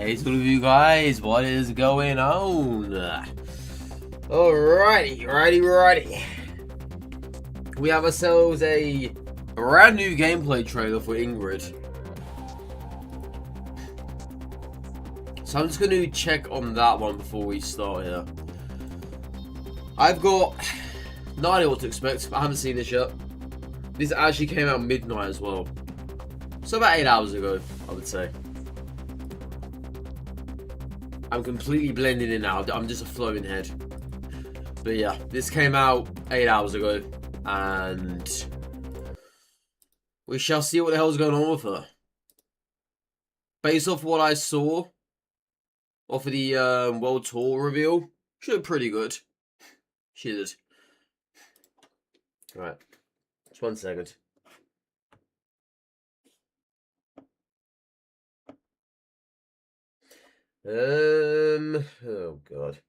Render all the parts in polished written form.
Hey to all of you guys, what is going on? Alrighty. We have ourselves a brand new gameplay trailer for Ingrid. So I'm just going to check on that one before we start here. I've got no idea what to expect. I haven't seen this yet. This actually came out midnight as well. So about 8 hours ago, I would say. I'm completely blending in now. I'm just a floating head. But yeah, this came out 8 hours ago. And we shall see what the hell's going on with her. Based off what I saw off of the World Tour reveal, she looked pretty good. She did. Alright. Just 1 second. Oh god.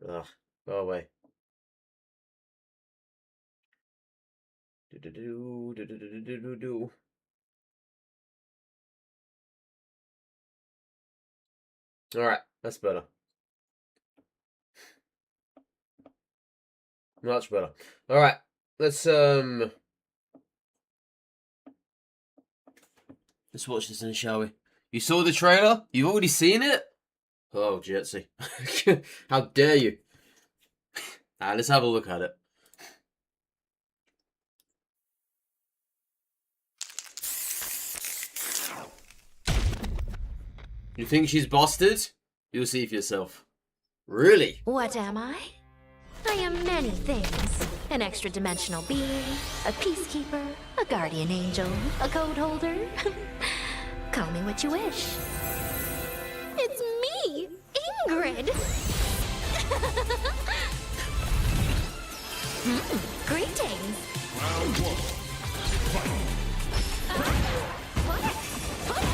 Ugh, go away. Alright, that's better. Much better. Alright, let's watch this then, shall we? You saw the trailer? You've already seen it? Oh, Jetsy. How dare you? Let's have a look at it. You think she's busted? You'll see for yourself. Really? What am I? I am many things. An extra-dimensional being, a peacekeeper, a guardian angel, a code holder. Call me what you wish. It's me, Ingrid! Greetings! Round one. Fight.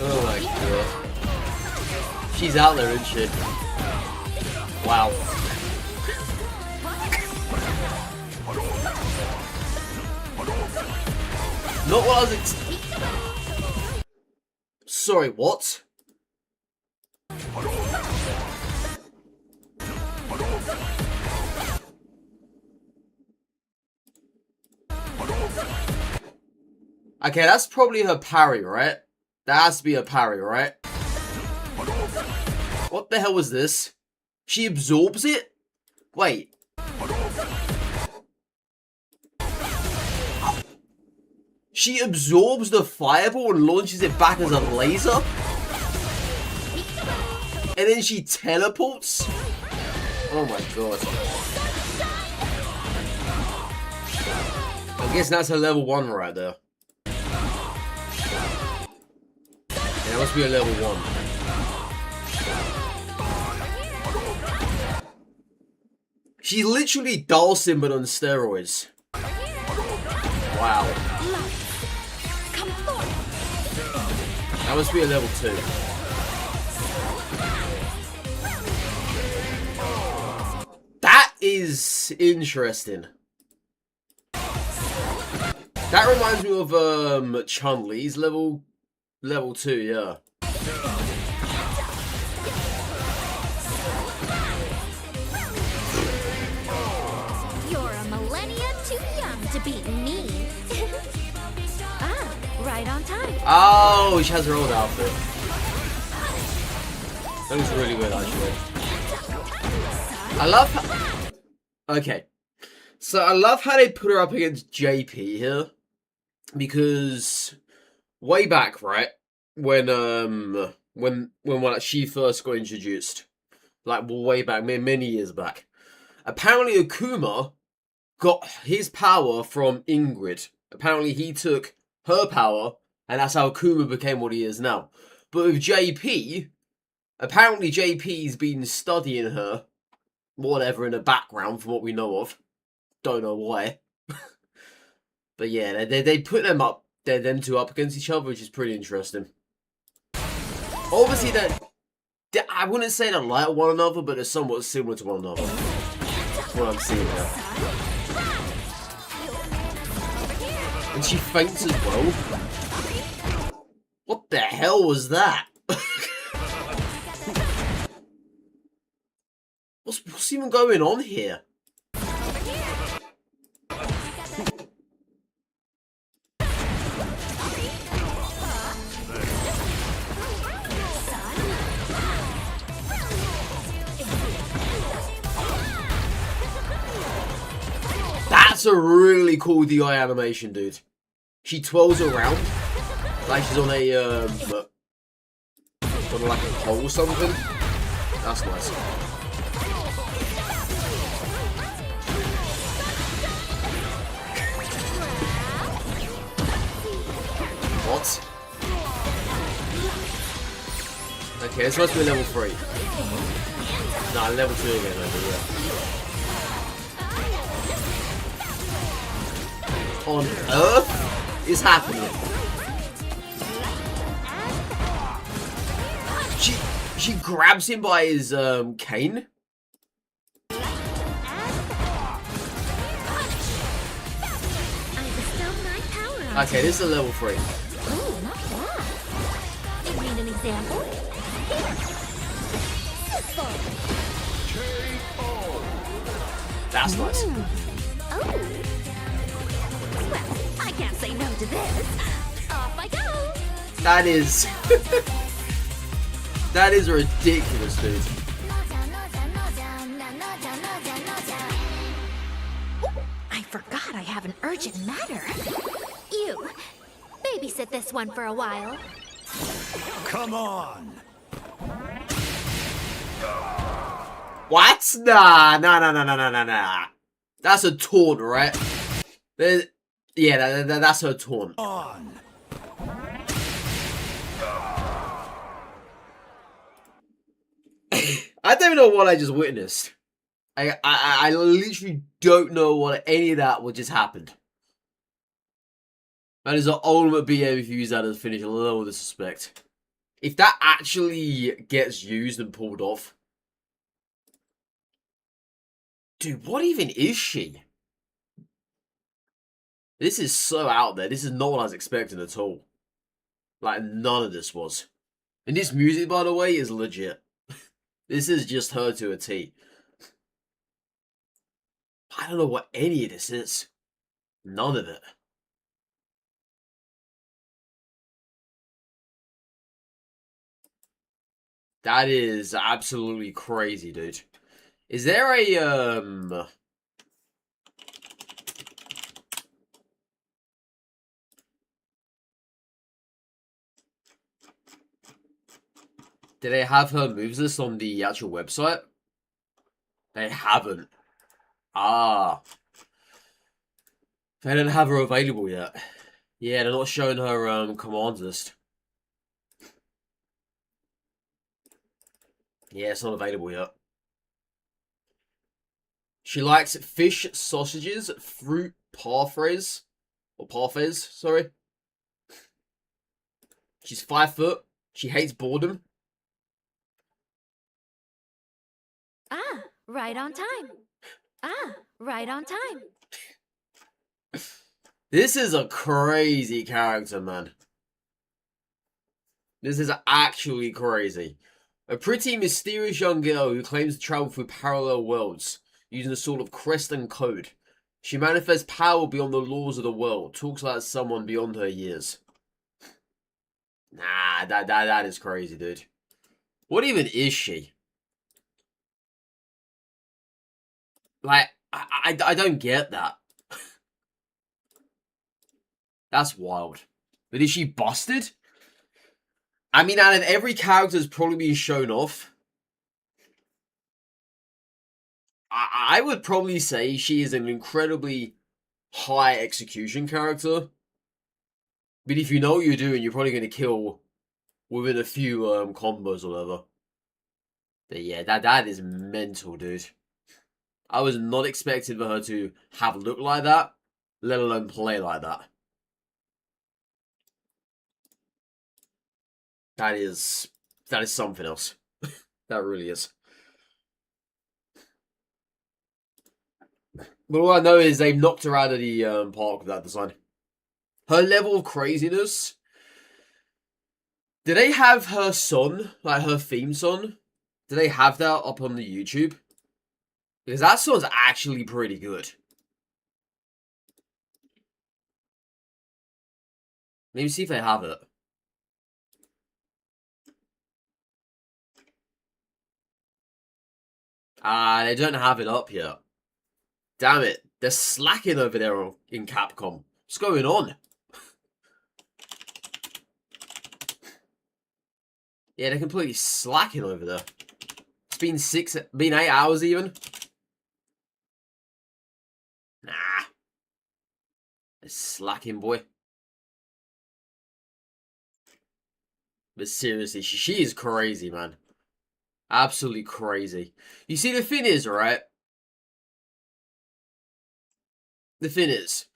Oh my god. She's out there, isn't she? Wow. Not what I was Sorry, what? Okay, that's probably her parry, right? That has to be her parry, right? What the hell was this? She absorbs it? Wait. She absorbs the fireball and launches it back as a laser? And then she teleports? Oh my god. I guess that's a level 1 right there. Yeah, that must be a level 1. She's literally Dhalsim but on steroids. Wow. That must be a level 2. That is interesting. That reminds me of Chun-Li's level 2, yeah. You're a millennia too young to beat me. Right on time. Oh, she has her old outfit. That looks really good, actually. I love how... Okay. So, I love how they put her up against JP here. Because... way back, right? When she first got introduced. Like, way back, many years back. Apparently, Akuma got his power from Ingrid. Apparently, he took her power, and that's how Akuma became what he is now. But with JP, apparently JP's been studying her, whatever, in the background, from what we know of. Don't know why. But yeah, they put them two up against each other, which is pretty interesting. Obviously, I wouldn't say they're like one another, but they're somewhat similar to one another. That's what I'm seeing there. And she faints as well. What the hell was that? What's even going on here? That's a really cool DI animation, dude. She twirls around like she's on a like a pole or something. That's nice. What? Okay, this must be level 3. Nah, level 2 again over here. On Earth is happening. She grabs him by his cane. Okay, this is a level 3. Ooh, not bad. You need an example? That's nice. Oh. Well, I can't say no to this. Off I go. That is... that is ridiculous, dude. I forgot I have an urgent matter. You, babysit this one for a while. Come on. What? Nah. That's a taunt, right? Yeah, that's her taunt. On. I don't even know what I just witnessed. I literally don't know what any of that what just happened. That is the ultimate BM if you use that as a finish. A little disrespect. If that actually gets used and pulled off. Dude, what even is she? This is so out there. This is not what I was expecting at all. Like, none of this was. And this music, by the way, is legit. This is just her to a T. I don't know what any of this is. None of it. That is absolutely crazy, dude. Is there a, do they have her moves list on the actual website? They haven't. Ah. They don't have her available yet. Yeah, they're not showing her commands list. Yeah, it's not available yet. She likes fish, sausages, fruit, parfaits. Or parfaits, sorry. She's 5 foot. She hates boredom. Ah, right on time. Ah, right on time. This is a crazy character, man. This is actually crazy. A pretty mysterious young girl who claims to travel through parallel worlds, using a sort of crest and code. She manifests power beyond the laws of the world, talks like someone beyond her years. Nah, that is crazy, dude. What even is she? Like, I don't get that. That's wild. But is she busted? I mean, out of every character that's probably been shown off, I would probably say she is an incredibly high execution character. But if you know what you're doing, you're probably going to kill within a few combos or whatever. But yeah, that is mental, dude. I was not expecting for her to have look like that, let alone play like that. That is something else. That really is. But all I know is they've knocked her out of the park with that design. Her level of craziness. Do they have her song, like her theme song? Do they have that up on the YouTube? Because that song's actually pretty good. Let me see if they have it. They don't have it up yet. Damn it. They're slacking over there in Capcom. What's going on? Yeah, they're completely slacking over there. It's been 8 hours even. Nah. They're slacking, boy. But seriously, she is crazy, man. Absolutely crazy. You see, the thing is, right? The thing is,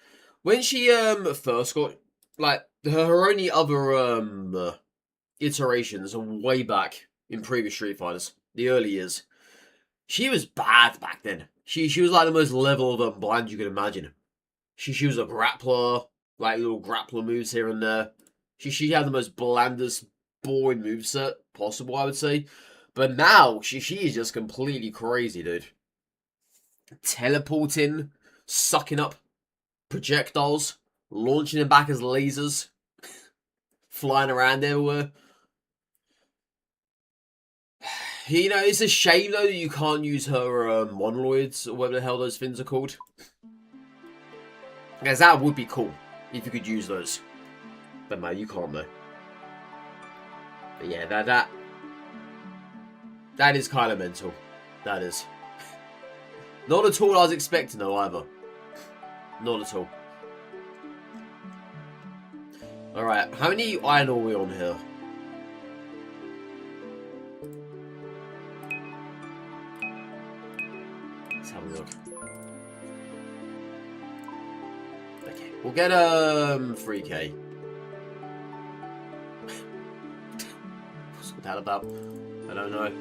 when she first got, like, her only other iterations are way back in previous Street Fighters, the early years. She was bad back then. She was like the most leveled blind you could imagine. She was a grappler, like little grappler moves here and there. She had the most blandest, boring moveset possible, I would say. But now she is just completely crazy, dude. Teleporting, sucking up projectiles, launching them back as lasers, flying around everywhere. You know, it's a shame though that you can't use her monoloids or whatever the hell those things are called. Because that would be cool if you could use those. But man, you can't though. But yeah, that is kind of mental. That is. Not at all what I was expecting though either. Not at all. Alright, how many iron are we on here? Let's have a look. Okay, we'll get 3k. What's that about? I don't know.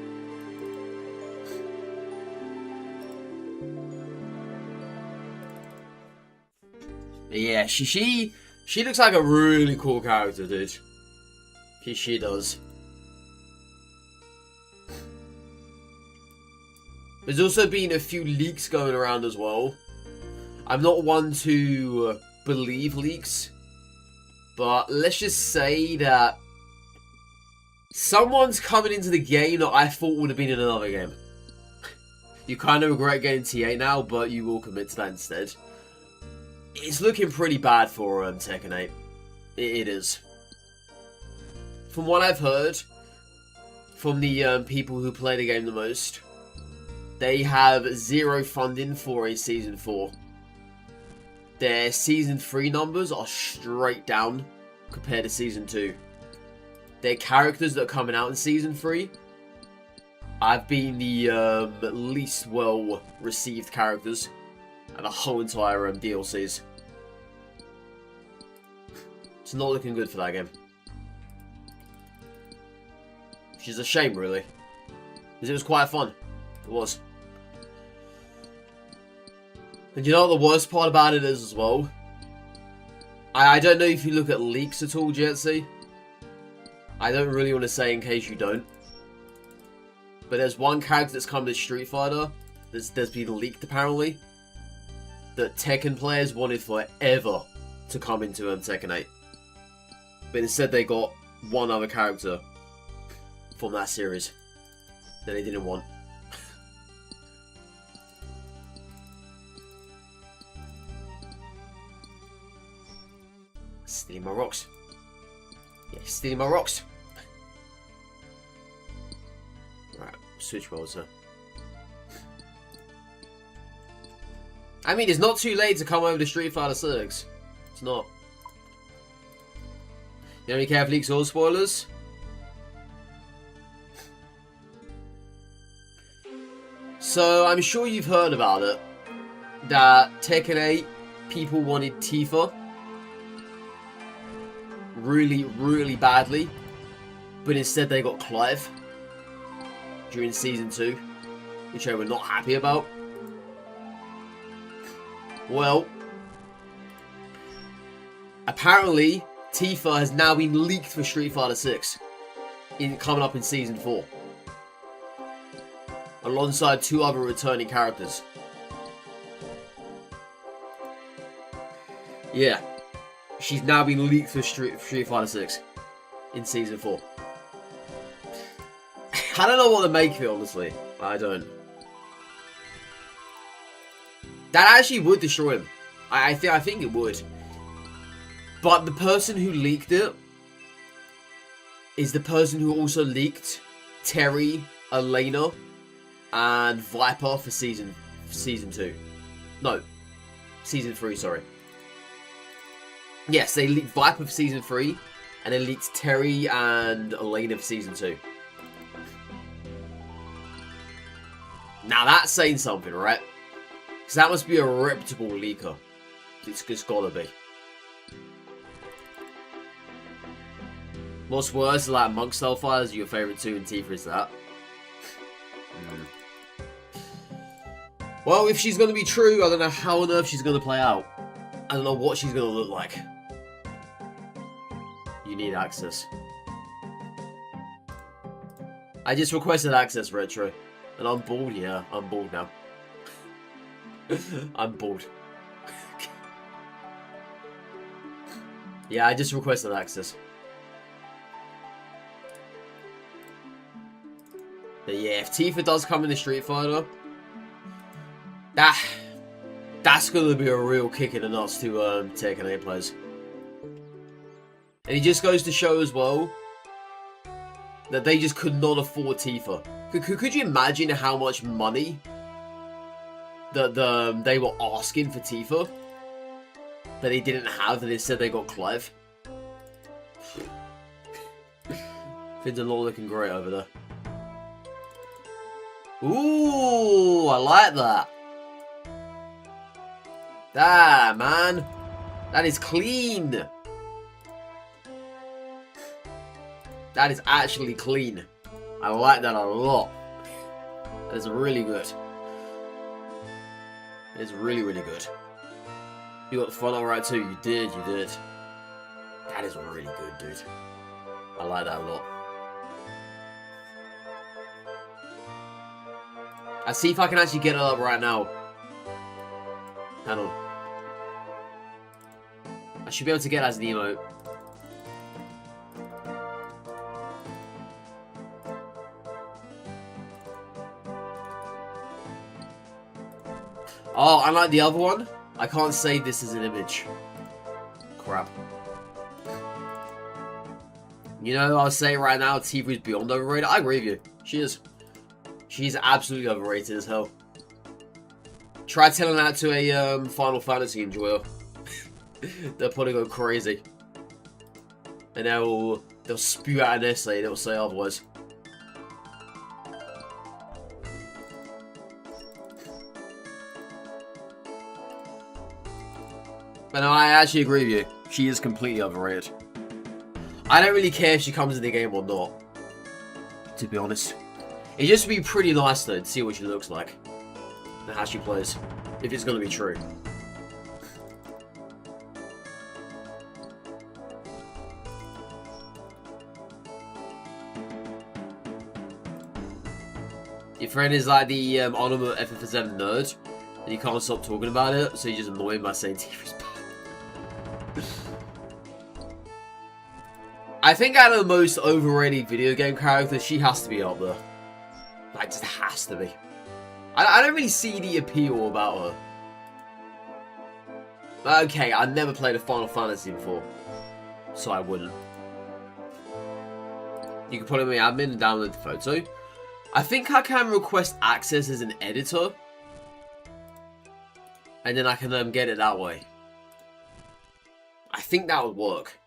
But yeah, she looks like a really cool character, dude. She does. There's also been a few leaks going around as well. I'm not one to believe leaks, but let's just say that someone's coming into the game that I thought would have been in another game. You kind of regret getting T8 now, but you will commit to that instead. It's looking pretty bad for Tekken 8. It is. From what I've heard from the people who play the game the most, they have zero funding for a Season 4. Their Season 3 numbers are straight down compared to Season 2. Their characters that are coming out in Season 3 have been the least well received characters and the whole entire DLCs. It's not looking good for that game. Which is a shame, really. Because it was quite fun. It was. And you know what the worst part about it is as well? I don't know if you look at leaks at all, Jetsy. I don't really want to say in case you don't. But there's one character that's come to Street Fighter that's been leaked apparently, that Tekken players wanted forever to come into Tekken 8. But instead they got one other character from that series that they didn't want. Stealing my rocks. Yeah, stealing my rocks. Right, switch roles, huh? I mean, it's not too late to come over to Street Fighter 6. It's not. You don't care if leaks or spoilers? So, I'm sure you've heard about it. That Tekken 8, people wanted Tifa. Really, really badly. But instead they got Clive. during Season 2, which they were not happy about. Well, apparently, Tifa has now been leaked for Street Fighter 6, coming up in Season 4. Alongside 2 other returning characters. Yeah. She's now been leaked for Street Fighter 6 in Season 4. I don't know what to make of it, honestly. I don't. That actually would destroy him. I think it would. But the person who leaked it is the person who also leaked Terry, Elena, and Viper for season 2. No. Season 3, sorry. Yes, they leaked Viper for Season 3, and they leaked Terry and Elena for Season 2. Now that's saying something, right? Because that must be a reputable leaker. It's just gotta be. What's worse, like Monk Starfires are your favourite 2 and Tifa is that. Well, if she's gonna be true, I don't know how on earth she's gonna play out. I don't know what she's gonna look like. You need access. I just requested access, Retro. And I'm bored, yeah. I'm bored now. I'm bored. Yeah, I just requested access. But yeah, if Tifa does come in the Street Fighter, that's gonna be a real kick in the nuts to Tekken 8 players. And it just goes to show as well that they just could not afford Tifa. Could you imagine how much money that they were asking for Tifa that they didn't have, and instead they got Clive? Things are not looking great over there. Ooh, I like that. Ah, man. That is clean. That is actually clean. I like that a lot. That is really good. It's really, really good. You got the front all right too. You did. That is really good, dude. I like that a lot. I'll see if I can actually get it up right now. Hang on. I should be able to get it as an emote. Oh, unlike the other one, I can't save this as an image. Crap. You know, I'll say right now, Tifa is beyond overrated. I agree with you. She is. She's absolutely overrated as hell. Try telling that to a Final Fantasy enjoyer. They'll probably go crazy. And they'll spew out an essay, they'll say otherwise. But no, I actually agree with you. She is completely overrated. I don't really care if she comes in the game or not, to be honest. It'd just be pretty nice though to see what she looks like and how she plays, if it's going to be true. Your friend is like the ultimate FF7 nerd, and you can't stop talking about it, so you just annoy him by saying Tifa's bad. I think out of the most overrated video game characters, she has to be up there. Like, just has to be. I don't really see the appeal about her. Okay, I never played a Final Fantasy before, so I wouldn't. You can put it in the admin and download the photo. I think I can request access as an editor, and then I can get it that way. I think that would work.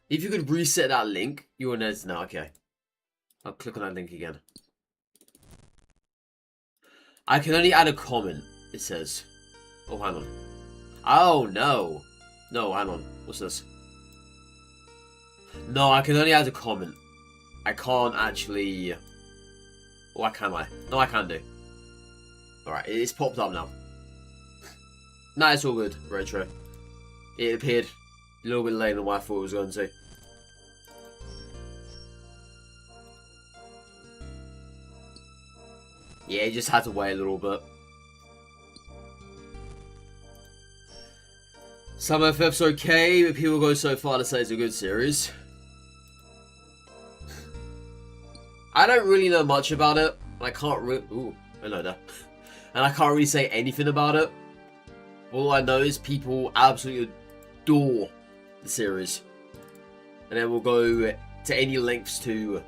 If you could reset that link, you're an editor now. Okay. I'll click on that link again. I can only add a comment, it says. Oh, hang on. Oh, no. No, hang on. What's this? No, I can only add a comment. I can't actually... Why can I? No, I can do. Alright, it's popped up now. Nah, it's all good, Retro. It appeared a little bit later than what I thought it was going to. Yeah, you just had to wait a little bit. Some FF's okay, but people go so far to say it's a good series. I don't really know much about it. I can't really... Ooh, hello there. And I can't really say anything about it. All I know is people absolutely adore the series. And then we'll go to any lengths to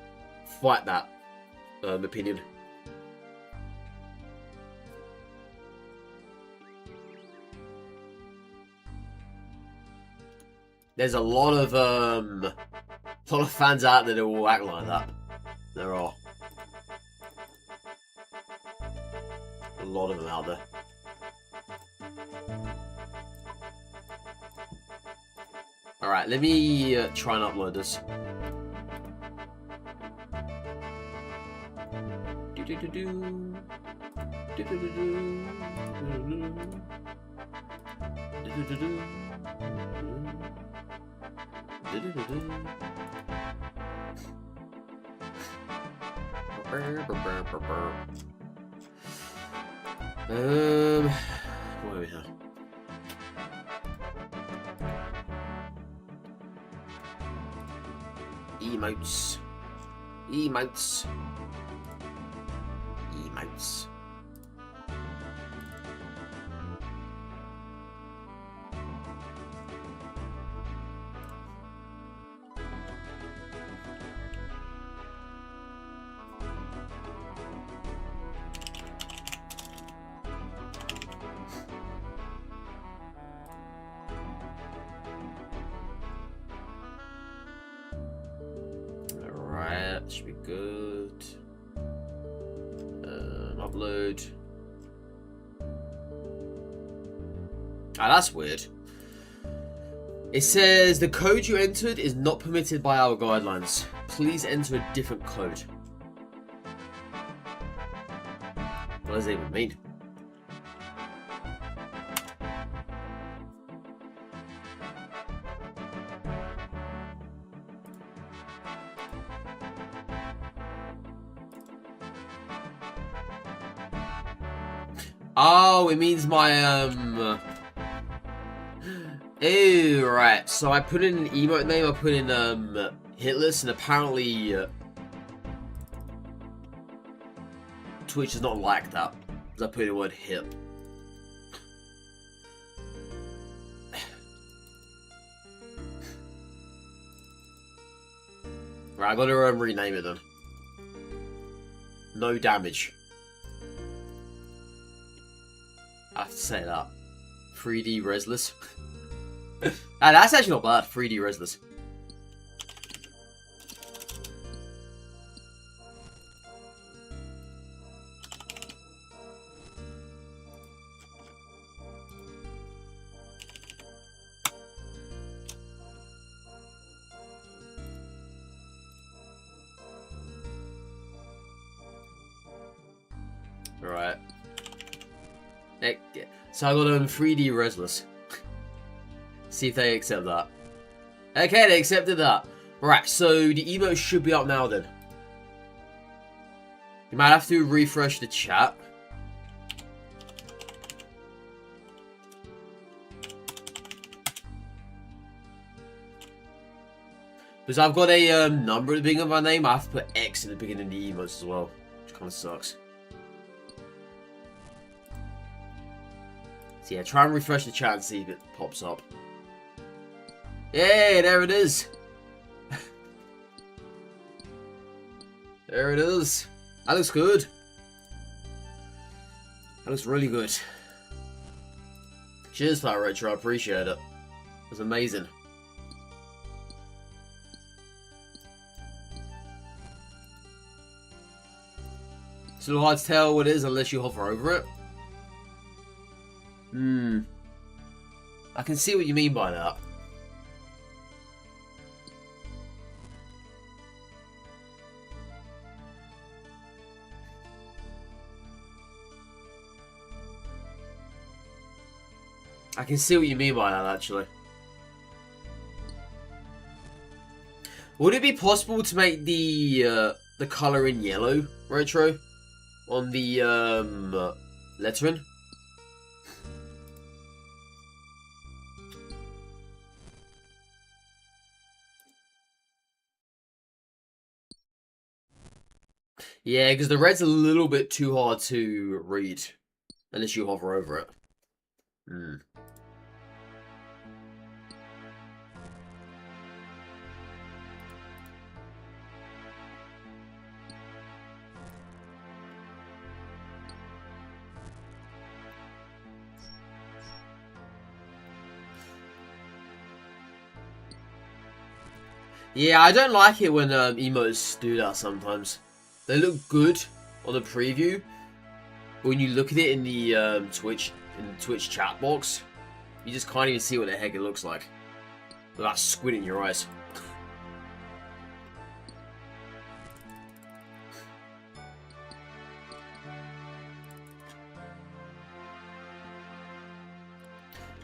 fight that opinion. There's a lot of fans out there that will act like that. There are. A lot of them out there. Alright, let me try and upload this. What do we have? Emotes. Emotes. Emotes. Alright, should be good. Upload. Ah, that's weird. It says the code you entered is not permitted by our guidelines. Please enter a different code. What does that even mean? Oh, it means my, Oh, right. So I put in an emote name, I put in, Hitless, and apparently, Twitch is not like that. Because I put in the word hit. Right, I gotta rename it then. No damage. I have to say that. 3D Resless. That's actually not bad. 3D Resless. Alright. So I got 3D Resless. See if they accept that. Okay, they accepted that. Right, so the emote should be up now then. You might have to refresh the chat. Because I've got a number at the beginning of my name, I have to put X in the beginning of the emotes as well. Which kind of sucks. So yeah, try and refresh the chat and see if it pops up. Yay, there it is. There it is. That looks good. That looks really good. Cheers for that, Retro. I appreciate it. It was amazing. It's a little hard to tell what it is unless you hover over it. I can see what you mean by that. I can see what you mean by that, actually. Would it be possible to make the color in yellow retro on the lettering? Yeah, because the red's a little bit too hard to read unless you hover over it. Hmm. Yeah, I don't like it when emotes do that sometimes. They look good on the preview, but when you look at it in the Twitch chat box, you just can't even see what the heck it looks like without squinting your eyes.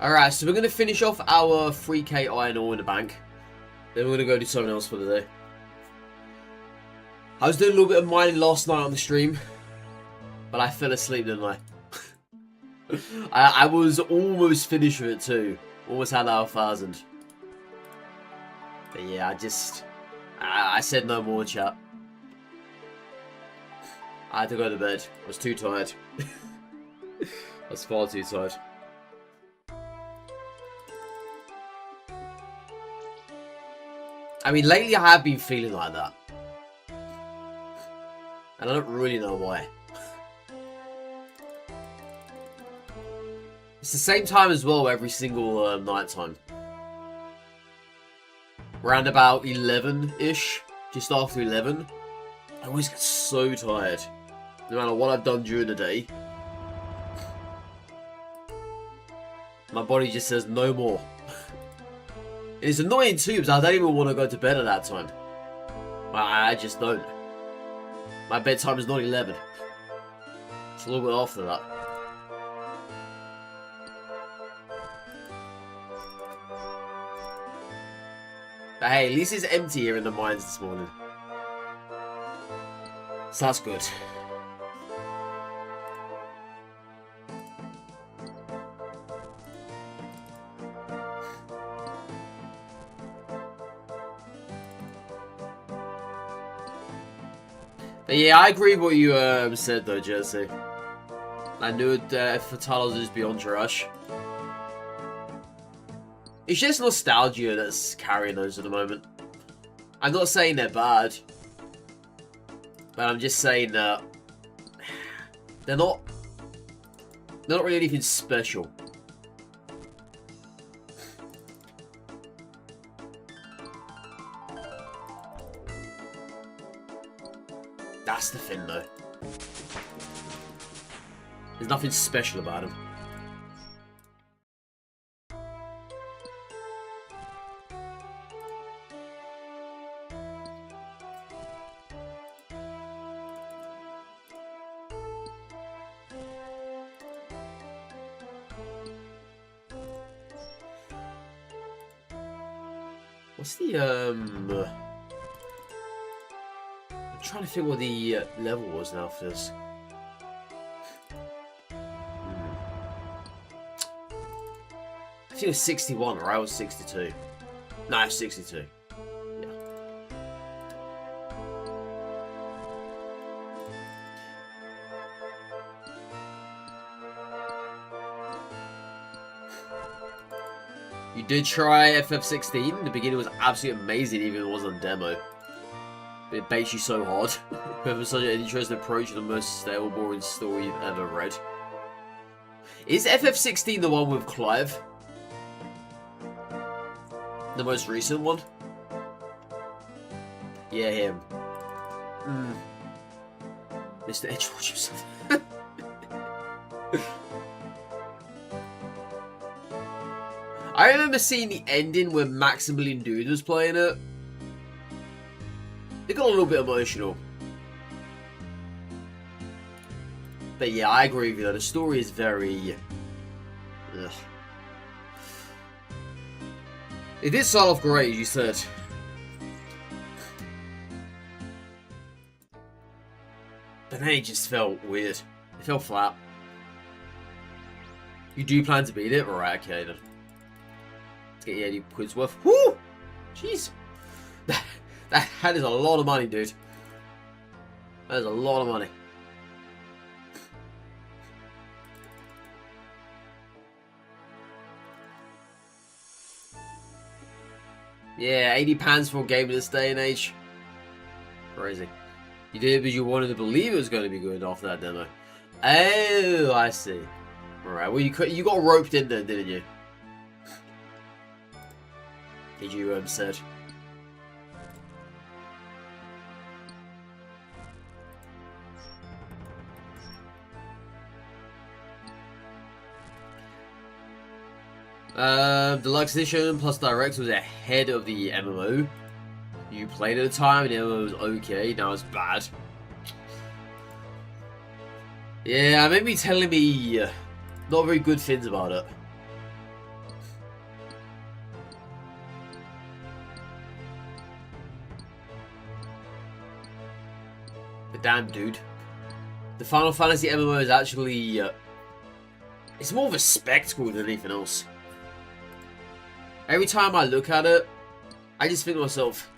Alright, so we're going to finish off our 3k iron ore in the bank. Then we're going to go do something else for the day. I was doing a little bit of mining last night on the stream, but I fell asleep, didn't I? I was almost finished with it too. Almost had our 1,000. But yeah, I said no more, chat. I had to go to bed. I was too tired. I was far too tired. I mean, lately I have been feeling like that. And I don't really know why. It's the same time as well every single night time. Around about 11-ish, just after 11. I always get so tired. No matter what I've done during the day. My body just says no more. And it's annoying too, because I don't even want to go to bed at that time. I just don't. My bedtime is not 11. It's a little bit after that. But hey, at least it's empty here in the mines this morning. So that's good. But yeah, I agree with what you said though, Jersey. I knew that Fatalos is beyond trash. It's just nostalgia that's carrying those at the moment. I'm not saying they're bad, but I'm just saying that they're not really anything special. That's the thing, though. There's nothing special about him. What's the, I'm trying to think what the level was now for this. I think it was 61, or I was 62. No, I was 62. Yeah. You did try FF16. In the beginning was absolutely amazing, even if it wasn't a demo. But it baits you so hard. With such an interesting approach to the most stale, boring story you've ever read. Is FF16 the one with Clive? The most recent one? Yeah, him. Mr. Edgeworth himself. I remember seeing the ending where Maximilian Dude was playing it. It got a little bit emotional. But yeah, I agree with you though. The story is very... Ugh. It did start off great, as you said. But then it just felt weird. It felt flat. You do plan to beat it? Right, okay then. Let's get you 80 quid's worth. Woo! Jeez. That is a lot of money, dude. That is a lot of money. Yeah, £80 for a game in this day and age. Crazy. You did it because you wanted to believe it was going to be good after that demo. Oh, I see. Alright, well you got roped in there, didn't you? Did you said? Deluxe Edition plus Direct was ahead of the MMO. You played at the time and the MMO was okay, now it's bad. Yeah, maybe telling me not very good things about it. But damn, dude. The Final Fantasy MMO is actually... it's more of a spectacle than anything else. Every time I look at it, I just think to myself,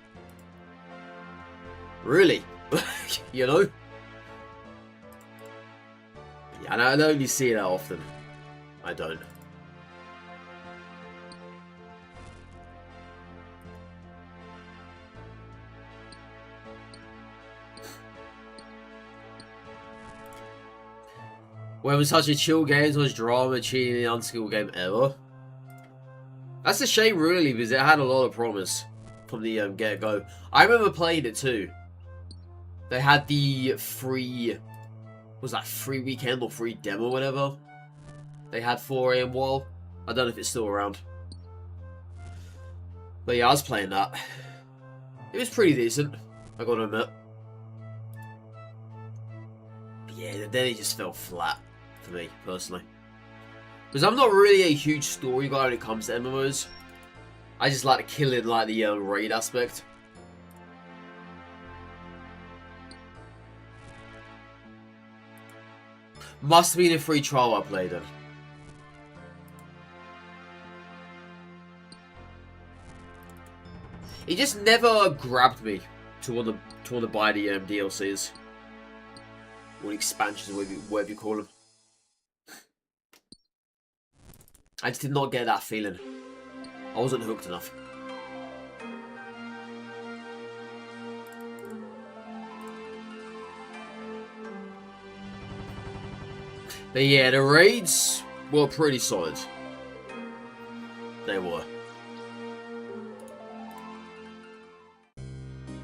really? You know? Yeah, and I don't really see it that often. I don't. When was such a chill game, so much drama, cheating, and unskilled game ever? That's a shame, really, because it had a lot of promise from the get-go. I remember playing it too. They had the free, was that free weekend or free demo, or whatever they had for a while. I don't know if it's still around. But yeah, I was playing that. It was pretty decent, I gotta admit. But yeah, then it just fell flat for me, personally. Because I'm not really a huge story guy when it comes to MMOs. I just like to kill it like the raid aspect. Must have been a free trial I played it. It just never grabbed me to want to buy the DLCs. Or expansions, whatever you call them. I just did not get that feeling. I wasn't hooked enough. But yeah, the raids were pretty solid. They were.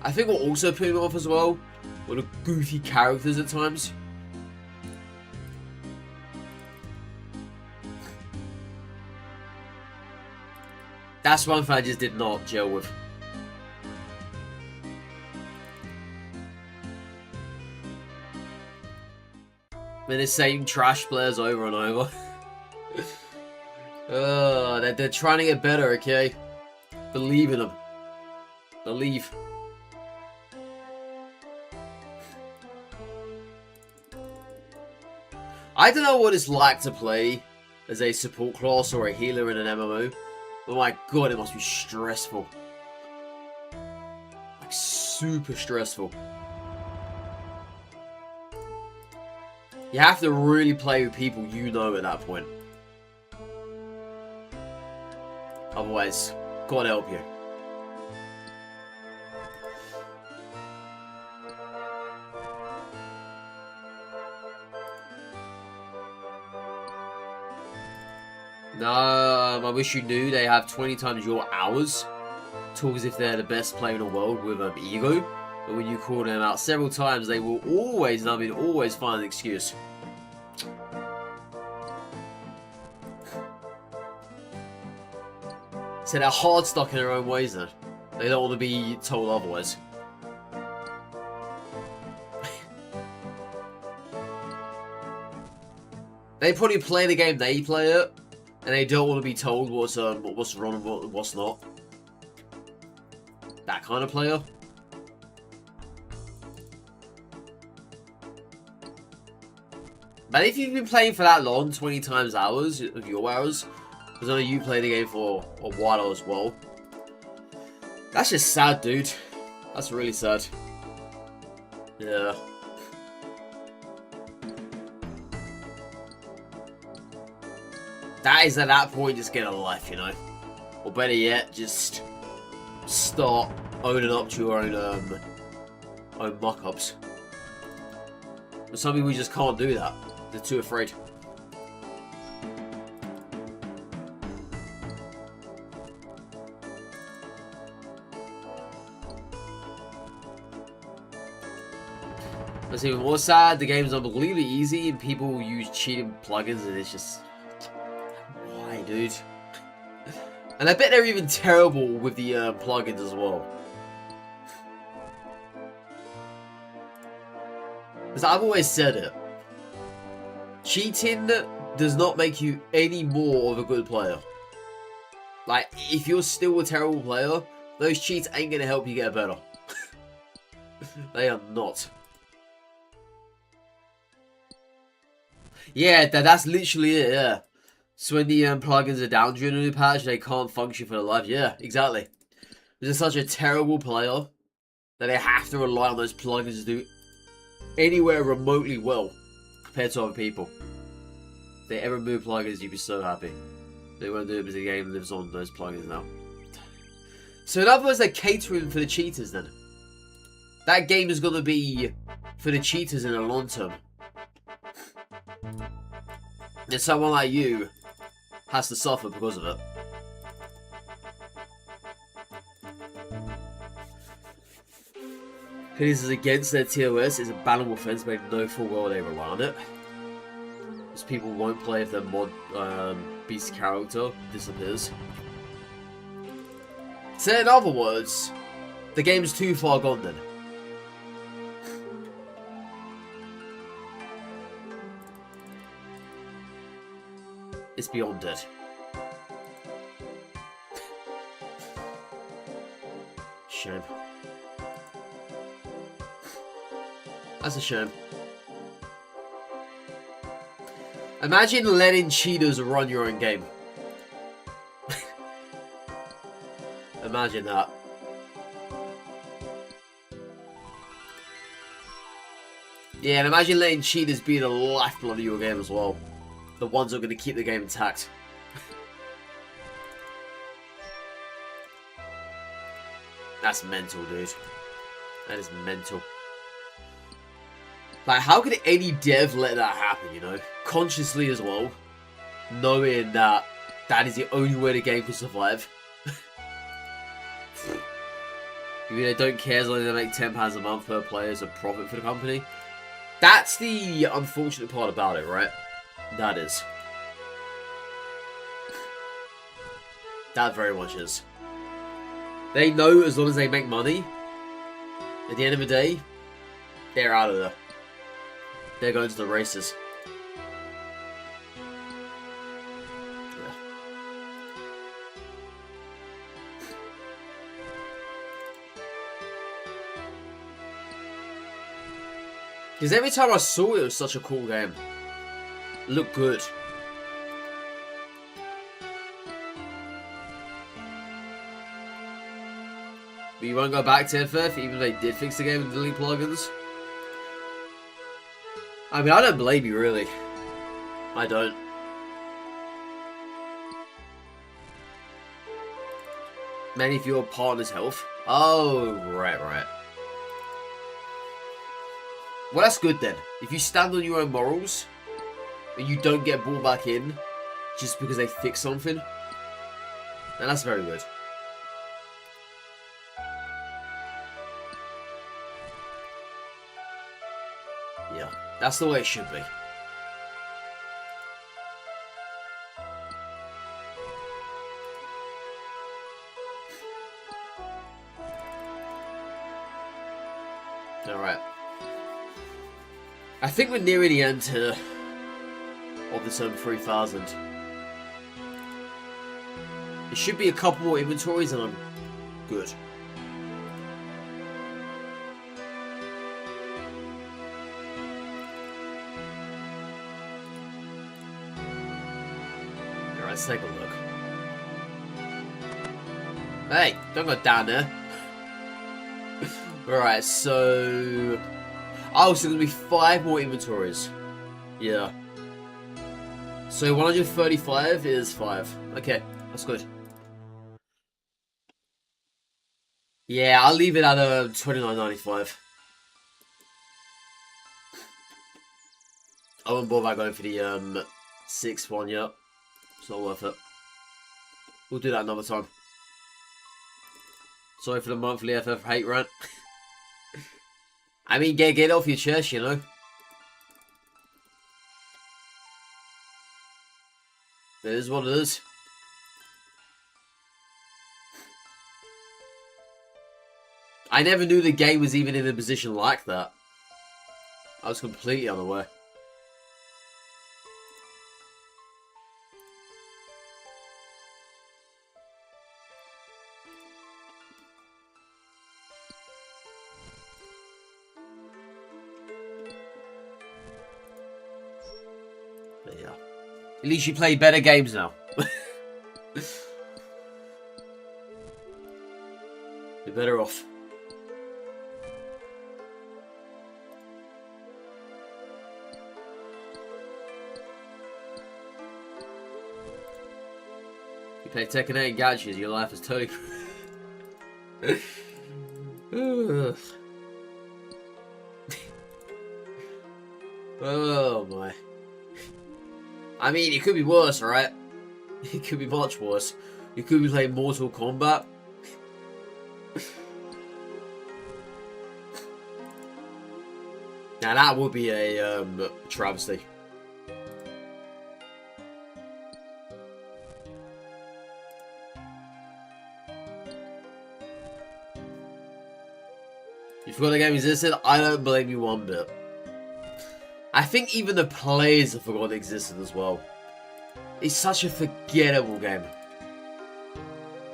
I think what also put me off as well were the goofy characters at times. That's one thing I just did not gel with. They're the same trash players over and over. They're trying to get better, okay? Believe in them. Believe. I don't know what it's like to play as a support class or a healer in an MMO. Oh my god, it must be stressful. Like, super stressful. You have to really play with people you know at that point. Otherwise, God help you. No, I wish you knew they have 20 times your hours. Talk as if they're the best player in the world with ego. But when you call them out several times, they will always, and I mean always, find an excuse. So they're hard stuck in their own ways then. They don't want to be told otherwise. They probably play the game they play it, and they don't want to be told what's wrong and what's not. kind of player. But if you've been playing for that long, 20 times hours of your hours, because I know you played the game for a while as well. That's just sad, dude. That's really sad. Yeah. That is, at that point, just get a life, you know? Or better yet, just start owning up to your own mock-ups. But some people just can't do that. They're too afraid. What's even more sad, the game is unbelievably easy and people use cheating plugins and it's just... Why, dude? And I bet they're even terrible with the plugins as well. Because I've always said it. Cheating does not make you any more of a good player. Like, if you're still a terrible player, those cheats ain't gonna help you get better. They are not. Yeah, that's literally it, yeah. So when the plugins are down during a new patch, they can't function for their life. Yeah, exactly. They're such a terrible player that they have to rely on those plugins to do anywhere remotely well compared to other people. If they ever move plugins, you'd be so happy. They won't do it because the game lives on those plugins now. So in other words, they're catering for the cheaters then. That game is going to be for the cheaters in the long term. And someone like you has to suffer because of it. This is against their TOS, it's a bannable offense, but they know full well they rely on it. Because people won't play if their mod beast character disappears. So in other words, the game's too far gone then. It's beyond it. Shame. That's a shame. Imagine letting cheaters run your own game. Imagine that. Yeah, and imagine letting cheaters be the lifeblood of your game as well. The ones that are going to keep the game intact. That's mental, dude. That is mental. Like, how could any dev let that happen, you know? Consciously as well. Knowing that that is the only way the game can survive. I mean, they don't care as long as they make £10 a month per player as a profit for the company. That's the unfortunate part about it, right? That is. That very much is. They know as long as they make money, at the end of the day, they're out of there. They're going to the races. Yeah. Because every time I saw it, it was such a cool game. It looked good. But you won't go back to FF, even if they did fix the game and delete plugins? I mean, I don't blame you, really. I don't. Mainly for your partner's health. Oh, right. Well, that's good then. If you stand on your own morals, and you don't get brought back in, just because they fix something, then that's very good. Yeah, that's the way it should be. Alright. I think we're nearing the end here of this 3000. It should be a couple more inventories and I'm good. let's take a look. Hey, don't go down there. Alright, so... Oh, so there's going to be 5 more inventories. Yeah. So 135 is 5. Okay, that's good. Yeah, I'll leave it at $29.95. I won't bother going for the 6th one yet. It's not worth it. We'll do that another time. Sorry for the monthly FF hate rant. I mean, get it off your chest, you know. It is what it is. I never knew the game was even in a position like that. I was completely unaware. But yeah. At least you play better games now. You're better off. You play Tekken 8 and Gadgets, your life is totally... Oh my. I mean, it could be worse, right? It could be much worse. You could be playing Mortal Kombat. Now that would be a travesty. You forgot the game existed? I don't blame you one bit. I think even the players have forgotten it existed as well. It's such a forgettable game.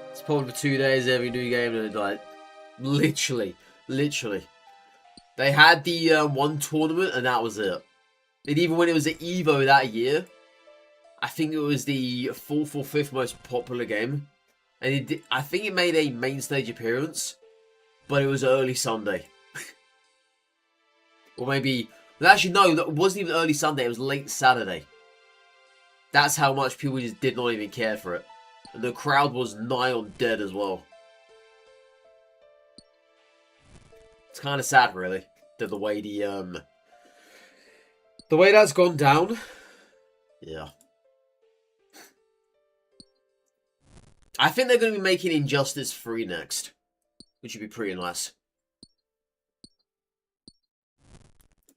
It's probably for 2 days every new game and like literally. They had the one tournament and that was it. And even when it was at EVO that year, I think it was the 4th or 5th most popular game. And I think it made a main stage appearance, but it was early Sunday. Or maybe... Actually, no, that wasn't even early Sunday, it was late Saturday. That's how much people just did not even care for it. And the crowd was nigh on dead as well. It's kind of sad, really, that the way the way that's gone down. Yeah. I think they're going to be making Injustice 3 next, which would be pretty nice.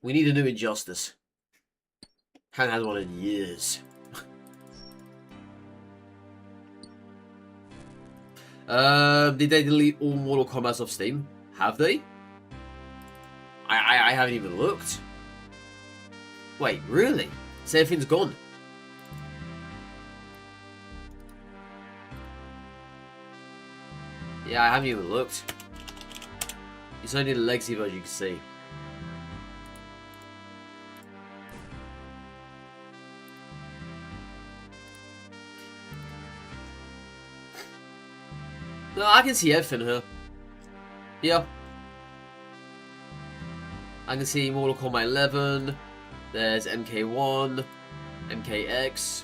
We need a new Injustice. Haven't had one in years. Did they delete all Mortal Kombat off Steam? Have they? I haven't even looked. Wait, really? So everything's gone? Yeah, I haven't even looked. It's only the legacy version you can see. No, I can see everything here. Yeah. I can see Mortal Kombat 11. There's MK1, MKX.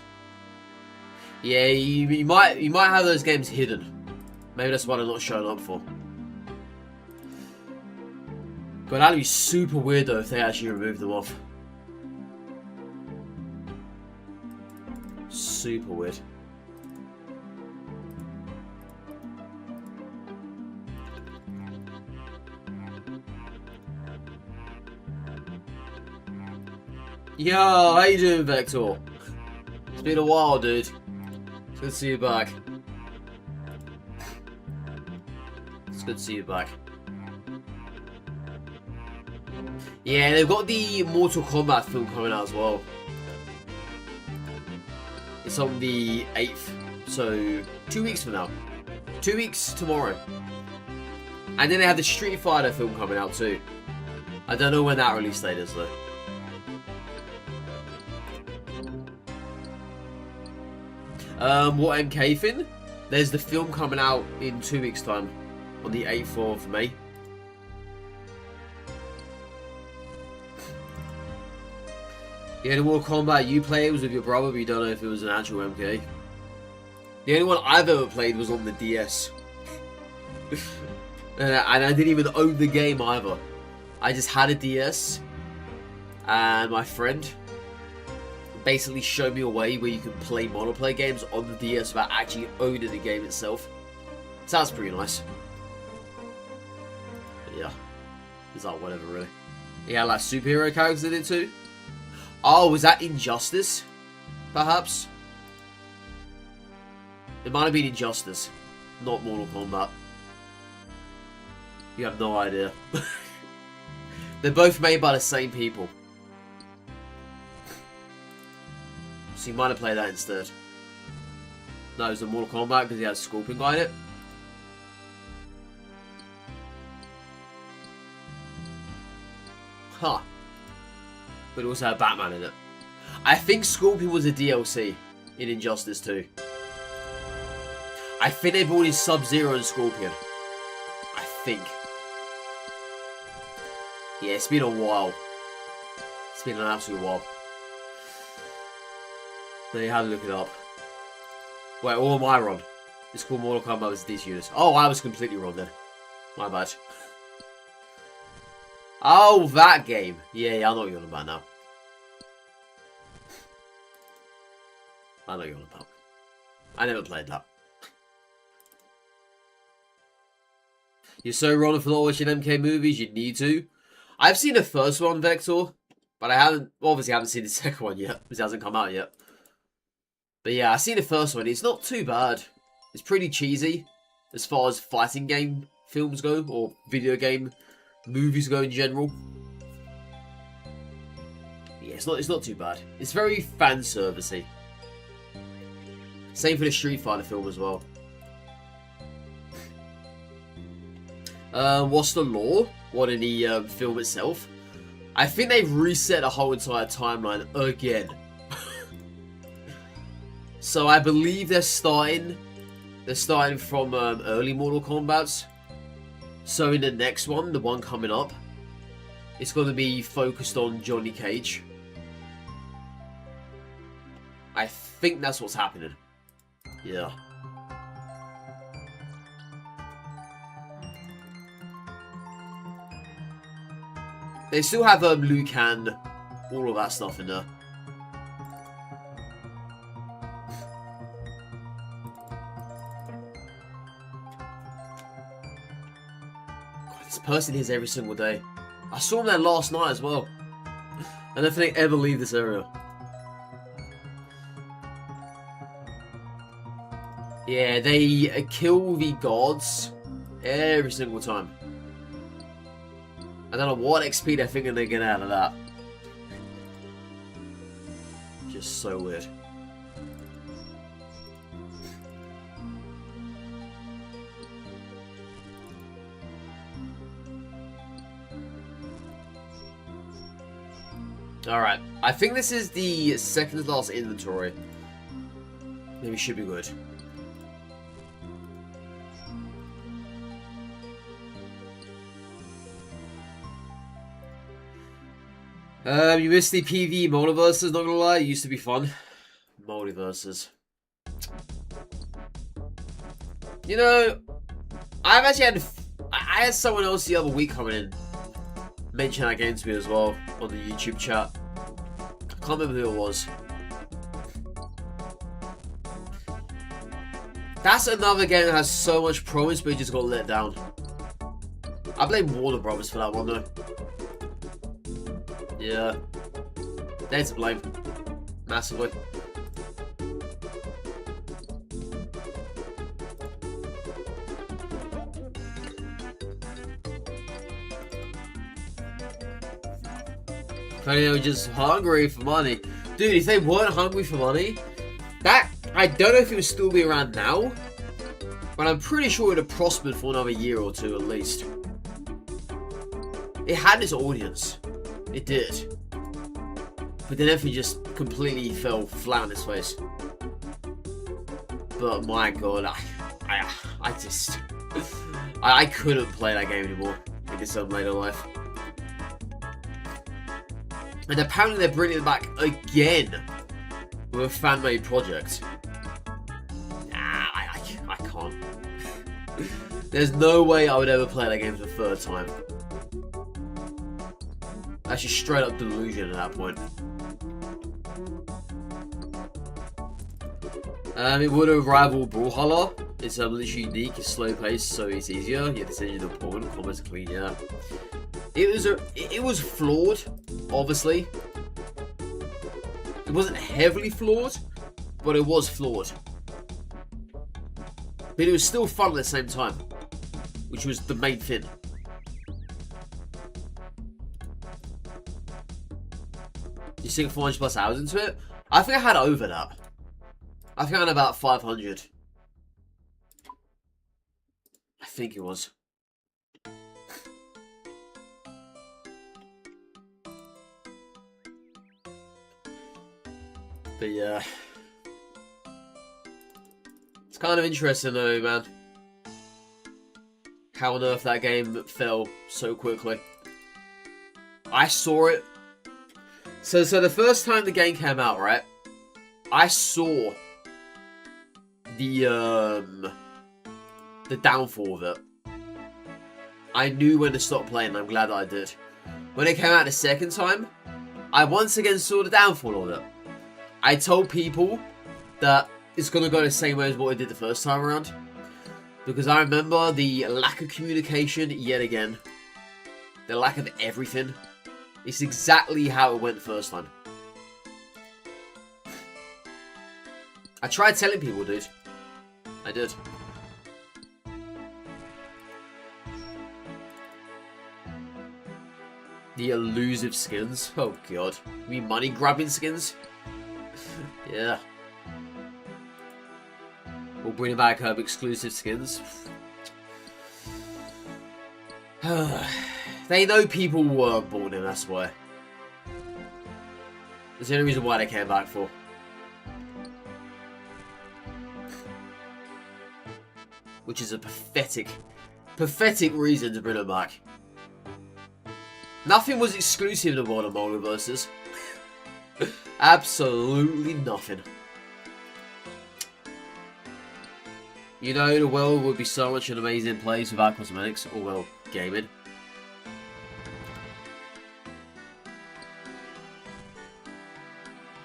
Yeah, you might have those games hidden. Maybe that's why they're not showing up for. But that'd be super weird though if they actually removed them off. Super weird. Yo, how you doing, Vector? It's been a while, dude. It's good to see you back. It's good to see you back. Yeah, they've got the Mortal Kombat film coming out as well. It's on the 8th, so 2 weeks from now. 2 weeks tomorrow. And then they have the Street Fighter film coming out too. I don't know when that release date is though. What MK thing? There's the film coming out in 2 weeks' time, on the 8th of May. The only Mortal Kombat you played was with your brother, but you don't know if it was an actual MK. The only one I've ever played was on the DS. And I didn't even own the game either. I just had a DS, and my friend basically showed me a way where you can play multiplayer games on the DS without actually owning the game itself. Sounds pretty nice. But yeah, it's like whatever really. Yeah, like superhero characters in it too. Oh, was that Injustice? Perhaps? It might have been Injustice, not Mortal Kombat. You have no idea. They're both made by the same people. So you might have played that instead. No, it was the Mortal Kombat because he has Scorpion Guy in it. Huh. But it also had Batman in it. I think Scorpion was a DLC in Injustice 2. I think they brought in Sub-Zero and Scorpion. I think. Yeah, it's been a while. It's been an absolute while. So you had to look it up. Wait, what am I wrong? It's called Mortal Kombat vs. DC Universe. Oh, I was completely wrong then. My bad. Oh, that game. Yeah, I know what you're on about now. I know what you're on about. I never played that. You're so wrong for not watching MK movies, you need to. I've seen the first one, Vector, but I haven't seen the second one yet, because it hasn't come out yet. But yeah, I've seen the first one. It's not too bad. It's pretty cheesy, as far as fighting game films go, or video game movies go in general. Yeah, it's not too bad. It's very fan servicey. Same for the Street Fighter film as well. What's the lore? What in the film itself? I think they've reset the whole entire timeline again. So I believe they're starting from early Mortal Kombat. So in the next one, the one coming up, it's going to be focused on Johnny Cage. I think that's what's happening. Yeah. They still have Liu Kang, all of that stuff in there. God, this person here's every single day. I saw him there last night as well. I don't think they ever leave this area. Yeah, they kill the gods every single time. I don't know what XP they're thinking they're getting out of that. Just so weird. Alright, I think this is the second to last inventory. Maybe should be good. You missed the PvE multiverses, not gonna lie, it used to be fun. Multiverses. You know, I've actually had... I had someone else the other week coming in, mention that game to me as well, on the YouTube chat. I can't remember who it was. That's another game that has so much promise, but it just got let down. I blame Warner Brothers for that one though. Yeah. They're to blame. Massively. They were just hungry for money. Dude, if they weren't hungry for money, that... I don't know if it would still be around now, but I'm pretty sure it would have prospered for another year or two at least. It had its audience. It did. But then everything just completely fell flat on its face. But my god, I couldn't play that game anymore in this later life. And apparently they're bringing it back again with a fan-made project. Nah, I can't. There's no way I would ever play that game for the third time. That's just straight up delusion at that point. It would have rivaled Brawlhalla. It's literally unique, it's slow paced, so it's easier. Yet decisions are important, comments clean, yeah. It was flawed, obviously. It wasn't heavily flawed, but it was flawed. But it was still fun at the same time, which was the main thing. You sink 400 plus hours into it? I think I had over that. I think I had about 500. I think it was. But yeah. It's kind of interesting though, man. How on earth that game fell so quickly. I saw it. So the first time the game came out, right? I saw the downfall of it. I knew when to stop playing, and I'm glad that I did. When it came out the second time, I once again saw the downfall of it. I told people that it's going to go the same way as what it did the first time around. Because I remember the lack of communication yet again. The lack of everything. It's exactly how it went the first time. I tried telling people, dude. I did. The elusive skins. Oh god. You mean money grabbing skins? Yeah. We'll bring back exclusive skins. They know people weren't bought in, that's why. That's the only reason why they came back for. Which is a pathetic reason to bring them back. Nothing was exclusive in the world of multiverses. Absolutely nothing. You know, the world would be so much an amazing place without cosmetics, or well, gaming.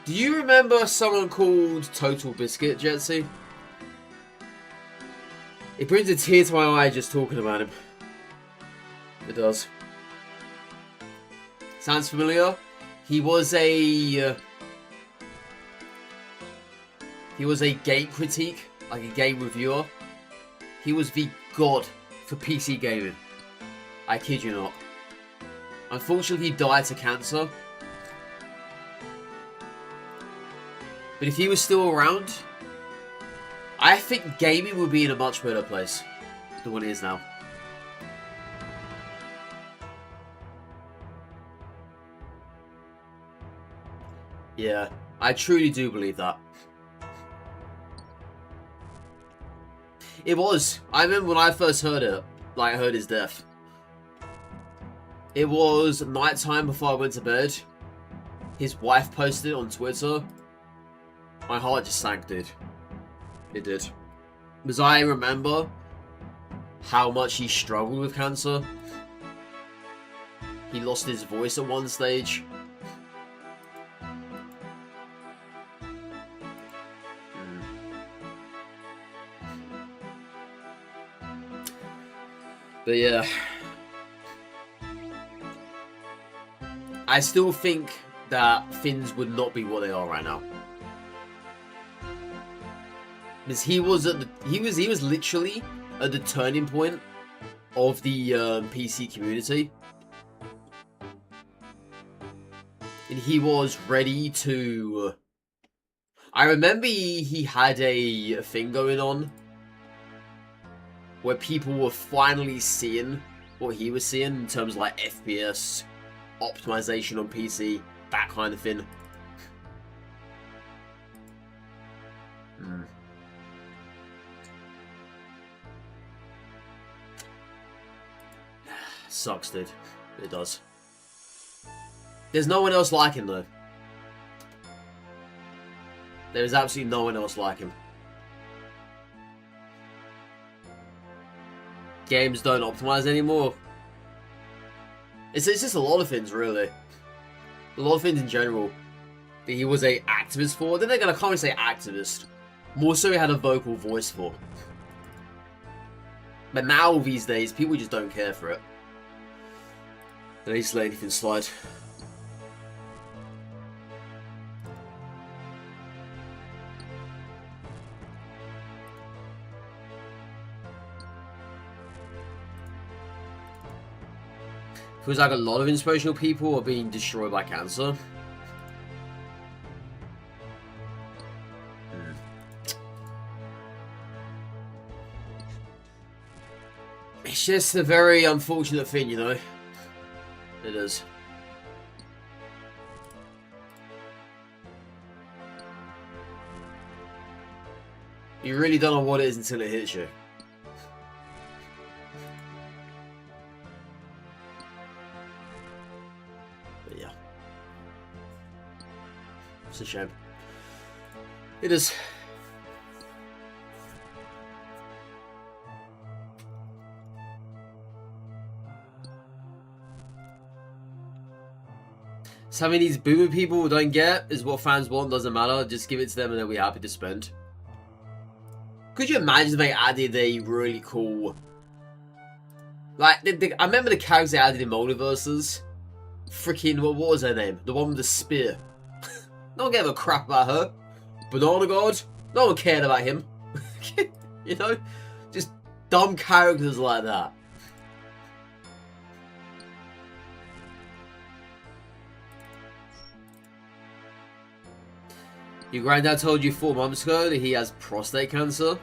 Do you remember someone called Total Biscuit, Jetsy? It brings a tear to my eye just talking about him. It does. Sounds familiar? He was a game critique, like a game reviewer. He was the god for PC gaming. I kid you not. Unfortunately, he died to cancer. But if he was still around, I think gaming would be in a much better place than what it is now. Yeah, I truly do believe that. It was. I remember when I first heard it, like I heard his death. It was nighttime before I went to bed. His wife posted it on Twitter. My heart just sank, dude. It did. Because I remember how much he struggled with cancer. He lost his voice at one stage. But yeah. I still think that things would not be what they are right now. Because he was literally at the turning point of the PC community. And he was ready to... I remember he had a thing going on where people were finally seeing what he was seeing in terms of like FPS, optimization on PC, that kind of thing. Sucks, dude. It does. There's no one else like him, though. There is absolutely no one else like him. Games don't optimize anymore. It's just a lot of things, really. A lot of things in general that he was a activist for. Then again, I can't really say activist. More so he had a vocal voice for. But now, these days, people just don't care for it. They just let anything slide. Feels like a lot of inspirational people are being destroyed by cancer. It's just a very unfortunate thing, you know. It is. You really don't know what it is until it hits you. But yeah. It's a shame. It is. Something these boomer people don't get is what fans want, doesn't matter. Just give it to them and they'll be happy to spend. Could you imagine if they added a really cool... Like, I remember the characters they added in Multiverses. Freaking, what was her name? The one with the spear. No one gave a crap about her. Banana God? No one cared about him. You know? Just dumb characters like that. Your granddad told you 4 months ago that he has prostate cancer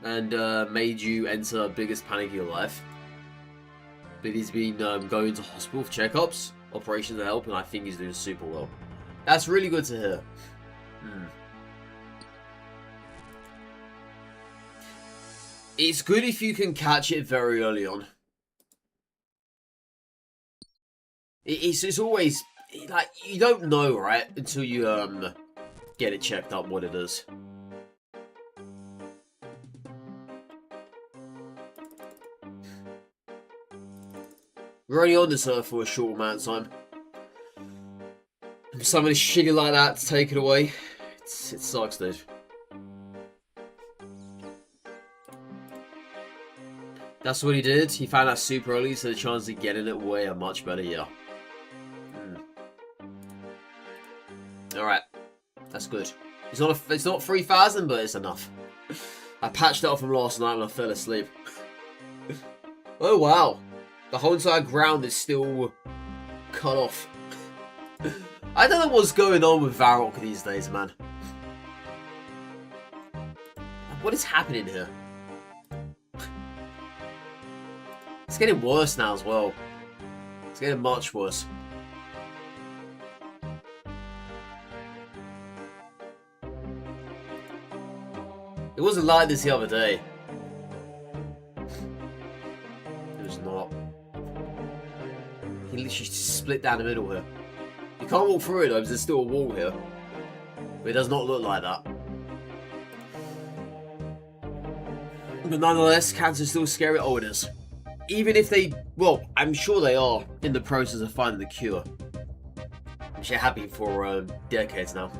and made you enter the biggest panic of your life. But he's been going to hospital for checkups, operations to help, and I think he's doing super well. That's really good to hear. It's good if you can catch it very early on. It's always, like, you don't know, right, until you get it checked up what it is. We're only on this earth for a short amount of time. And for somebody shitty like that to take it away, it sucks, dude. That's what he did. He found out super early, so the chances of getting it away are much better, yeah. Alright. That's good. It's not 3,000, but it's enough. I patched it off from last night when I fell asleep. Oh wow. The whole entire ground is still cut off. I don't know what's going on with Varrock these days, man. What is happening here? It's getting worse now as well. It's getting much worse. It wasn't like this the other day. It was not. He literally split down the middle here. You can't walk through it though, because there's still a wall here. But it does not look like that. But nonetheless, cancer's still scary. Oh, it is. Even if they... Well, I'm sure they are in the process of finding the cure. Which they have been for decades now.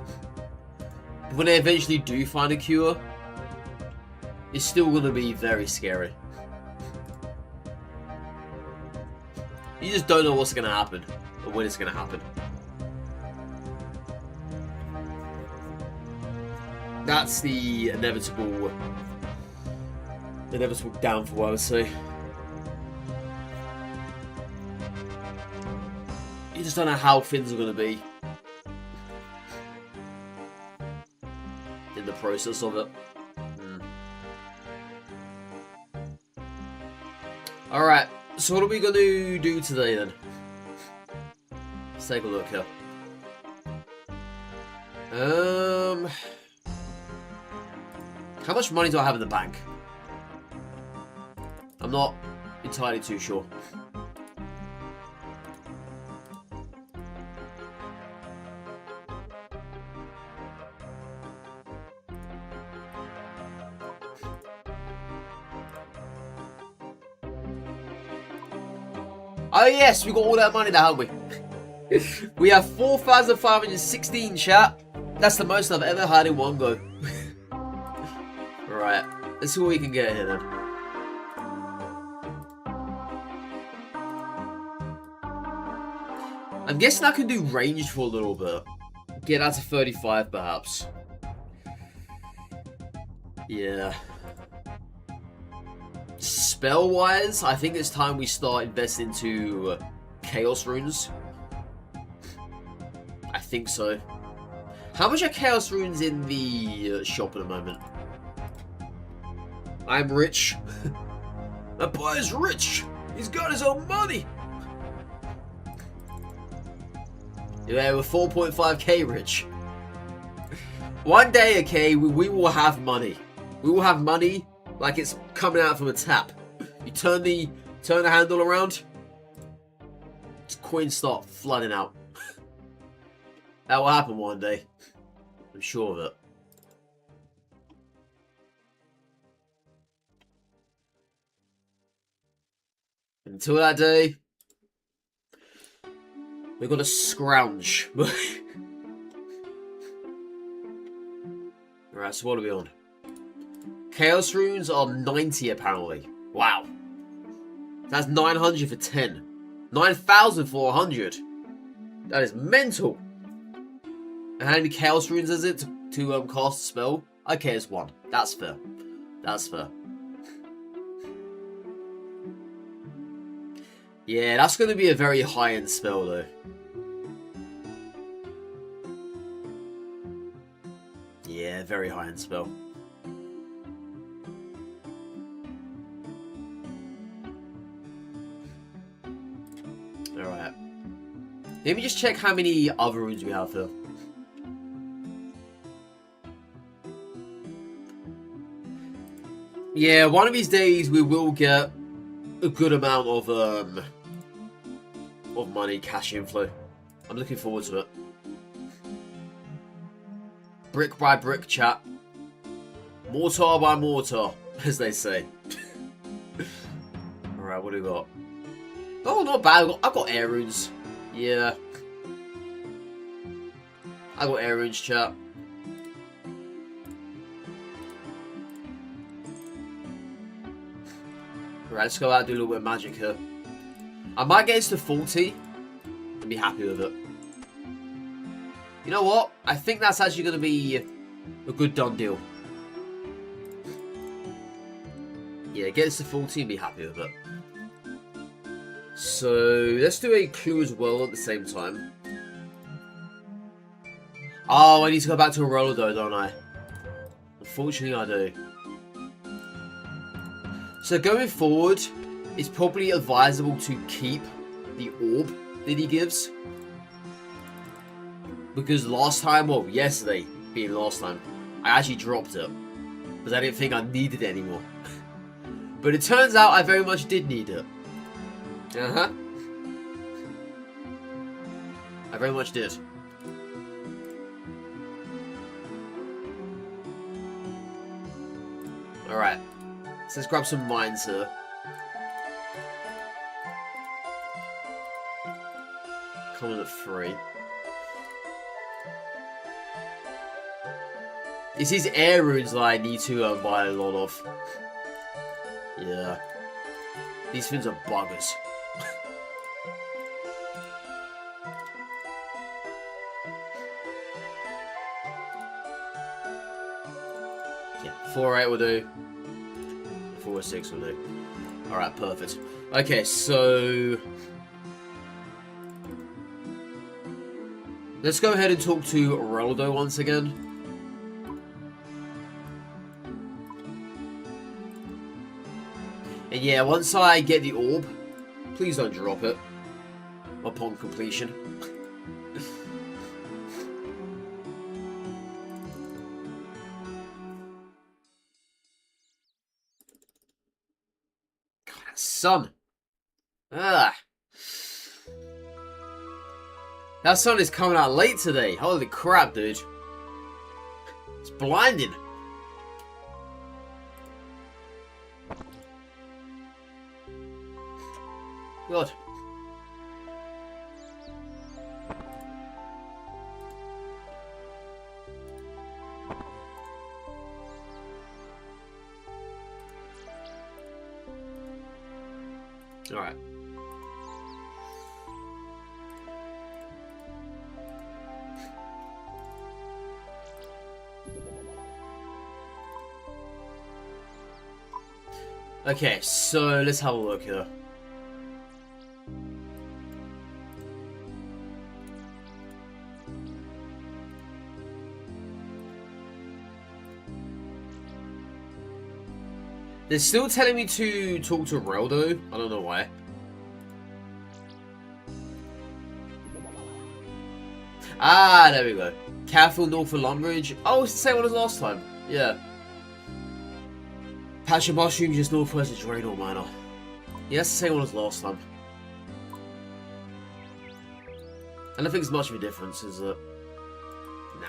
But when they eventually do find a cure... It's still going to be very scary. You just don't know what's going to happen, or when it's going to happen. That's the inevitable downfall, I would say. You just don't know how things are going to be in the process of it. Alright, so what are we going to do today then? Let's take a look here. How much money do I have in the bank? I'm not entirely too sure. Oh yes, we got all that money now, haven't we? We have 4,516, chat. That's the most I've ever had in one go. Right, let's see what we can get here then. I'm guessing I can do ranged for a little bit. Get that to 35 perhaps. Yeah. Spell-wise, I think it's time we start investing into Chaos Runes. I think so. How much are Chaos Runes in the shop at the moment? I'm rich. That boy is rich. He's got his own money. Yeah, we're 4.5k rich. One day, okay, we will have money. We will have money like it's coming out from a tap. You turn the handle around, coins start flooding out. That will happen one day. I'm sure of it. Until that day, we're gonna scrounge. Alright, so what are we on? Chaos Runes are 90 apparently. Wow. That's 900 for 10. 9,000 for 100. That is mental. And how many Chaos Runes is it to cast a spell? Okay, it's 1. That's fair. That's fair. Yeah, that's going to be a very high-end spell, though. Yeah, very high-end spell. Alright. Let me just check how many other runes we have here. Yeah, one of these days we will get a good amount of money, cash inflow. I'm looking forward to it. Brick by brick, chat. Mortar by mortar, as they say. Alright, what do we got? Oh, not bad. I've got air runes. Yeah. I got air runes, chat. Alright, let's go out and do a little bit of magic here. I might get this to 40 and be happy with it. You know what? I think that's actually going to be a good done deal. Yeah, get this to 40 and be happy with it. So, let's do a clue as well at the same time. Oh, I need to go back to a roller though, don't I? Unfortunately, I do. So going forward, it's probably advisable to keep the orb that he gives. Because last time, well, yesterday being last time, I actually dropped it. Because I didn't think I needed it anymore. But it turns out I very much did need it. Uh-huh. I very much did. Alright. So let's grab some mines here. Coming at 3. It's these air runes that I need to buy a lot of. Yeah. These things are buggers. Yeah, 4-8 will do. 4-6 will do. Alright, perfect. Okay, so let's go ahead and talk to Roldo once again. And yeah, once I get the orb, please don't drop it upon completion. God, that sun. Ah. That sun is coming out late today. Holy crap, dude. It's blinding. God. Alright. Okay, so let's have a look here. They're still telling me to talk to Reldo. I don't know why. Ah, there we go. Careful north of Lumbridge. Oh, it's the same one as last time. Yeah. Patch of mushrooms just northwest of Draenor Manor. Yeah, that's the same one as last time. I don't think it's much of a difference, is it? Nah.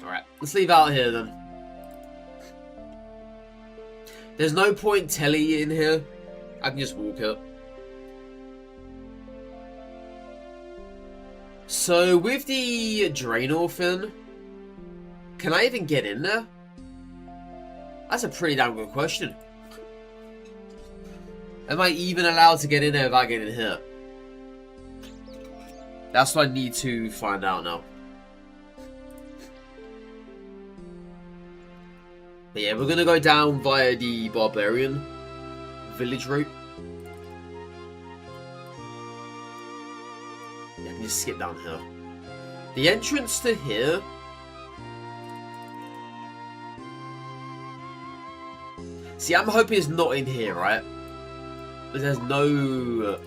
Alright, let's leave out here then. There's no point telling you in here. I can just walk it. So, with the Draenor thing, can I even get in there? That's a pretty damn good question. Am I even allowed to get in there without getting hit? That's what I need to find out now. But yeah, we're gonna go down via the Barbarian village route. Yeah, I can just skip down here. The entrance to here. See, I'm hoping it's not in here, right? But there's no...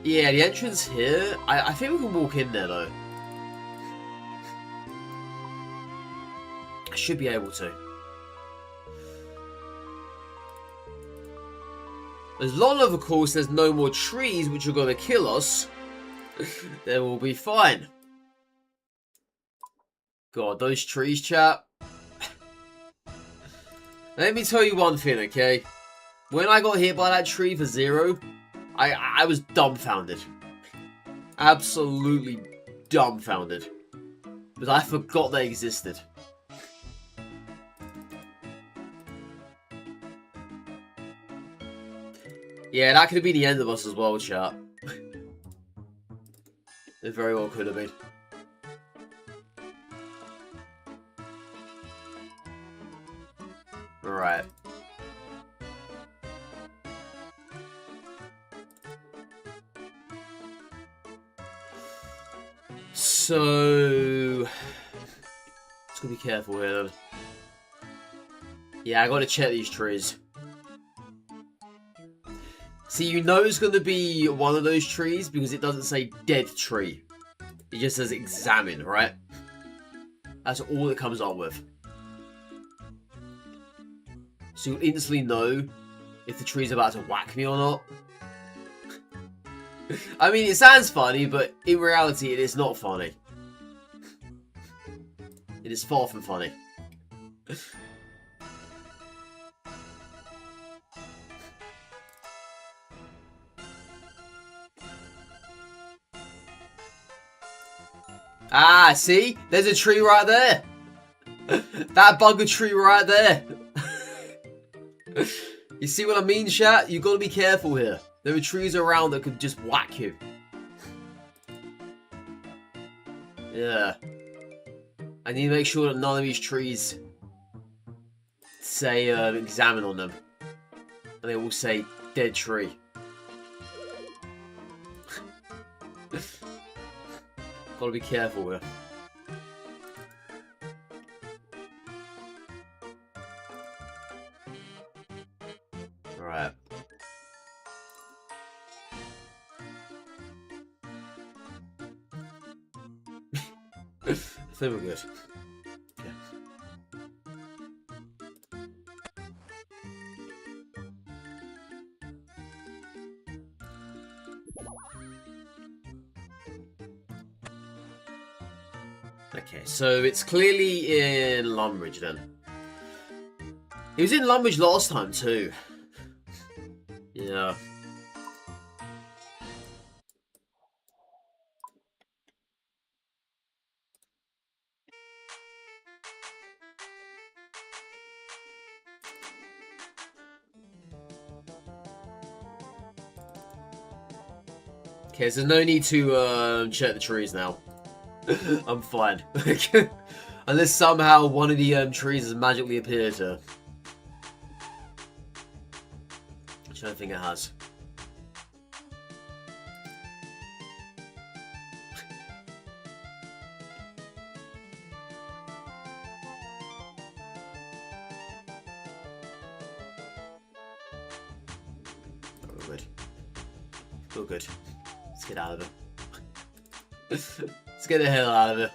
Yeah, the entrance here. I think we can walk in there though. I should be able to. As long as, of course, there's no more trees which are going to kill us, then we'll be fine. God, those trees, chat. Let me tell you one thing, okay? When I got hit by that tree for 0, I was dumbfounded. Absolutely dumbfounded. Because I forgot they existed. Yeah, that could have been the end of us as well, chat. It very well could have been. Alright. So... Let's gotta be careful here then. Yeah, I gotta check these trees. See, you know it's going to be one of those trees because it doesn't say dead tree. It just says examine, right? That's all it comes up with. So you'll instantly know if the tree's about to whack me or not. I mean, it sounds funny, but in reality, it is not funny. It is far from funny. Ah, see? There's a tree right there. That bugger tree right there. You see what I mean, chat? You've got to be careful here. There are trees around that could just whack you. Yeah. I need to make sure that none of these trees say examine on them. And they all say dead tree. Gotta be careful here. Alright. I think we're good. Okay. Okay, so it's clearly in Lumbridge then. He was in Lumbridge last time too. Yeah. Okay, so no need to check the trees now. I'm fine. Unless somehow one of the trees has magically appeared here. Which I don't think it has. Oh, good. Oh, good. Let's get out of it. Let's get the hell out of it.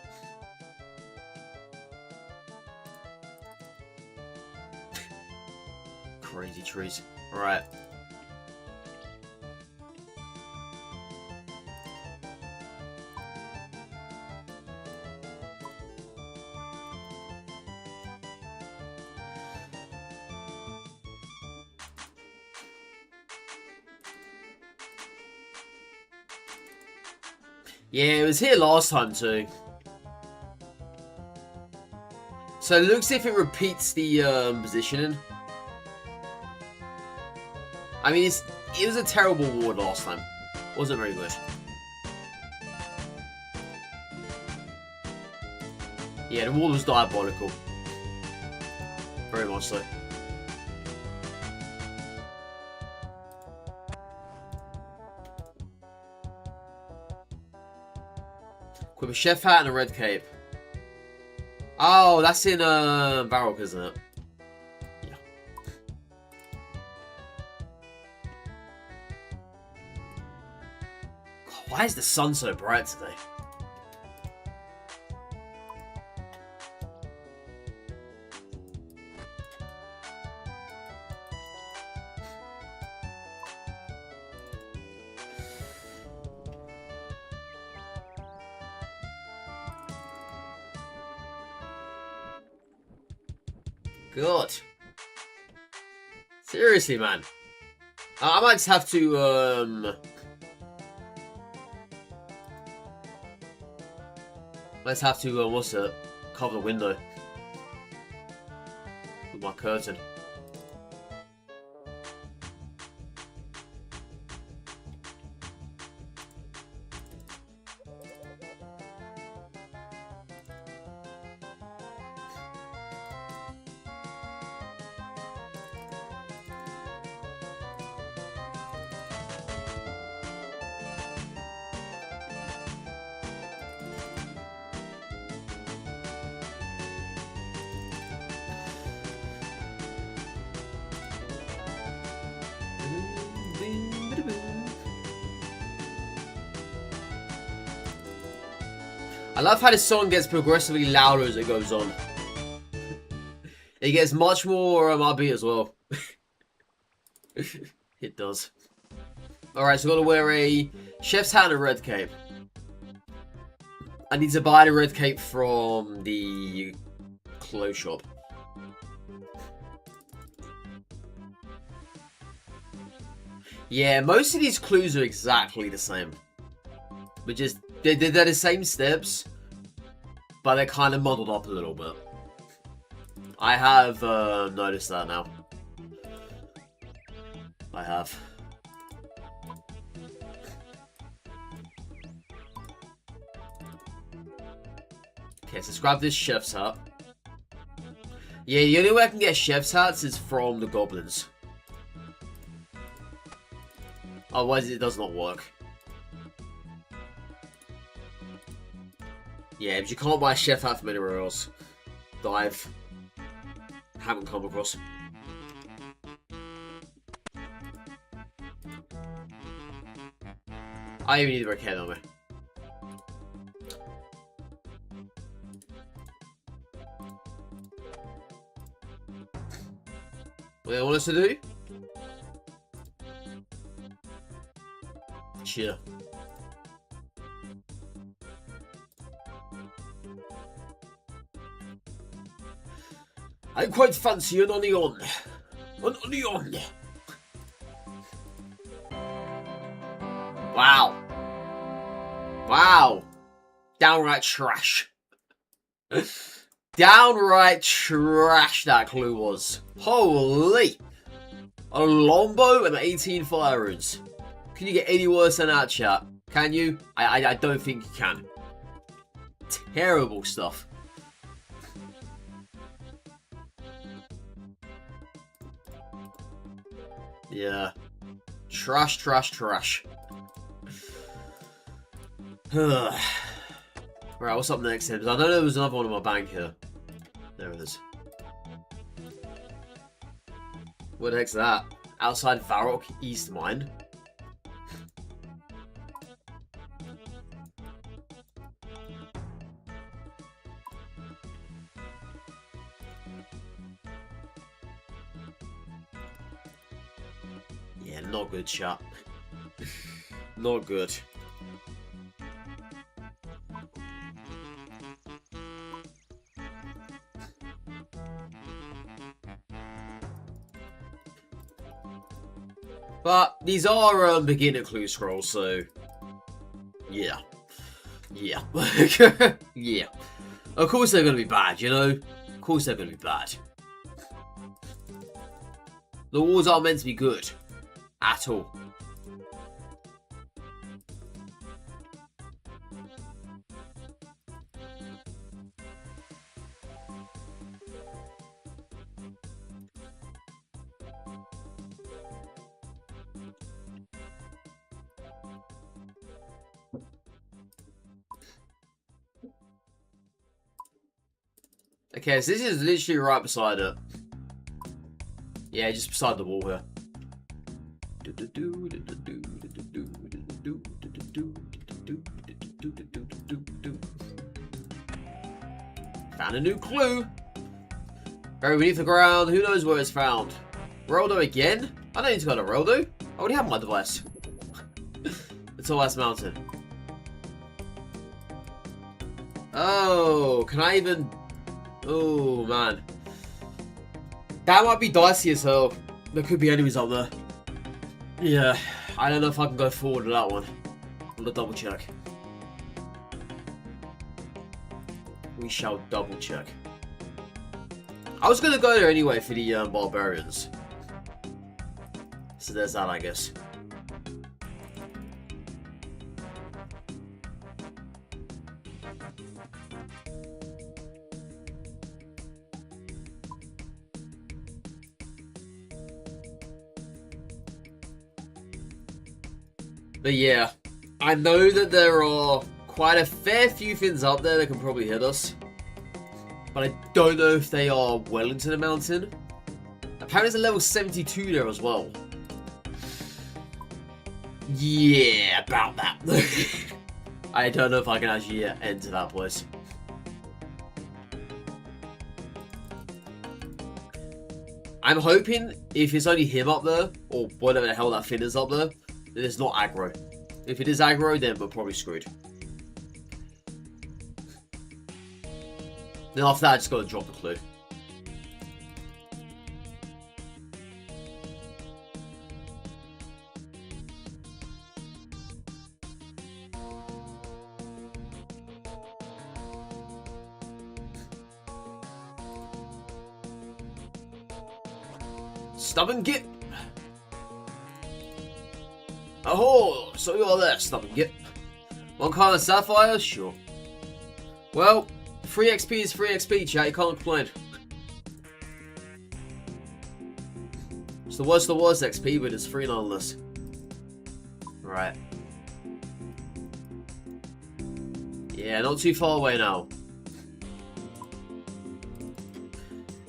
Crazy trees. Alright. Yeah, it was here last time too. So it looks if it repeats the positioning. I mean, it was a terrible ward last time. Wasn't very good. Yeah, the ward was diabolical. Very much so. With a chef hat and a red cape. Oh, that's in Varrock, isn't it? Yeah. God, why is the sun so bright today? God. Seriously, man. I might just have to, let's have to, what's it? Cover the window. With my curtain. I love how this song gets progressively louder as it goes on. It gets much more upbeat as well. It does. Alright, so I've got to wear a chef's hat and a red cape. I need to buy the red cape from the clothes shop. Yeah, most of these clues are exactly the same. But just, they're the same steps, but they're kind of muddled up a little bit. I have noticed that now. I have. Okay, so let's grab this chef's hat. Yeah, the only way I can get chef's hats is from the goblins. Otherwise, it does not work. Yeah, but you can't buy a chef hat from anywhere else that I haven't come across. I even need a red cape on me. What do you want us to do? Cheer. I quite fancy an onion. An onion. Wow. Wow. Downright trash. Downright trash that clue was. Holy. A longbow and 18 fire runes. Can you get any worse than that, chat? Can you? I don't think you can. Terrible stuff. Yeah. Trash, trash, trash. Right, what's up next then? I know there was another one in my bank here. There it is. What the heck's that? Outside Varrock East Mine? Yeah, not good, chat. Not good. But these are beginner clue scrolls, so yeah. Yeah. Yeah. Of course they're gonna be bad, you know? Of course they're gonna be bad. The wars aren't meant to be good. At all. Okay, so this is literally right beside it. Yeah, just beside the wall here. Found a new clue. Buried beneath the ground. Who knows where it's found? Roldo again? I don't need to go to Roldo. I already have my device. It's a Ice Mountain. Oh, can I even... Oh, man. That might be dicey as hell. There could be enemies up there. Yeah, I don't know if I can go forward with that one. I'm gonna double check. We shall double check. I was gonna go there anyway for the barbarians. So there's that, I guess. But yeah, I know that there are quite a fair few things up there that can probably hit us. But I don't know if they are well into the mountain. Apparently there's a level 72 there as well. Yeah, about that. I don't know if I can actually enter that place. I'm hoping if it's only him up there, or whatever the hell that thing is up there, then it's not aggro. If it is aggro, then we're probably screwed. Then after that, I just gotta drop the clue. Stubborn Git. Oh, so you are there, Stubborn Git. One kind of sapphire? Sure. Well, free XP is free XP, chat. You can't complain. It's the worst XP, but it's free nonetheless. Right. Yeah, not too far away now.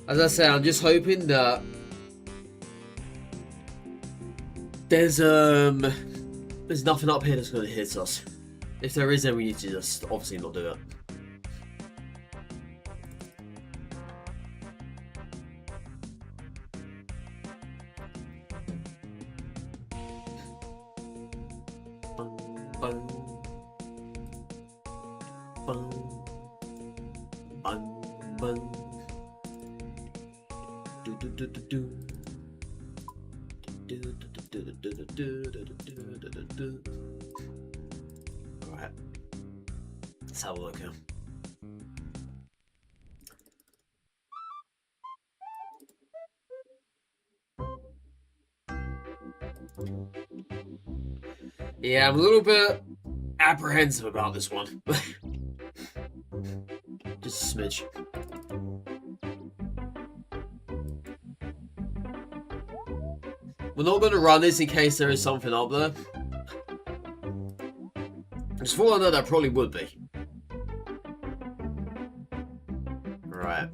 As I say, I'm just hoping that there's nothing up here that's going to hit us. If there is, then we need to just obviously not do it. Alright. Let's have a look here. Yeah, I'm a little bit apprehensive about this one. Just a smidge. We're not going to run this in case there is something up there. Just for all I know, that probably would be. Right.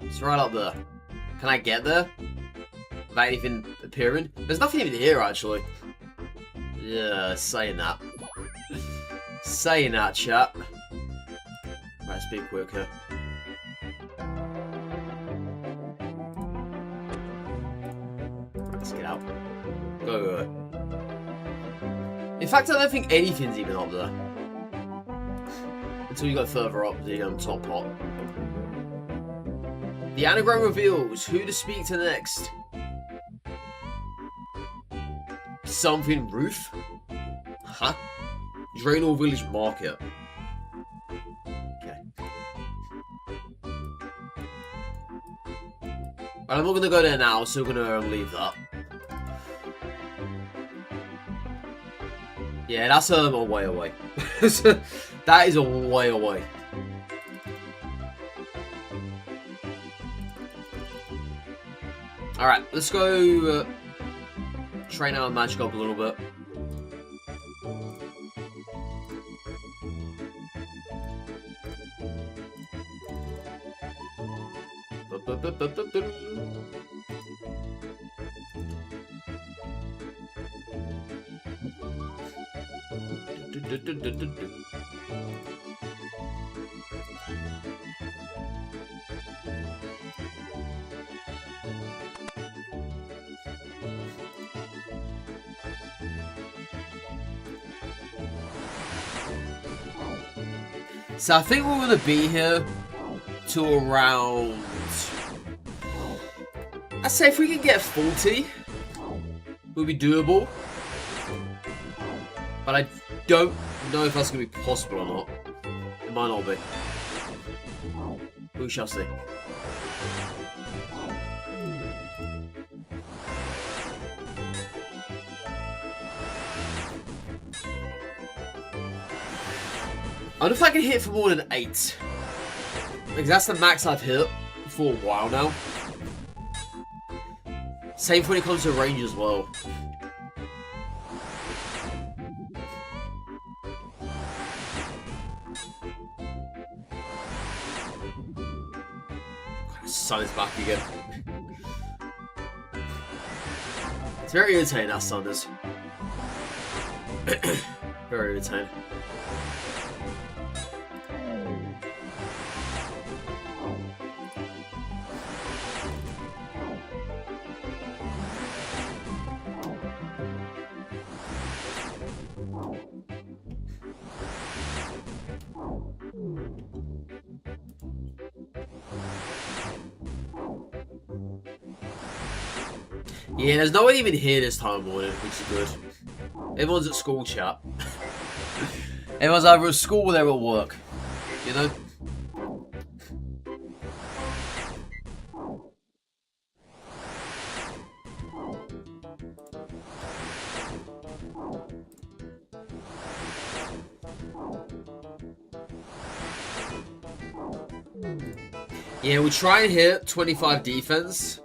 It's right up there. Can I get there? Without anything appearing? There's nothing even here, actually. Yeah, saying that. Saying that, chat. Right, let's be quick here. Right, let's get out. Go. In fact, I don't think anything's even up there. Until you go further up the top pot. The anagram reveals who to speak to next. Something roof? Huh? Draenor Village Market. Okay. But I'm not going to go there now, so we're going to leave that. Yeah, that's a way away. That is a way away. Alright, let's go train our magic up a little bit. So I think we're going to be here to around... I'd say if we can get 40, we'll be doable. But I don't know if that's going to be possible or not. It might not be. We shall see. I don't know if I can hit for more than 8. Because that's the max I've hit for a while now. Same when it comes to range as well. The sun is back again. It's very irritating, that sun is. Very irritating. Yeah, there's no one even here this time of morning, which is good. Everyone's at school, chat. Everyone's either at school or they're at work. You know? Yeah, we'll try and hit 25 defense.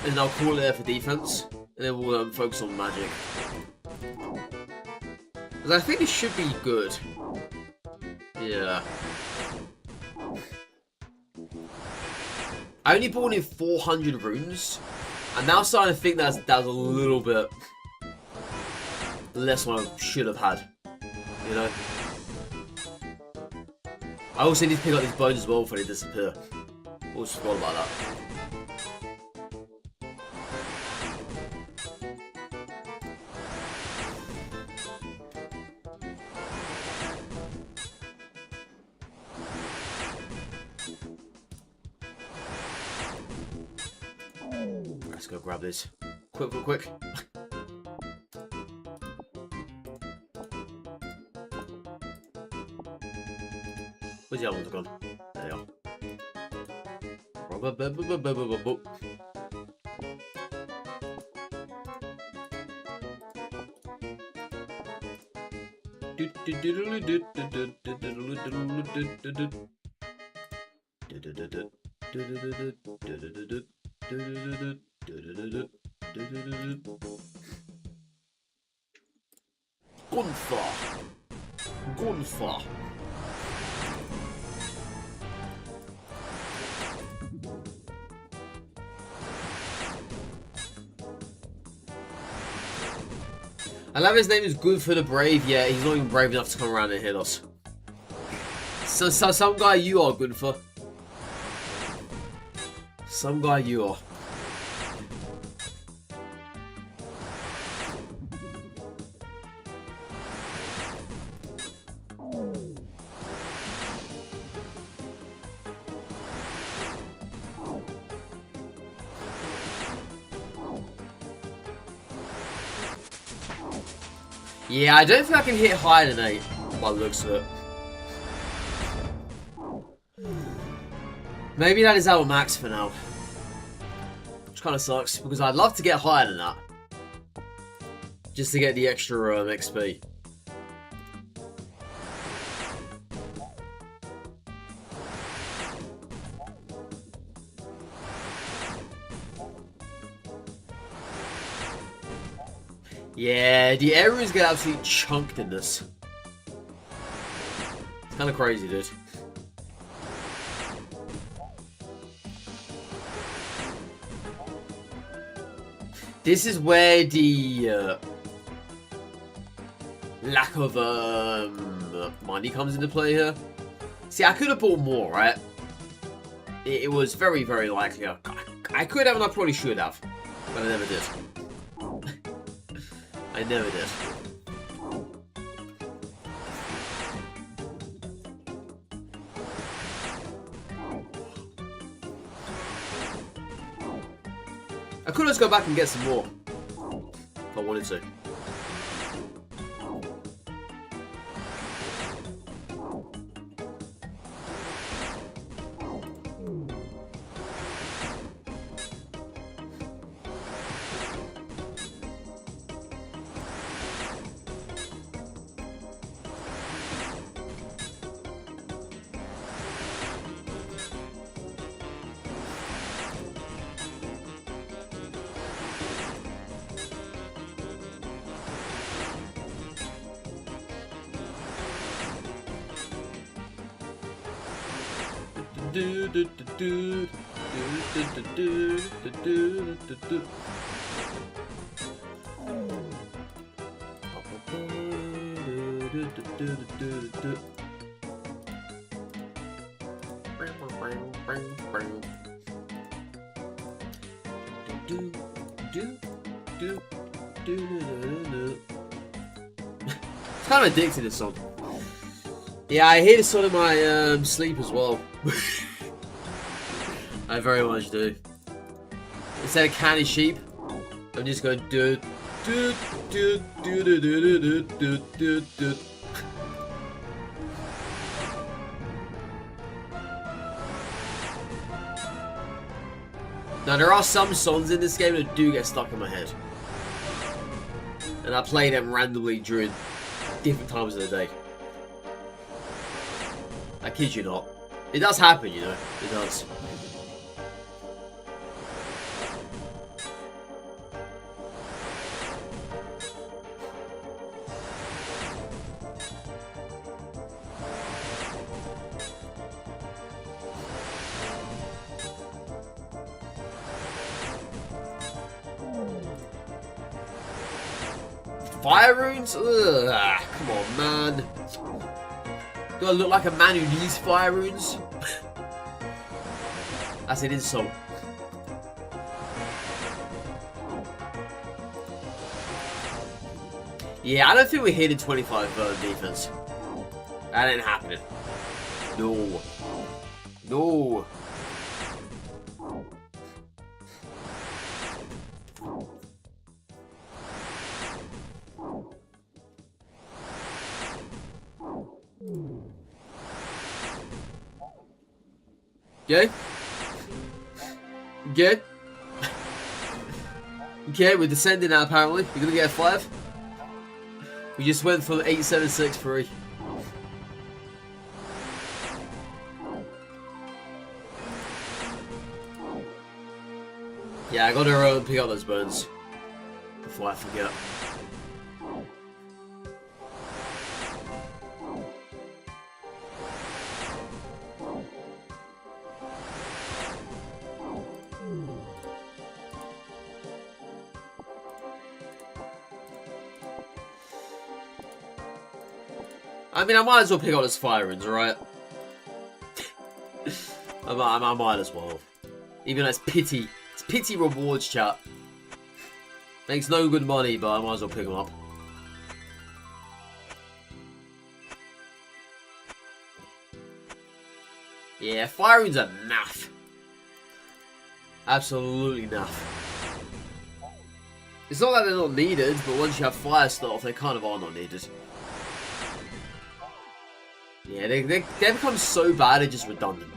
And I'll call it there for defense, and then we'll focus on magic. Because I think it should be good. Yeah. I only bought in 400 runes, and now I'm starting to think that's a little bit less than I should have had. You know? I also need to pick up these bones as well before they disappear. Also forgot about that. Let's go grab this. Quick. Where's the other ones gone? There they are. Gunther. Gunther. I love his name is Gunther the Brave. Yeah, he's not even brave enough to come around and hit us. So some guy you are, Gunther. Some guy you are. Yeah, I don't think I can hit higher than 8 by the looks of it. Maybe that is our max for now. Which kind of sucks, because I'd love to get higher than that. Just to get the extra XP. Yeah, the areas get absolutely chunked in this. It's kind of crazy, dude. This is where the lack of money comes into play here. See, I could have bought more, right? It was very, very likely. I could have and I probably should have. But I never did. I never did. I could just go back and get some more if I wanted to. Kind of addicted to this song. Yeah, I hear this song in my sleep as well. I very much do. Instead of counting sheep, I'm just going do do do do do do do do do do. Now there are some songs in this game that do get stuck in my head, and I play them randomly during different times of the day. I kid you not. It does happen, you know. It does. Fire runes? Ugh, come on, man. Do I look like a man who needs fire runes? That's an insult. Yeah, I don't think we're hitting 25 defense. That ain't happening. No. No. Okay. Okay. Okay, we're descending now apparently. You're gonna get a 5. We just went from 8763. Yeah, I gotta pick up those bones before I forget. I mean, I might as well pick up those fire runes, alright? I might as well. Even though it's pity. It's pity rewards, chat. Makes no good money, but I might as well pick them up. Yeah, fire runes are naff. Absolutely naff. It's not that they're not needed, but once you have fire stuff, they kind of are not needed. Yeah, they become so bad, they're just redundant.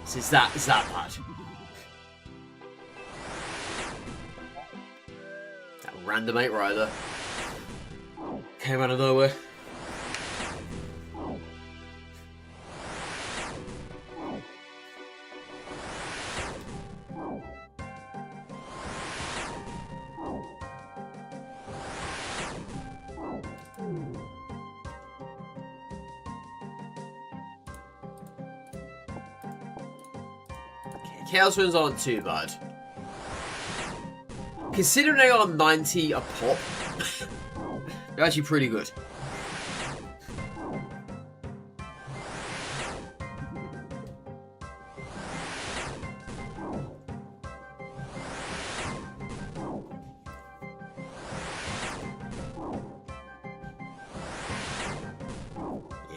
It's that bad. That random 8 rider came out of nowhere. Chaos runes aren't too bad. Considering they are 90 a pop, they're actually pretty good.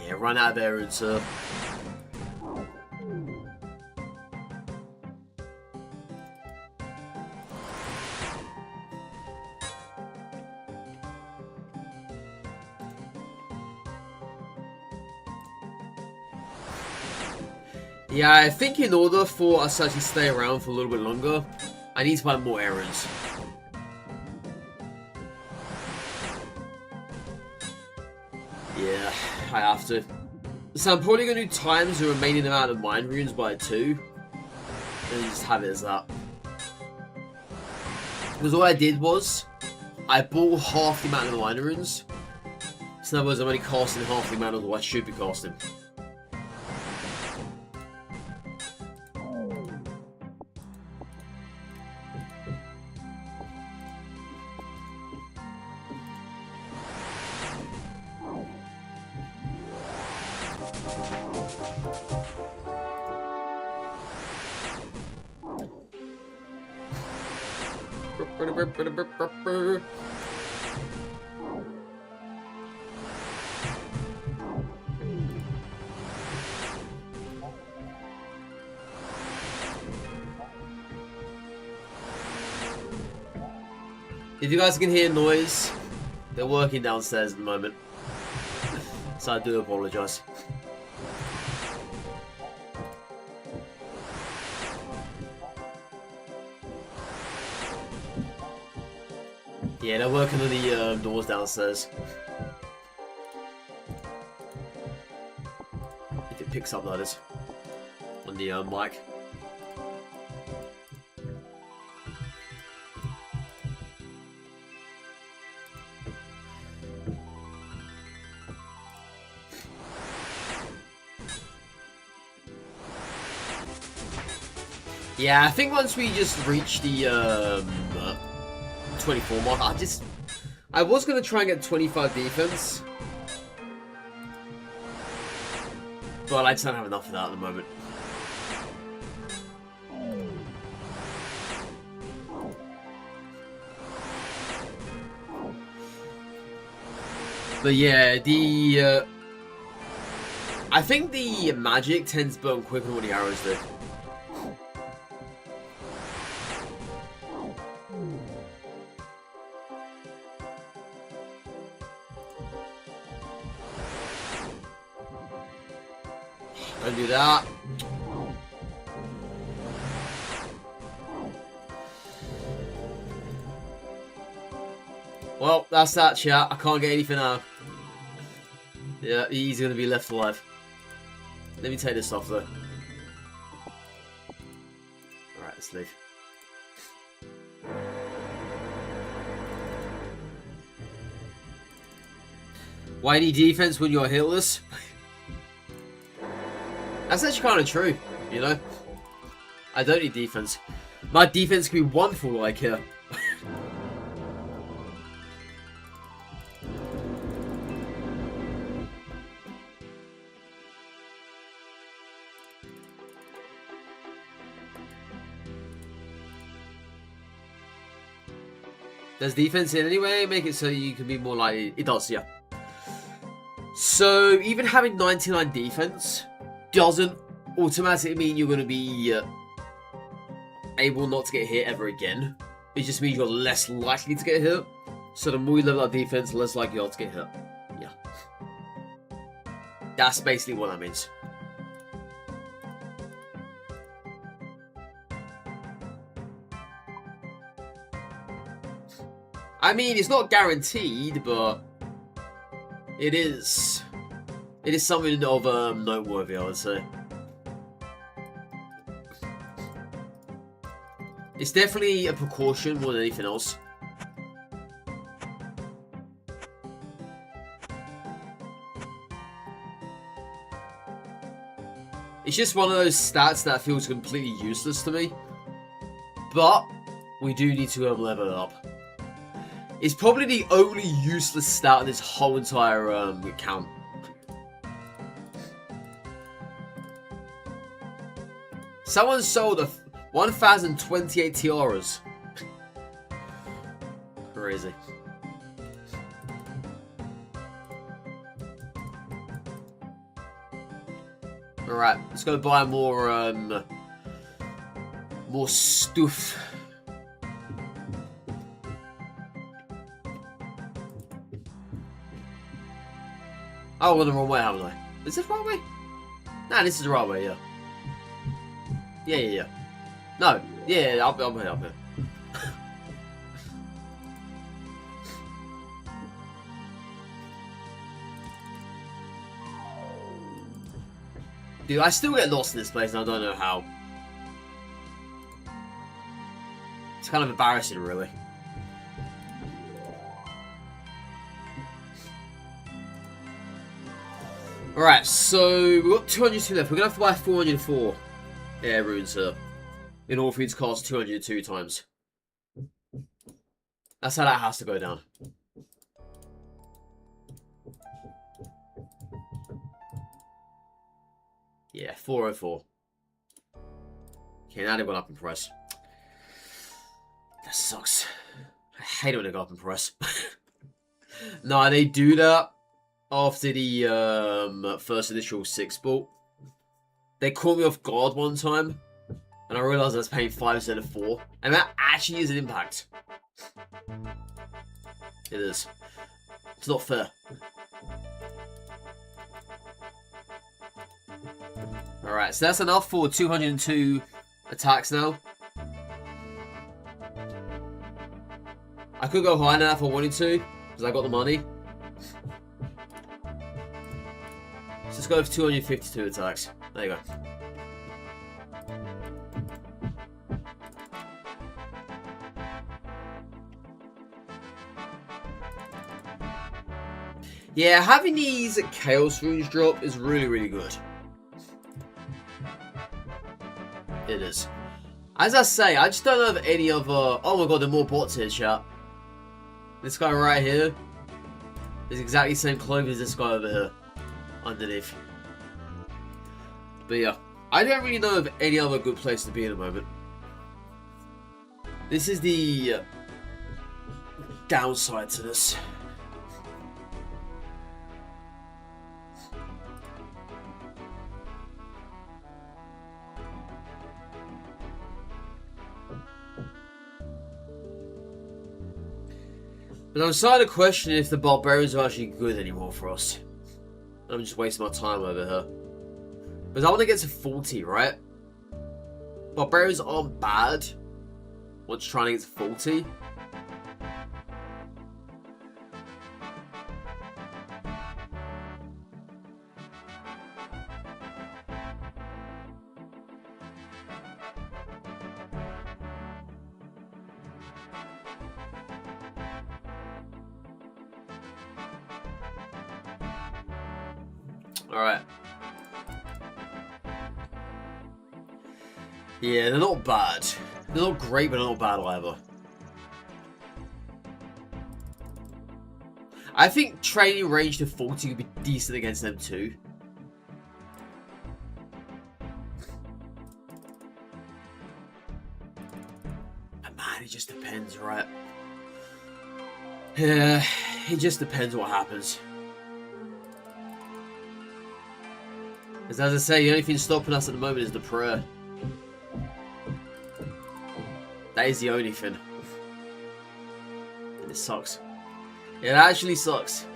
Yeah, run out there and yeah, I think in order for us to actually stay around for a little bit longer, I need to find more errands. Yeah, I have to. So I'm probably going to times the remaining amount of mind runes by 2. And just have it as that. Because what I did was, I bought half the amount of mind runes. So in other words, I'm only casting half the amount of what I should be casting. If you guys can hear noise, they're working downstairs at the moment. So I do apologise. Yeah, they're working on the doors downstairs. If it picks up, that is. On the mic. Yeah, I think once we just reach the 24 mark, I was going to try and get 25 defense. But I just don't have enough of that at the moment. But yeah, I think the magic tends to burn quicker than what the arrows do. Don't do that. Well, that's that, chat. I can't get anything out. Yeah, he's going to be left alive. Let me take this off, though. Alright, let's leave. Why need defense when you're hitless? That's actually kind of true, you know? I don't need defense. My defense can be wonderful like here. Does defense in any way make it so you can be more likely? It does, yeah. So, even having 99 defense doesn't automatically mean you're going to be able not to get hit ever again. It just means you're less likely to get hit. So the more you level up defense, the less likely you are to get hit. Yeah. That's basically what that means. I mean, it's not guaranteed, but it is something of noteworthy, I would say. It's definitely a precaution more than anything else. It's just one of those stats that feels completely useless to me. But we do need to level it up. It's probably the only useless stat in this whole entire count. Someone sold 1,028 tiaras. Crazy. Alright, let's go buy more stuff. Oh, I went the wrong way, haven't I? Is this the right way? Nah, this is the right way, yeah. Yeah. No, yeah, up here. Dude, I still get lost in this place and I don't know how. It's kind of embarrassing, really. Alright, so we've got 202 left. We're going to have to buy 404 air runes here in order for you to cast 202 times. That's how that has to go down. Yeah, 404. Okay, now they've gone up in price. That sucks. I hate it when they go up in price. No, they do that after the first initial 6 bolt. They caught me off guard one time, and I realised I was paying 5 instead of 4. And that actually is an impact. It is. It's not fair. Alright, so that's enough for 202 attacks now. I could go higher than that if I wanted to, because I got the money. So let's go for 252 attacks. There you go. Yeah, having these Chaos Runes drop is really, really good. It is. As I say, I just don't know of any other... Oh my god, there are more bots here, chat. This guy right here is exactly the same clothing as this guy over here. Underneath. But yeah, I don't really know of any other good place to be in a moment. This is the downside to this. But I'm starting to question if the barbarians are actually good anymore for us. I'm just wasting my time over here. Because I want to get to 40, right? Barbarians aren't bad once trying to get to 40. Alright. Yeah, they're not bad. They're not great, but they're not bad either. I think training range to 40 would be decent against them too. But man, it just depends, right? Yeah, it just depends what happens. Because as I say, the only thing stopping us at the moment is the prayer. That is the only thing. And it sucks. It actually sucks.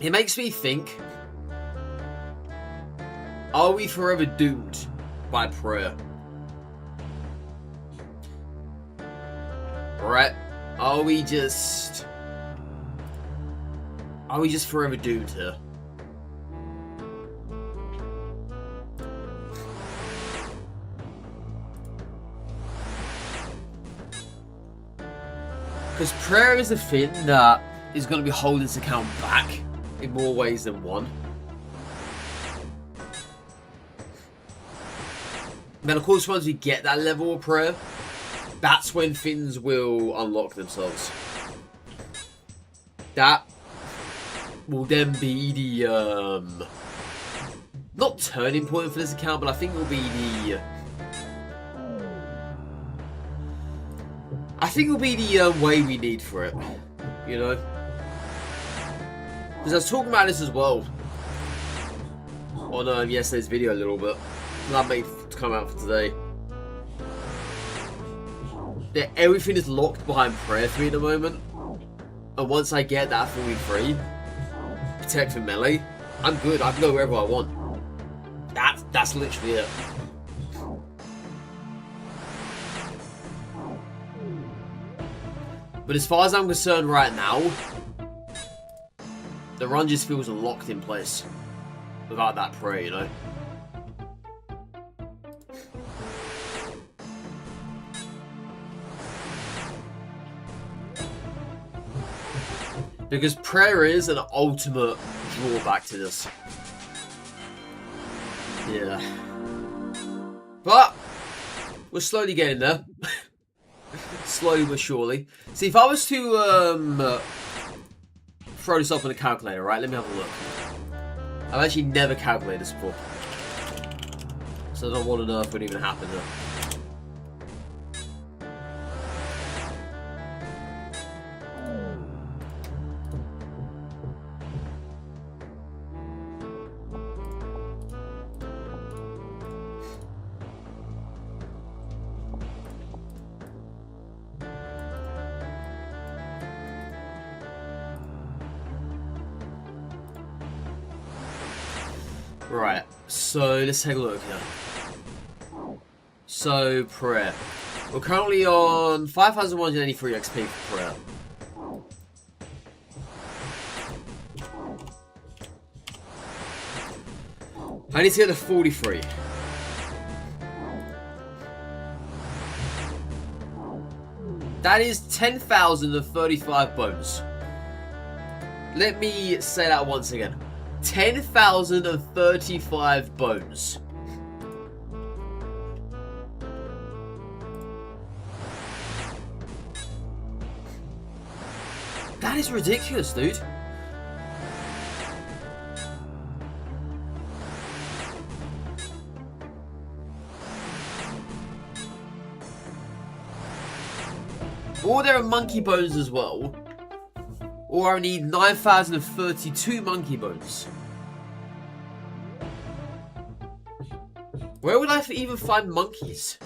It makes me think, are we forever doomed by prayer? Right? Are we just forever doomed here? Because prayer is a thing that is going to be holding this account back in more ways than one. Then of course once we get that level of prayer, that's when things will unlock themselves. That will then be the not turning point for this account, but I think it will be the way we need for it, you know. Because I was talking about this as well on yesterday's video a little bit. That may come out for today. That everything is locked behind prayer for me at the moment, and once I get that fully free, protect for melee, I'm good. I can go wherever I want. That's literally it. But as far as I'm concerned right now, the run just feels locked in place without that prayer, you know. Because prayer is an ultimate drawback to this. Yeah. But we're slowly getting there. Slowly but surely. See, if I was to throw this up on a calculator, right? Let me have a look. I've actually never calculated this before, so I don't know what on earth would even happen there. Right, so let's take a look here. So, prayer. We're currently on 5,183 XP for prayer. I need to get to 43. That is 10,035 bones. Let me say that once again. 10,035 bones. That is ridiculous, dude. Or there are monkey bones as well. Or I need 9,032 monkey bones. Where would I even find monkeys?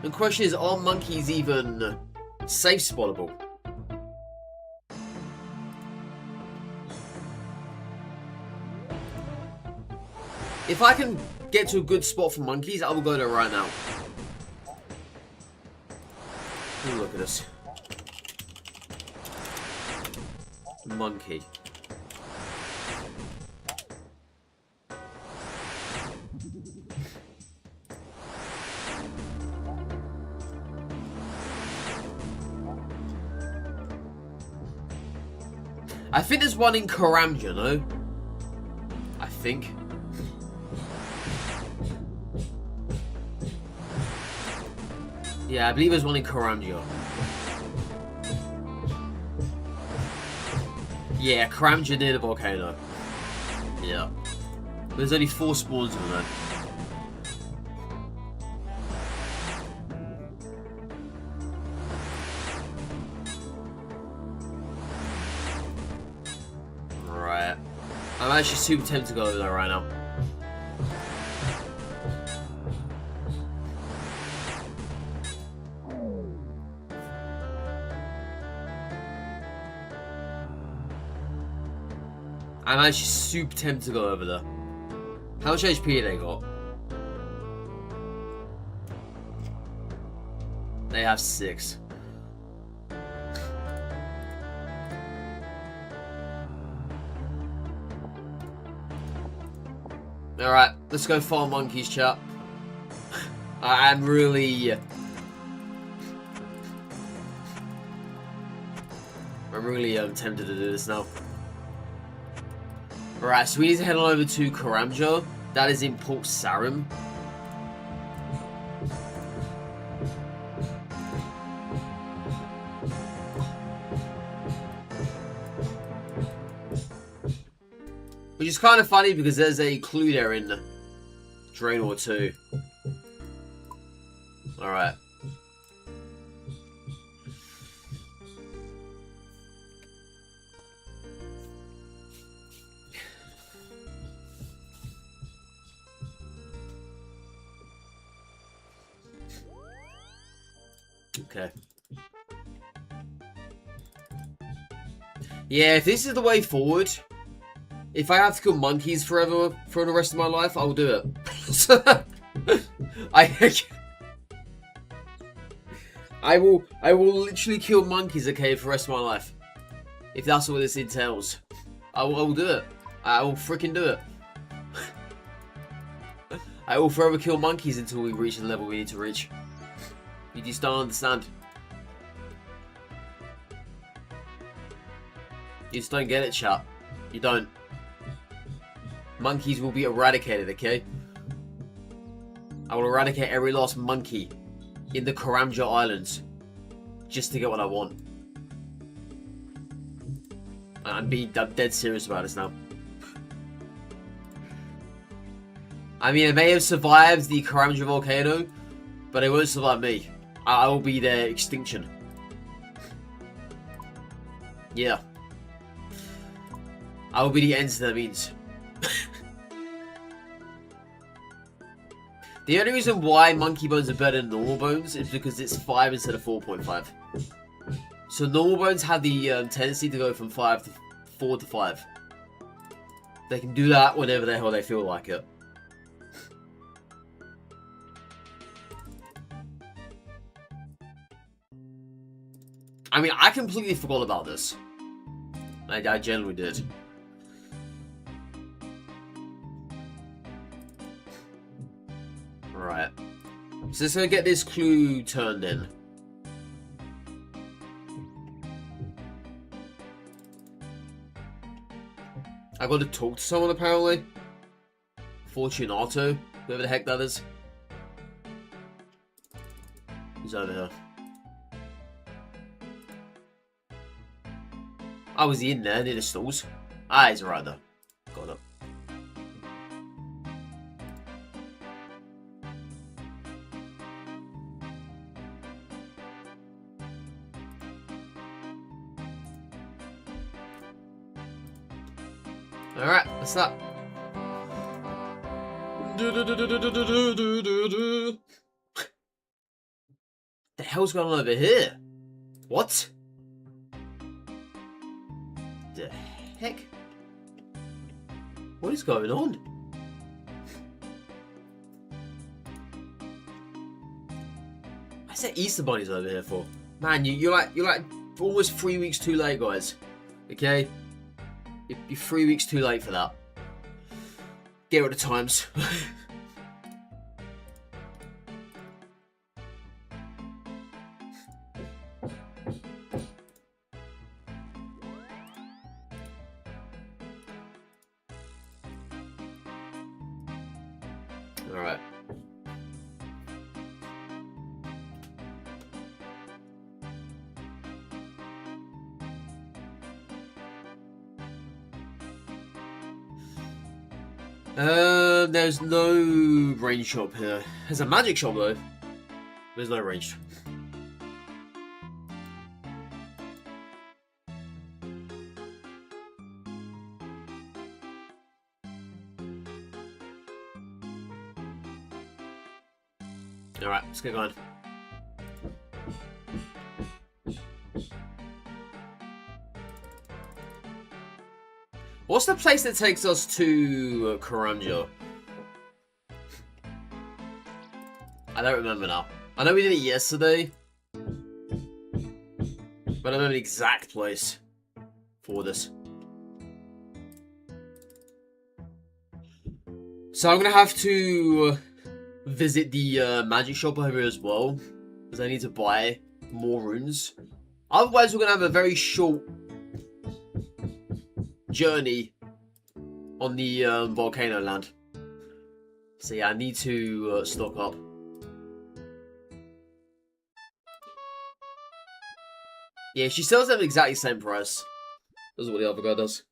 The question is, are monkeys even safe spottable? If I can get to a good spot for monkeys, I will go there right now. Ooh, look at this. I think there's one in Karamja, no? I think. Yeah, I believe there's one in Karamja. Yeah, Karamja near the volcano. Yeah. There's only 4 spawns of them. Right. I'm actually super tempted to go over there right now. I'm actually super tempted to go over there. How much HP they got? They have 6. Alright, let's go farm monkeys, chat. I'm really... tempted to do this now. Alright, so we need to head on over to Karamja. That is in Port Sarim. Which is kind of funny because there's a clue there in Draenor 2. Alright. Okay. Yeah, if this is the way forward, if I have to kill monkeys forever for the rest of my life, I'll do it. I will literally kill monkeys, okay, for the rest of my life. If that's what this entails. I will do it. I will freaking do it. I will forever kill monkeys until we reach the level we need to reach. You just don't understand. You just don't get it, chat. You don't. Monkeys will be eradicated, okay? I will eradicate every last monkey in the Karamja Islands just to get what I want. I'm dead serious about this now. I mean, it may have survived the Karamja volcano, but it won't survive me. I will be their extinction. Yeah. I will be the end to their means. The only reason why monkey bones are better than normal bones is because it's 5 instead of 4.5. So normal bones have the tendency to go from 4 to 5. They can do that whenever the hell they feel like it. I mean, I completely forgot about this. I genuinely did. Right. So let's go get this clue turned in. I got to talk to someone apparently. Fortunato, whoever the heck that is. He's over here. Oh, was he in there near the stalls? Ah, he's right there. Got it. Alright, what's up? The hell's going on over here? What? The heck? What is going on? I said Easter Bunny's over here for. Man, you're like almost 3 weeks too late, guys. Okay? You're 3 weeks too late for that. Get with the times. There's no range shop here. There's a magic shop though. There's no range. Alright, let's get going. What's the place that takes us to Karanja? I don't remember now. I know we did it yesterday, but I don't know the exact place for this. So I'm gonna have to visit the magic shop over here as well, because I need to buy more runes. Otherwise, we're gonna have a very short journey on the volcano land. So yeah, I need to stock up. Yeah, she sells them exactly the same price as what the other guy does.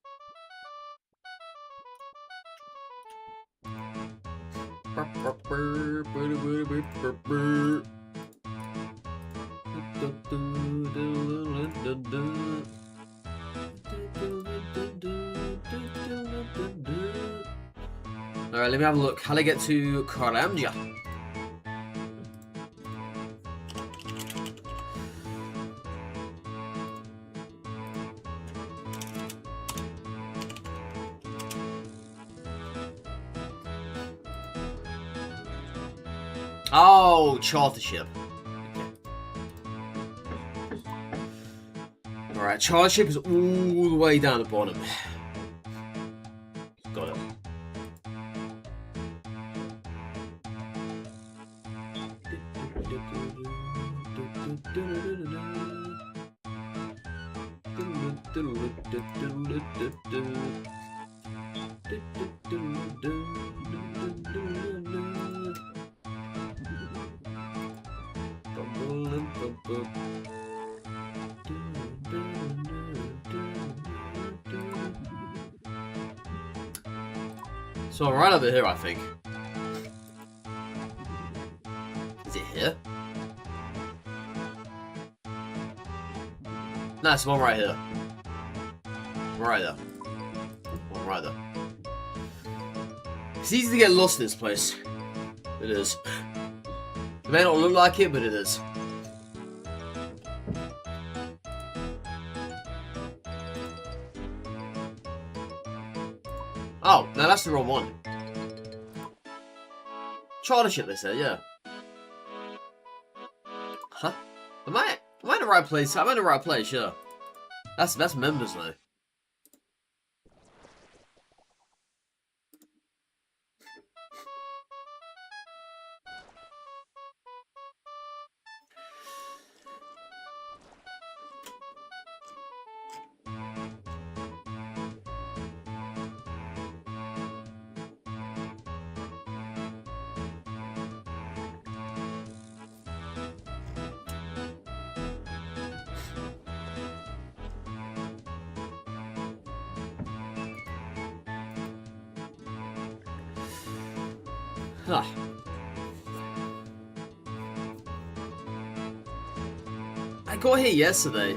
Alright, let me have a look. How do I get to Karanja? Oh, charter ship. Okay. Alright, charter ship is all the way down the bottom. Got it. So right over here, I think. Is it here? No, it's one right here. Right there. One right there. It's easy to get lost in this place. It is. It may not look like it, but it is. Oh, no, that's the wrong one. Charter ship, they said, yeah. Huh? Am I in the right place? I'm in the right place, yeah. That's members though. Huh. I got here yesterday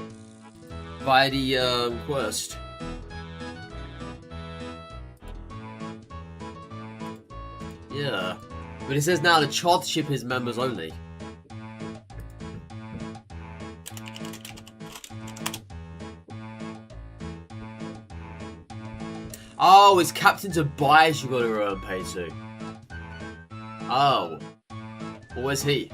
via the quest. Yeah, but it says now the charter ship is members only. Oh, it's Captain Tobias you gotta pay to. Oh. Well, where's he?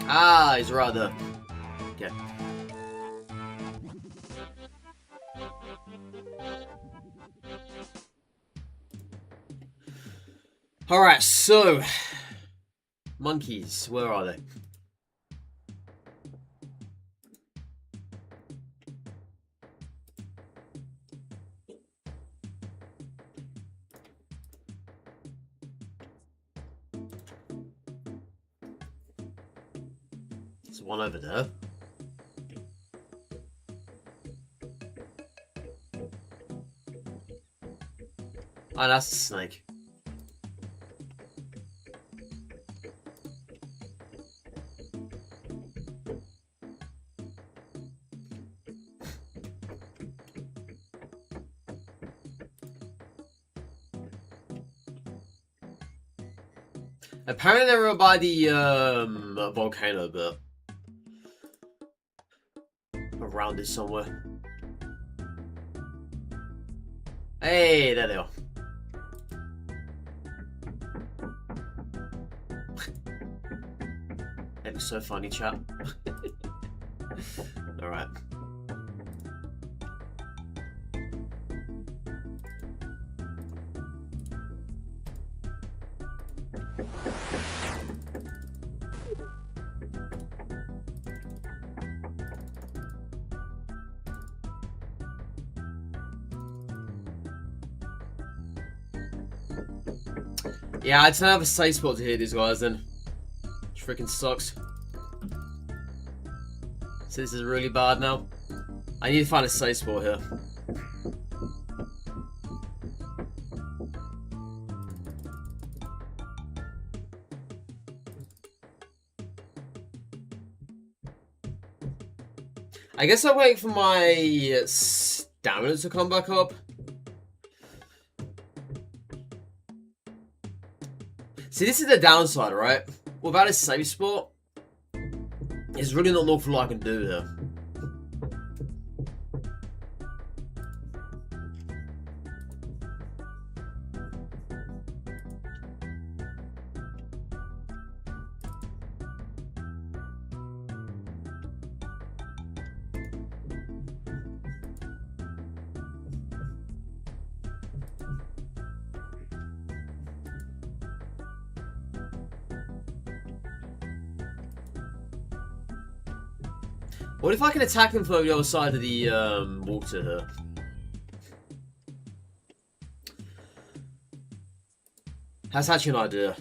Ah, he's right there. Okay. Alright, so... monkeys, where are they? There's one over there. Oh, that's a snake. Apparently they were by the volcano, but around it somewhere. Hey, there they are. That looks so funny, chat. Alright. Yeah, I don't have a safe spot to hit these guys then. Which freaking sucks. So this is really bad now. I need to find a safe spot here. I guess I'll wait for my stamina to come back up. See, this is the downside, right? Without a safe spot, there's really not an awful lot I can do here. What if I can attack him from the other side of the water here? That's actually an idea.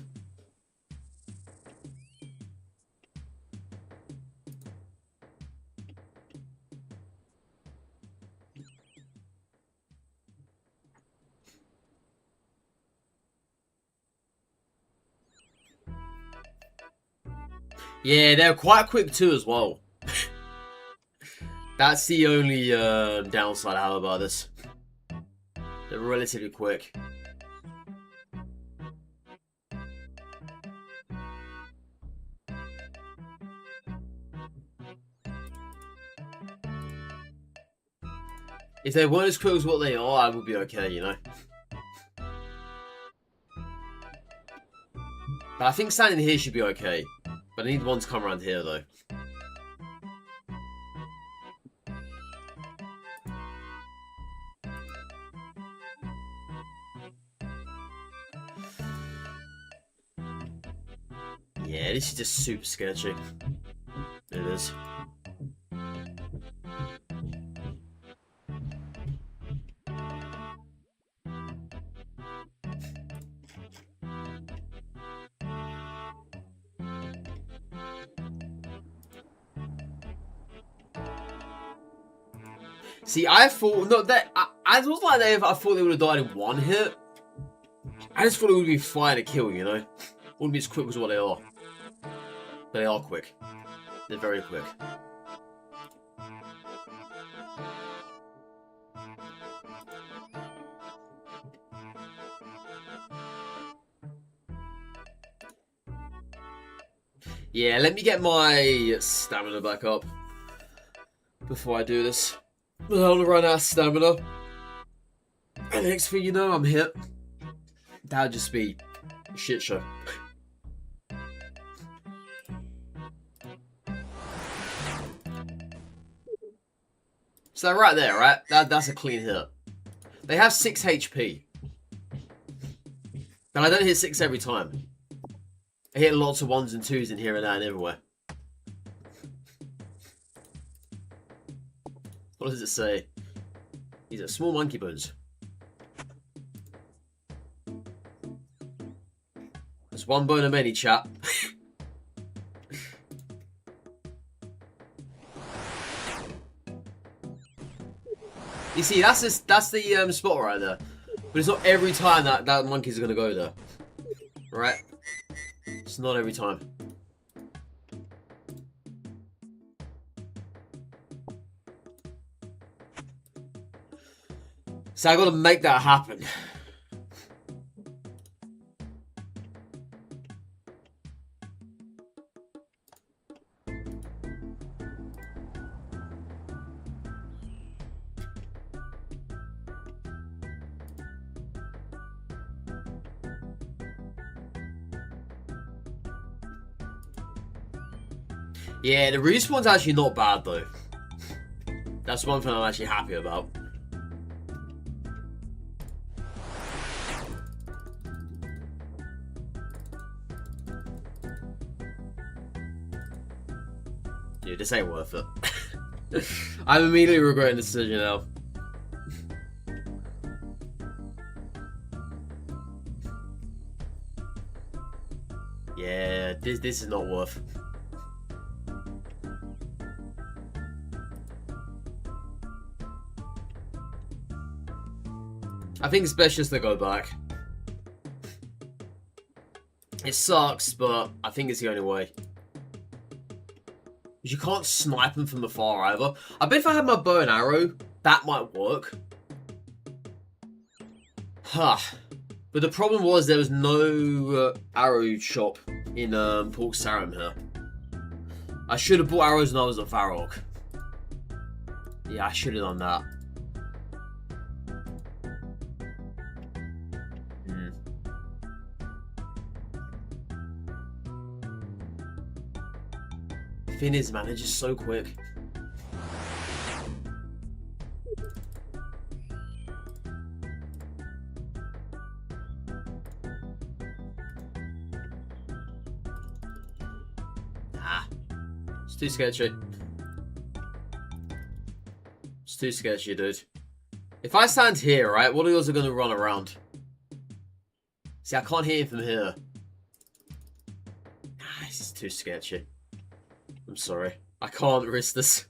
Yeah, they're quite quick too as well. That's the only downside I have about this. They're relatively quick. If they weren't as quick as what they are, I would be okay, you know. But I think standing here should be okay. But I need one to come around here though. Yeah, this is just super sketchy. It is. See, I thought not that I was like that. If I thought they would have died in one hit, I just thought it would be fine to kill. You know, wouldn't be as quick as what they are. But they are quick. They're very quick. Yeah, let me get my stamina back up before I do this. I don't want to run out of stamina. And next thing you know, I'm hit. That'd just be a shit show. So right there, right? That's a clean hit. They have 6 HP. And I don't hit 6 every time. I hit lots of 1s and 2s in here and there and everywhere. What does it say? These are small monkey bones. There's one bone of many, chap. You see, that's the spot right there. But it's not every time that monkey's gonna go there. Right? It's not every time. So I gotta make that happen. Yeah, the respawn's actually not bad though. That's one thing I'm actually happy about. Dude, this ain't worth it. I'm immediately regretting the decision now. Yeah, this is not worth. I think it's best just to go back. It sucks, but I think it's the only way. You can't snipe them from afar either. I bet if I had my bow and arrow, that might work. Huh. But the problem was there was no arrow shop in Port Sarim here. I should have bought arrows when I was at Varrock. Yeah, I should have done that. Thing is, man, they're just so quick. Ah, it's too sketchy. It's too sketchy, dude. If I stand here, right, what are yours are going to run around? See, I can't hear him from here. Ah, this is too sketchy. I'm sorry. I can't risk this.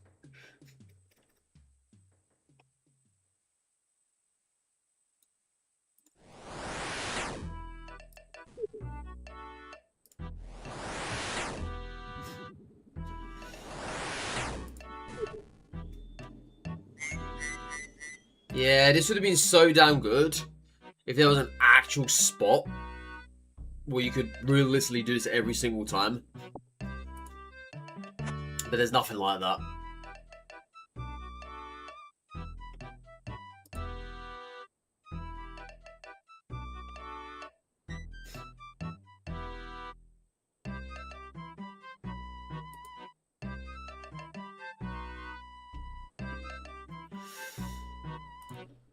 Yeah, this would have been so damn good if there was an actual spot where you could realistically do this every single time. But there's nothing like that.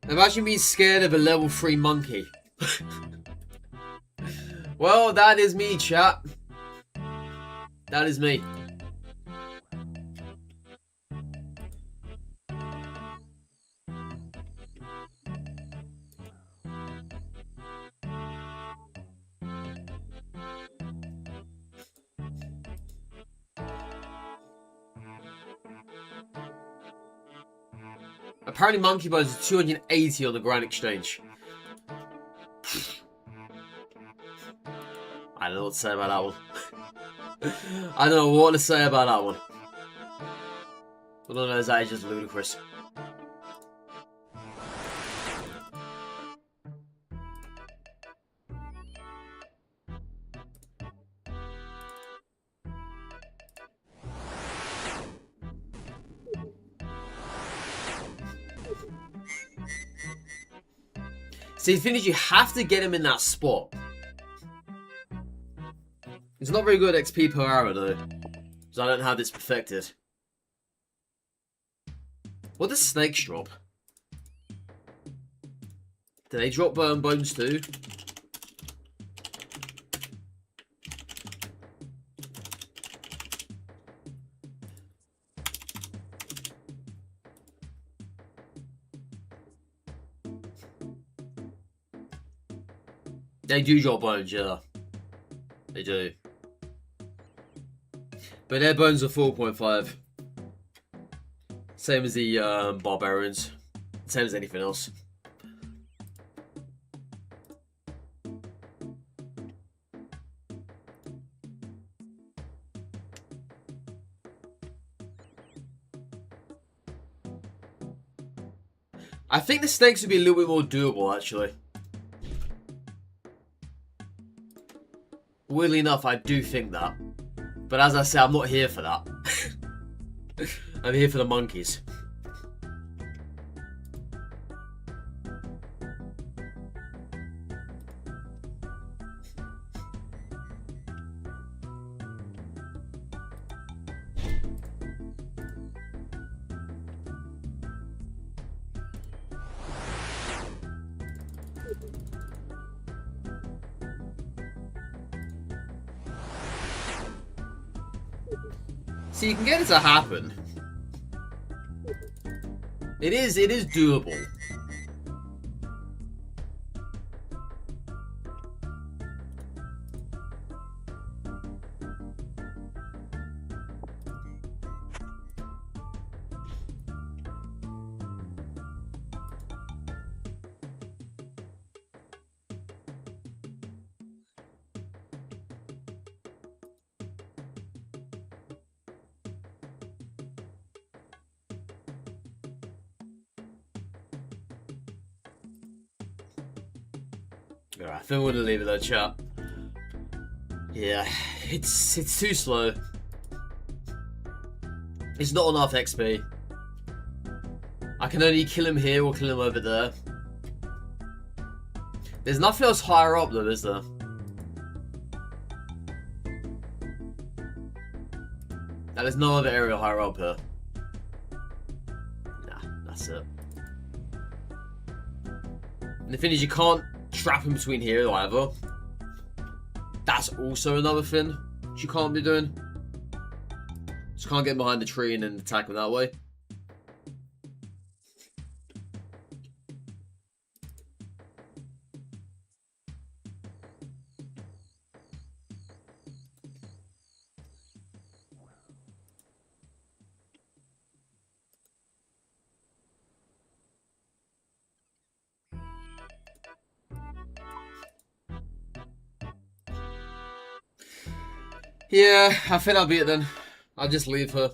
Imagine being scared of a level 3 monkey. Well, that is me, chat. That is me. Apparently monkey bones are 280 on the Grand Exchange. I don't know what to say about that one. I don't know what to say about that one. All I know is that is just ludicrous. See, the thing is, you have to get him in that spot. It's not very good XP per hour, though. Because I don't have this perfected. What does snakes drop? Do they drop bones too? They do drop bones, yeah. They do. But their bones are 4.5. Same as the barbarians. Same as anything else. I think the snakes would be a little bit more doable, actually. Weirdly enough, I do think that. But as I say, I'm not here for that. I'm here for the monkeys. See, you can get it to happen. It is doable. Alright, I think we're gonna leave it though, chat. Yeah, it's too slow. It's not enough XP. I can only kill him here or kill him over there. There's nothing else higher up though, is there? Now, there's no other area higher up here. Nah, that's it. And the thing is, you can't trap him between here either. That's also another thing you can't be doing. Just can't get behind the tree and then attack him that way. Yeah, I think that'll be it then. I'll just leave her.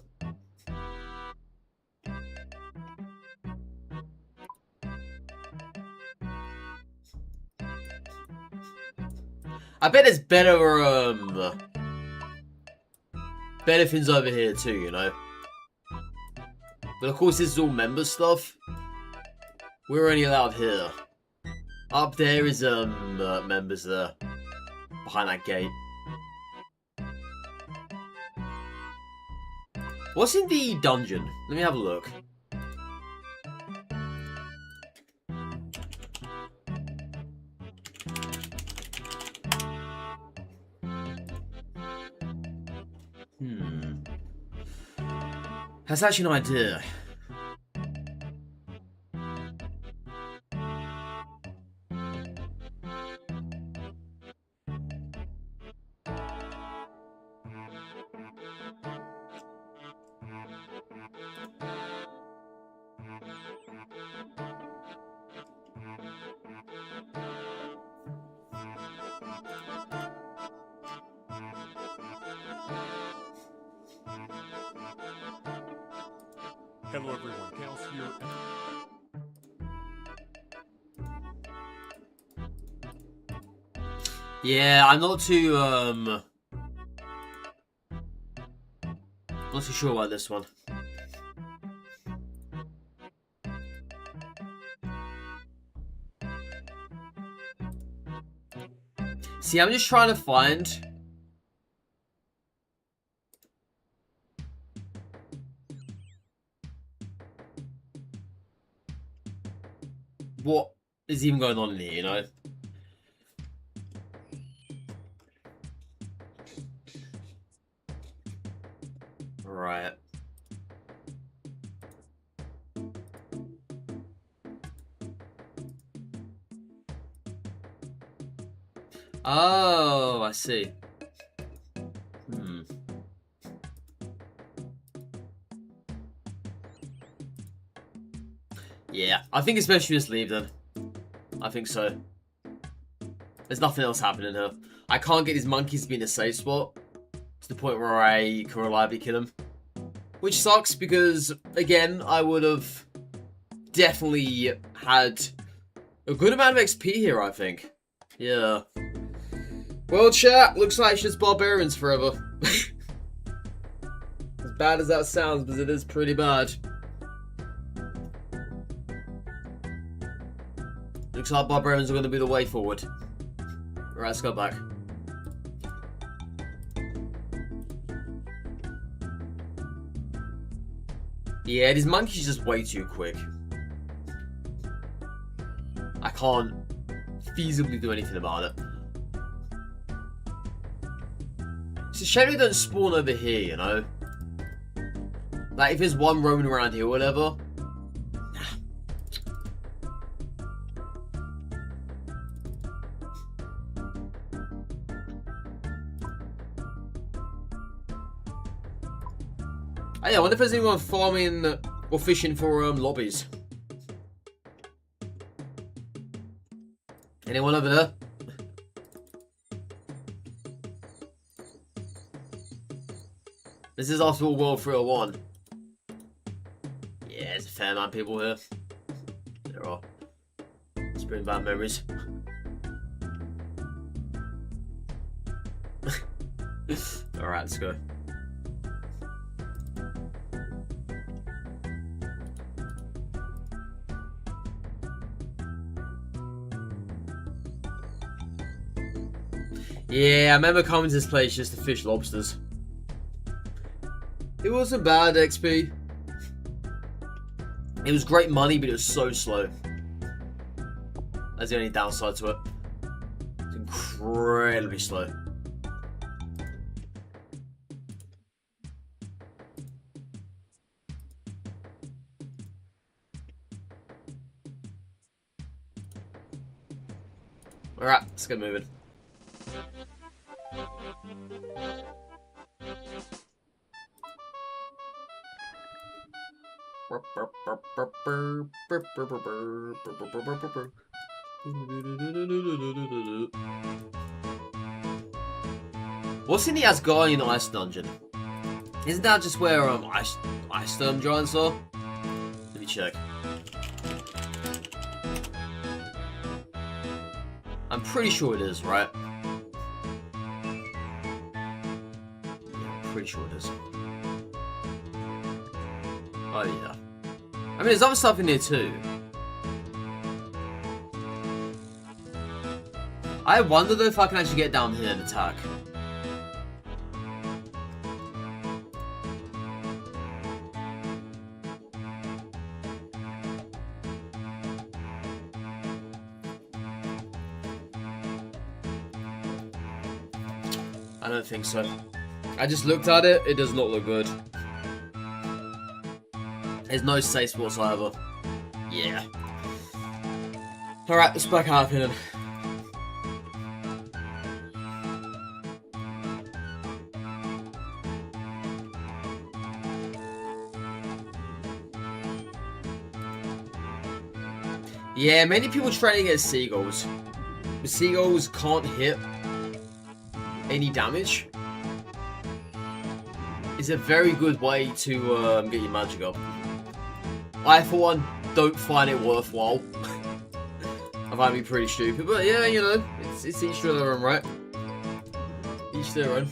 I bet there's better things over here too, you know. But of course this is all member stuff. We're only allowed here. Up there is members there. Behind that gate. What's in the dungeon? Let me have a look. That's actually an idea. Hello everyone, Chaos here. Yeah, I'm not too sure about this one. See, I'm just trying to find what is even going on in here, you know? Right. Oh, I see. Yeah, I think it's best you just leave then. I think so. There's nothing else happening here. I can't get these monkeys to be in a safe spot to the point where I can reliably kill them. Which sucks because, again, I would have definitely had a good amount of XP here, I think. Yeah. Well, chat, looks like it's just barbarians forever. As bad as that sounds, because it is pretty bad. Looks like barbarians are going to be the way forward. Alright, let's go back. Yeah, these monkeys are just way too quick. I can't feasibly do anything about it. It's a shame they don't spawn over here, you know? Like, if there's one roaming around here or whatever. Oh, yeah, I wonder if there's anyone farming or fishing for lobbies. Anyone over there? This is after all World 301. Yeah, there's a fair amount of people here. There are. Let's bring back memories. Alright, let's go. Yeah, I remember coming to this place just to fish lobsters. It wasn't bad XP. It was great money, but it was so slow. That's the only downside to it. It's incredibly slow. Alright, let's get moving. What's in the Asgardian Ice Dungeon? Isn't that just where ice giants are? Let me check. I'm pretty sure it is, right? Yeah, I'm pretty sure it is. Oh yeah. I mean, there's other stuff in there too. I wonder though if I can actually get down here and attack. I don't think so. I just looked at it, it does not look good. There's no safe spots whatsoever. Yeah. Alright, let's back out here then. Yeah, many people trying to get seagulls. The seagulls can't hit any damage. It's a very good way to get your magic up. I, for one, don't find it worthwhile. I find it pretty stupid, but yeah, you know, it's each to their own, right? Each their own.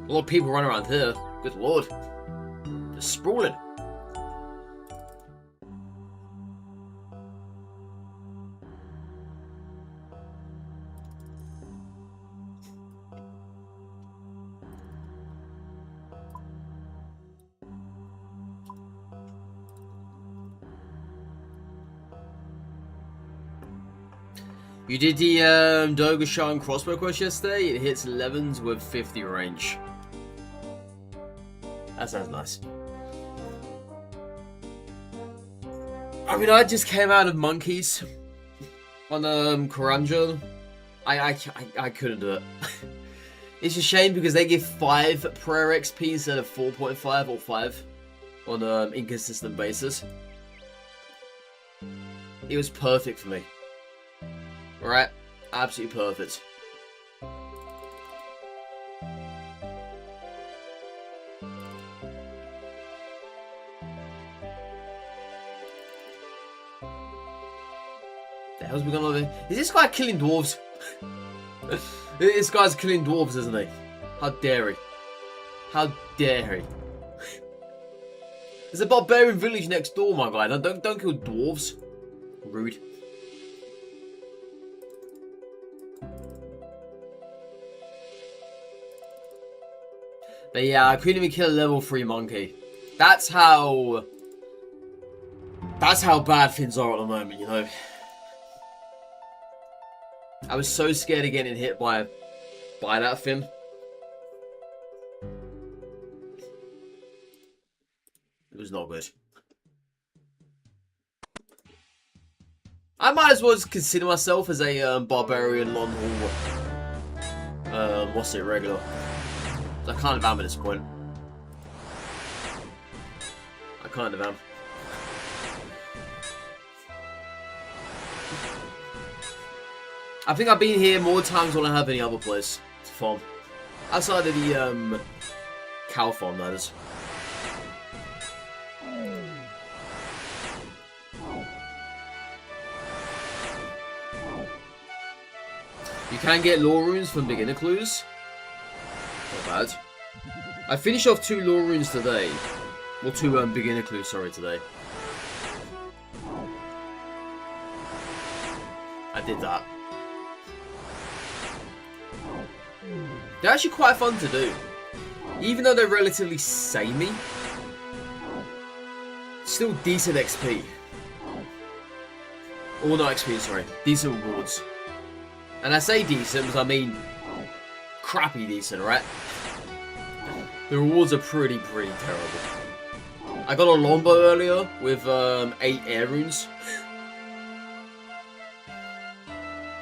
A lot of people run around here. Good lord. Just sprawling. You did the Dogashan crossbow quest yesterday. It hits 11s with 50 range. That sounds nice. I mean, I just came out of monkeys on Karanja. I couldn't do it. It's a shame because they give 5 prayer XP instead of 4.5 or 5 on an inconsistent basis. It was perfect for me. Alright? Absolutely perfect. The hell's we gonna do? Is this guy killing dwarves? This guy's killing dwarves, isn't he? How dare he? How dare he? There's a barbarian village next door, my guy. Don't kill dwarves. Rude. But yeah, I couldn't even kill a level 3 monkey. That's how bad things are at the moment, you know. I was so scared of getting hit by that thing. It was not good. I might as well just consider myself as a barbarian long haul. What's it, regular? I kind of am at this point. I kind of am. I think I've been here more times than I have any other place to farm. Outside of the cow farm, that is. You can get lore runes from beginner clues. Not bad. I finished off 2 lore runes today. Well, 2 beginner clues, sorry, today. I did that. They're actually quite fun to do. Even though they're relatively samey. Still decent XP. Or not XP, sorry. Decent rewards. And I say decent because I mean crappy decent, right? The rewards are pretty terrible. I got a longbow earlier with 8 air runes.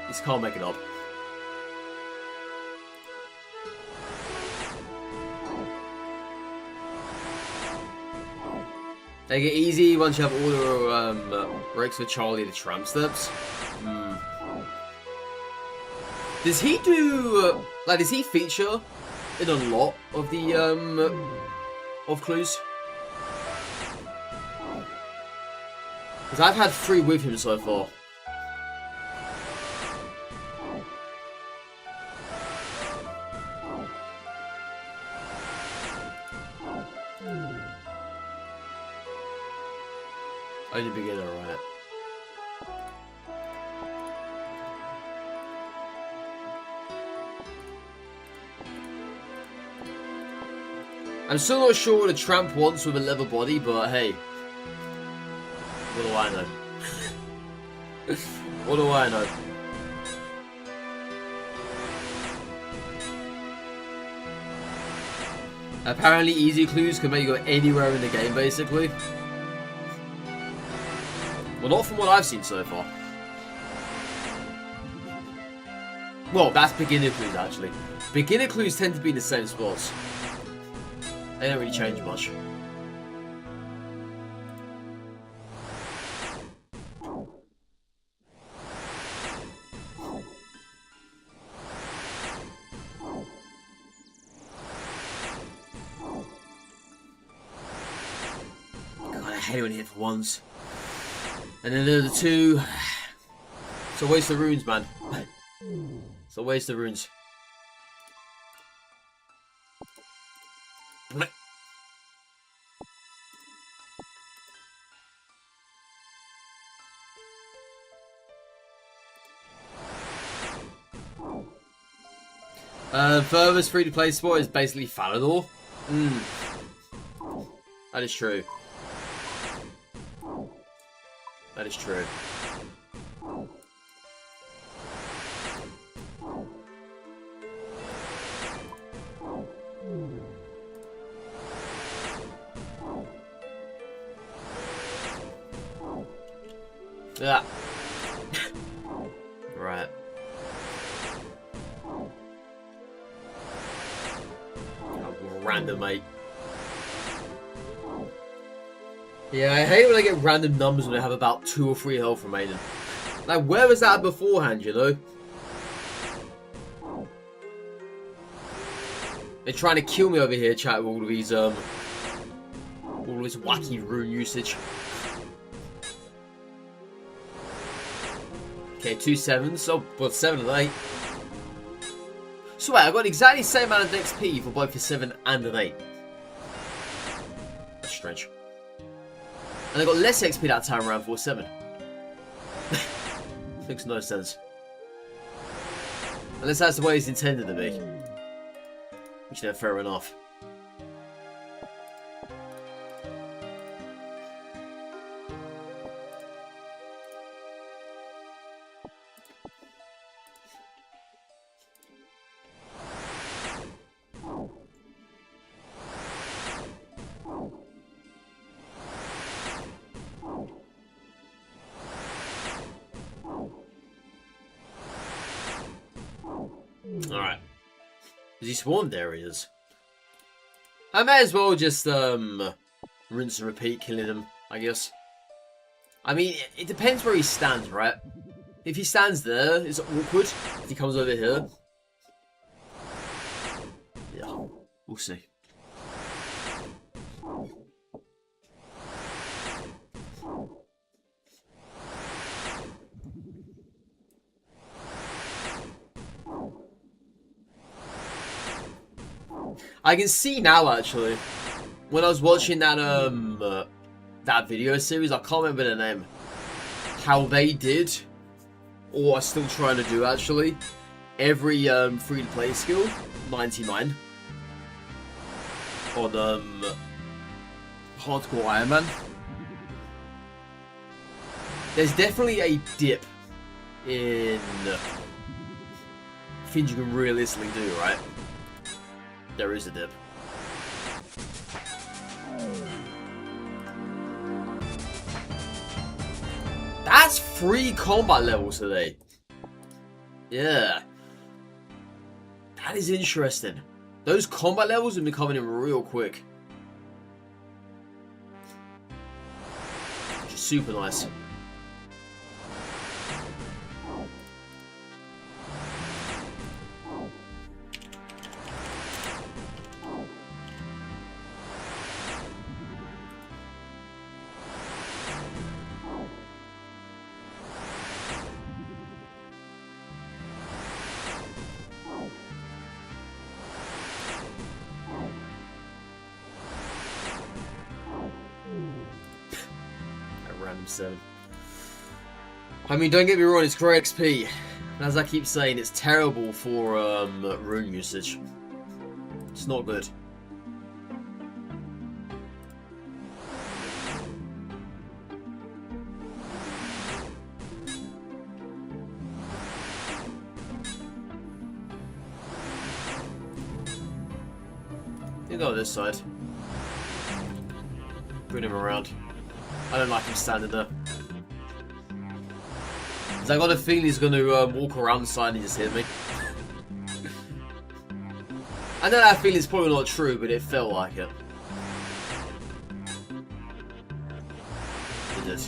Just can't make it up. They get easy once you have all the breaks for Charlie the Tramp steps. Does he do like? Does he feature in a lot of the of clues? Because I've had 3 with him so far. Only beginner, right? I'm still not sure what a tramp wants with a leather body, but hey. What do I know? What do I know? Apparently easy clues can make you go anywhere in the game, basically. Well, not from what I've seen so far. Well, that's beginner clues, actually. Beginner clues tend to be in the same spots. They don't really change much. God, I hate when you hit for 1s. And then the 2. It's a waste of runes, man. It's a waste of runes. Furthest free-to-play spot is basically Falador. That is true. That is true. Yeah. Right. Random, mate. Yeah, I hate when I get random numbers when I have about 2 or 3 health remaining. Like, where was that beforehand, you know? They're trying to kill me over here, chat, with all of these, all this wacky rune usage. Okay, 2 7s. Oh, well, 7 and 8. So wait, I got exactly the same amount of XP for both a 7 and an 8. That's strange. And I got less XP that time around for a 7. Makes no sense. Unless that's the way it's intended to be. Which, yeah, fair enough. Alright. Has he spawned? There he is. I may as well just, rinse and repeat killing him, I guess. I mean, it depends where he stands, right? If he stands there, it's awkward. If he comes over here. Yeah, we'll see. I can see now, actually, when I was watching that that video series, I can't remember the name, how they did, or are still trying to do, actually, every free-to-play skill, 99, on Hardcore Iron Man. There's definitely a dip in things you can realistically do, right? There is a dip. That's 3 combat levels today. Yeah. That is interesting. Those combat levels have been coming in real quick. Which is super nice. Random 7. I mean, don't get me wrong, it's great XP. As I keep saying, it's terrible for rune usage. It's not good. You go this side. Bring him around. I don't like him standing there. Cause I got a feeling he's going to walk around the side and just hit me. I know that feeling's probably not true, but it felt like it. It did.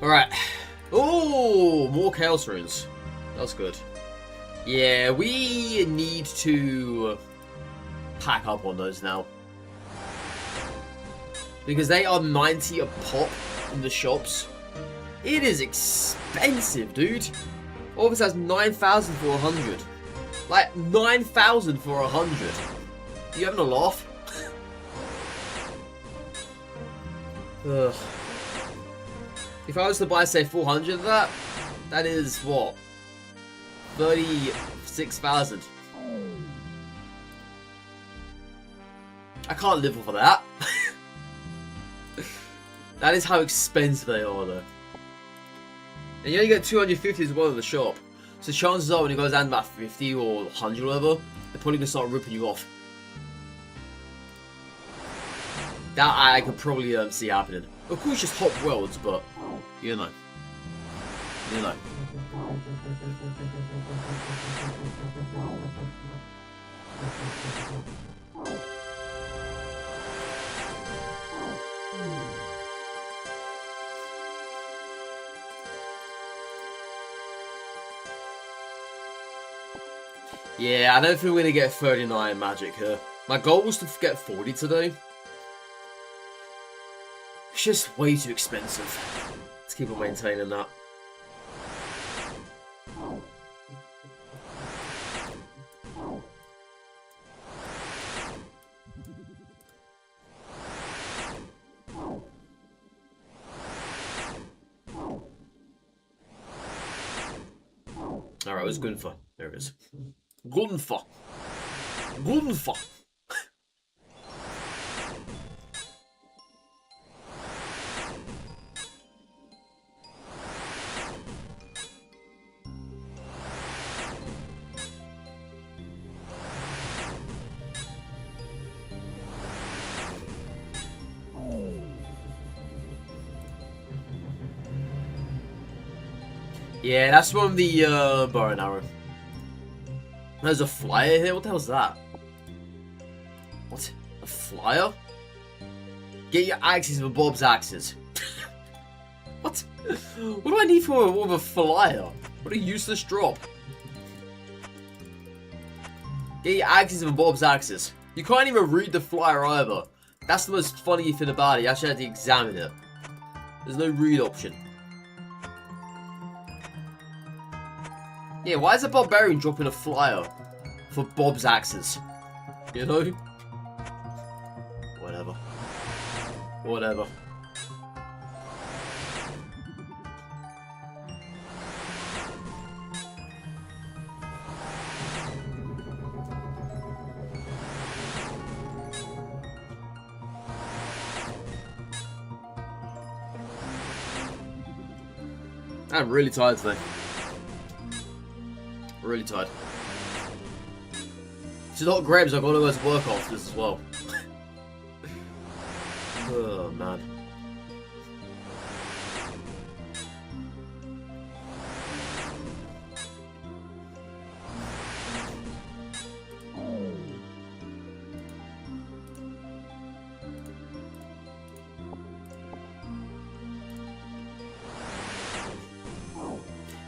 Alright. Oh, more Chaos Runes. That's good. Yeah, we need to pack up on those now. Because they are 90 a pop in the shops. It is expensive, dude. All of us has 9,000 for 100. Like, 9,000 for 100. You having a laugh? Ugh. If I was to buy, say, 400 of that, that is, what? 36,000. I can't live off of that. That is how expensive they are, though. And you only get 250 as well in the shop. So chances are when it goes down to about 50 or 100 or whatever, they're probably going to start ripping you off. That I could probably see happening. Of course, just hot worlds, but you know. You know. Yeah, I don't think we're going to get 39 magic here. My goal was to get 40 today. It's just way too expensive. Let's keep on maintaining that. Alright, where's Gunfa? There it is. Gunfa! Gunfa! Yeah, that's from the bow and arrow. There's a flyer here? What the hell is that? What? A flyer? Get your axes for Bob's axes. What? What do I need for a flyer? What a useless drop. Get your axes for Bob's axes. You can't even read the flyer either. That's the most funny thing about it. You actually have to examine it. There's no read option. Yeah, why is a barbarian dropping a flyer for Bob's axes? You know? Whatever. Whatever. I'm really tired today. Really tired. It's not great because I've got to go to work after this as well. Oh man.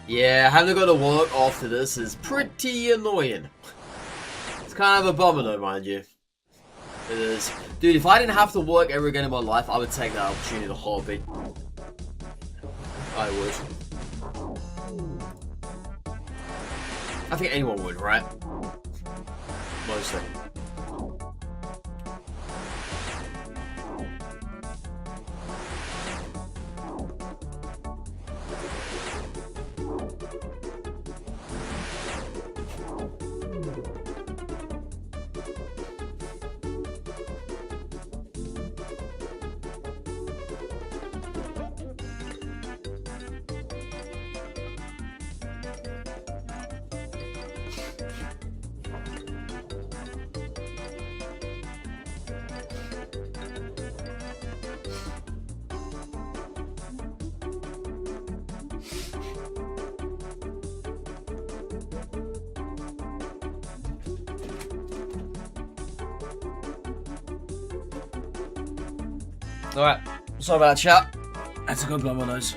Yeah, having to go to work after this is pretty annoying. It's kind of a bummer though, mind you. It is. Dude, if I didn't have to work ever again in my life, I would take that opportunity in a heartbeat. I would. I think anyone would, right? Mostly. Alright, sorry about that, chat. I had to go blow my nose.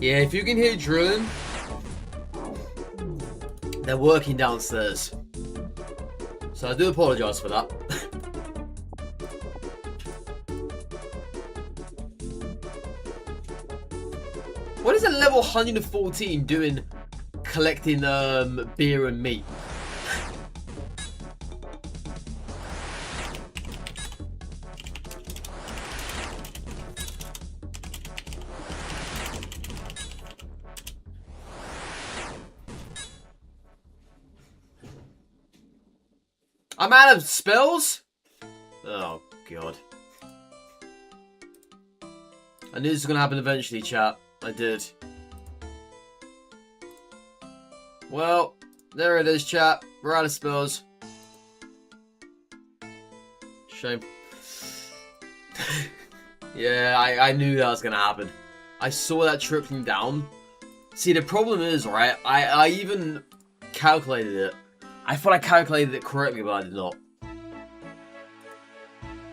Yeah, if you can hear drilling, they're working downstairs. So I do apologise for that. level 114 doing collecting beer and meat? I'm out of spells? Oh, God. I knew this was going to happen eventually, chat. I did. Well, there it is, chat. We're out of spells. Shame. Yeah, I knew that was going to happen. I saw that trickling down. See, the problem is, right, I even calculated it. I thought I calculated it correctly, but I did not.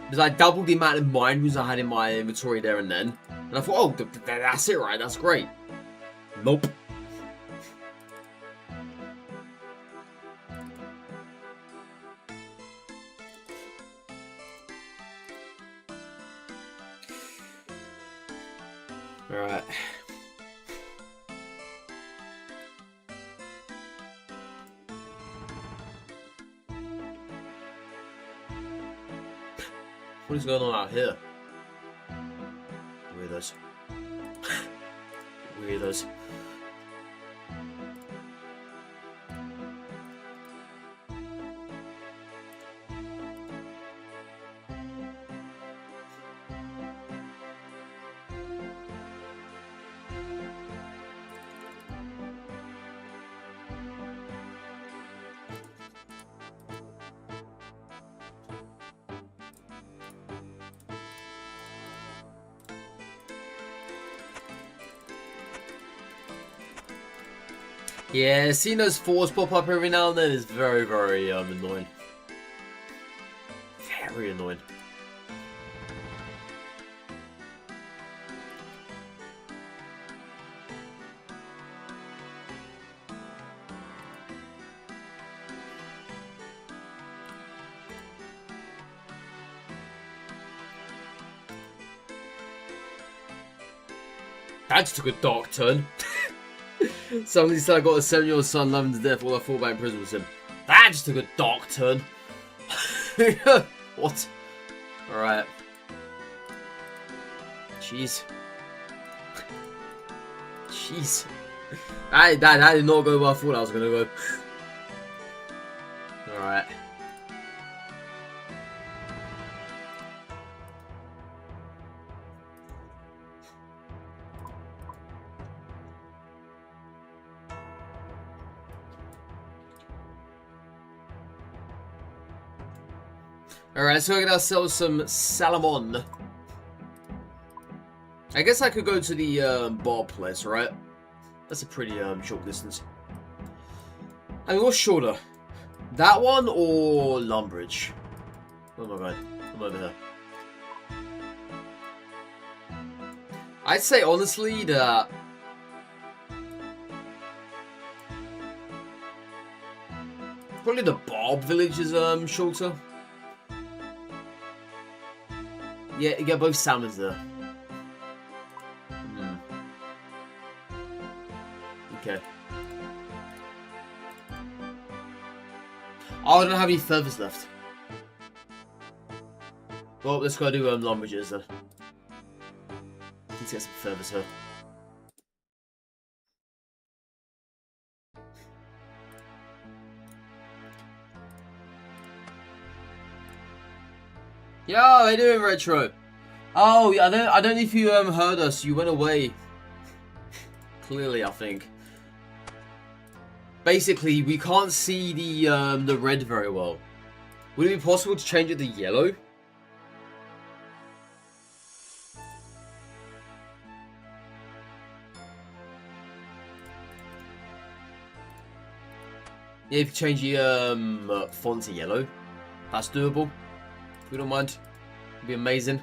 Because I doubled the amount of mind rooms I had in my inventory there and then. And I thought, oh, that's it, right? That's great. Nope. Alright. What is going on out here? Weirdos. Weirdos. Yeah, seeing those fours pop up every now and then is very, very annoying. Very annoying. That just took a dark turn. Somebody said I got a 7-year-old son loving to death while I fought back in prison with him. That just took a dark turn. What? Alright. Jeez. Jeez. That did not go where I thought I was going to go. Alright. Alright, so we're gonna sell some salmon. I guess I could go to the bar place, right? That's a pretty short distance. I mean, what's shorter? That one or Lumbridge? Oh my god, I'm over here. I'd say honestly that probably the Barb village is shorter. Yeah, you get both salmons there. Okay. Oh, I don't have any feathers left. Well, let's go do Lumbridges then. Let's get some feathers here. Yo, how you doing, Retro? Oh, I don't know if you heard us. You went away. Clearly, I think. Basically, we can't see the red very well. Would it be possible to change it to yellow? Yeah, if you change the font to yellow, that's doable. If you don't mind, it'd be amazing.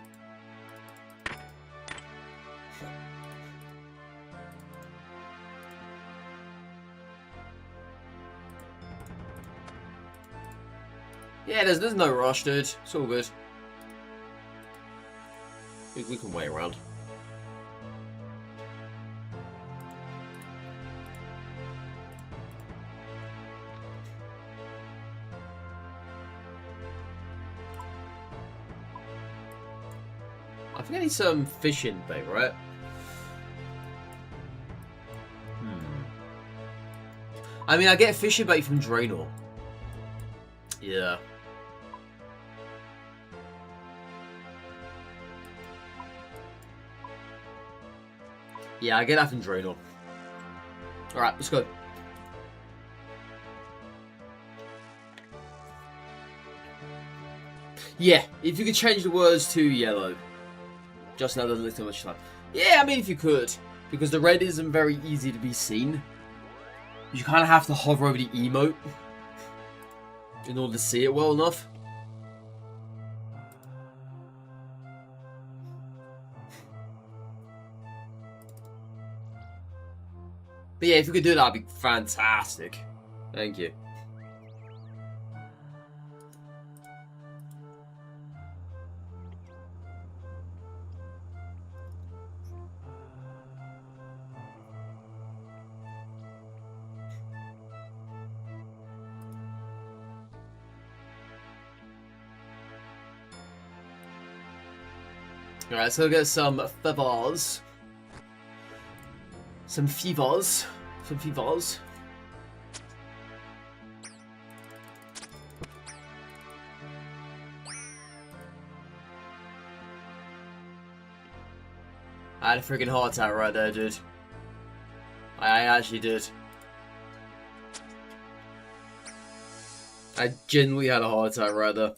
Yeah, there's no rush, dude. It's all good. We can wait around. think I need some fishing bait, right? I mean, I get fishing bait from Draenor. Yeah. Yeah, I get that from Draenor. Alright, let's go. Yeah, if you could change the words to yellow. Just now doesn't look too much fun. Yeah, I mean, if you could. Because the red isn't very easy to be seen. You kind of have to hover over the emote in order to see it well enough. But yeah, if you could do that, that'd be fantastic. Thank you. Alright, so we'll get some feathers. Some fevers. Some fevers. I had a freaking heart attack right there, dude. I actually did. I genuinely had a heart attack right there.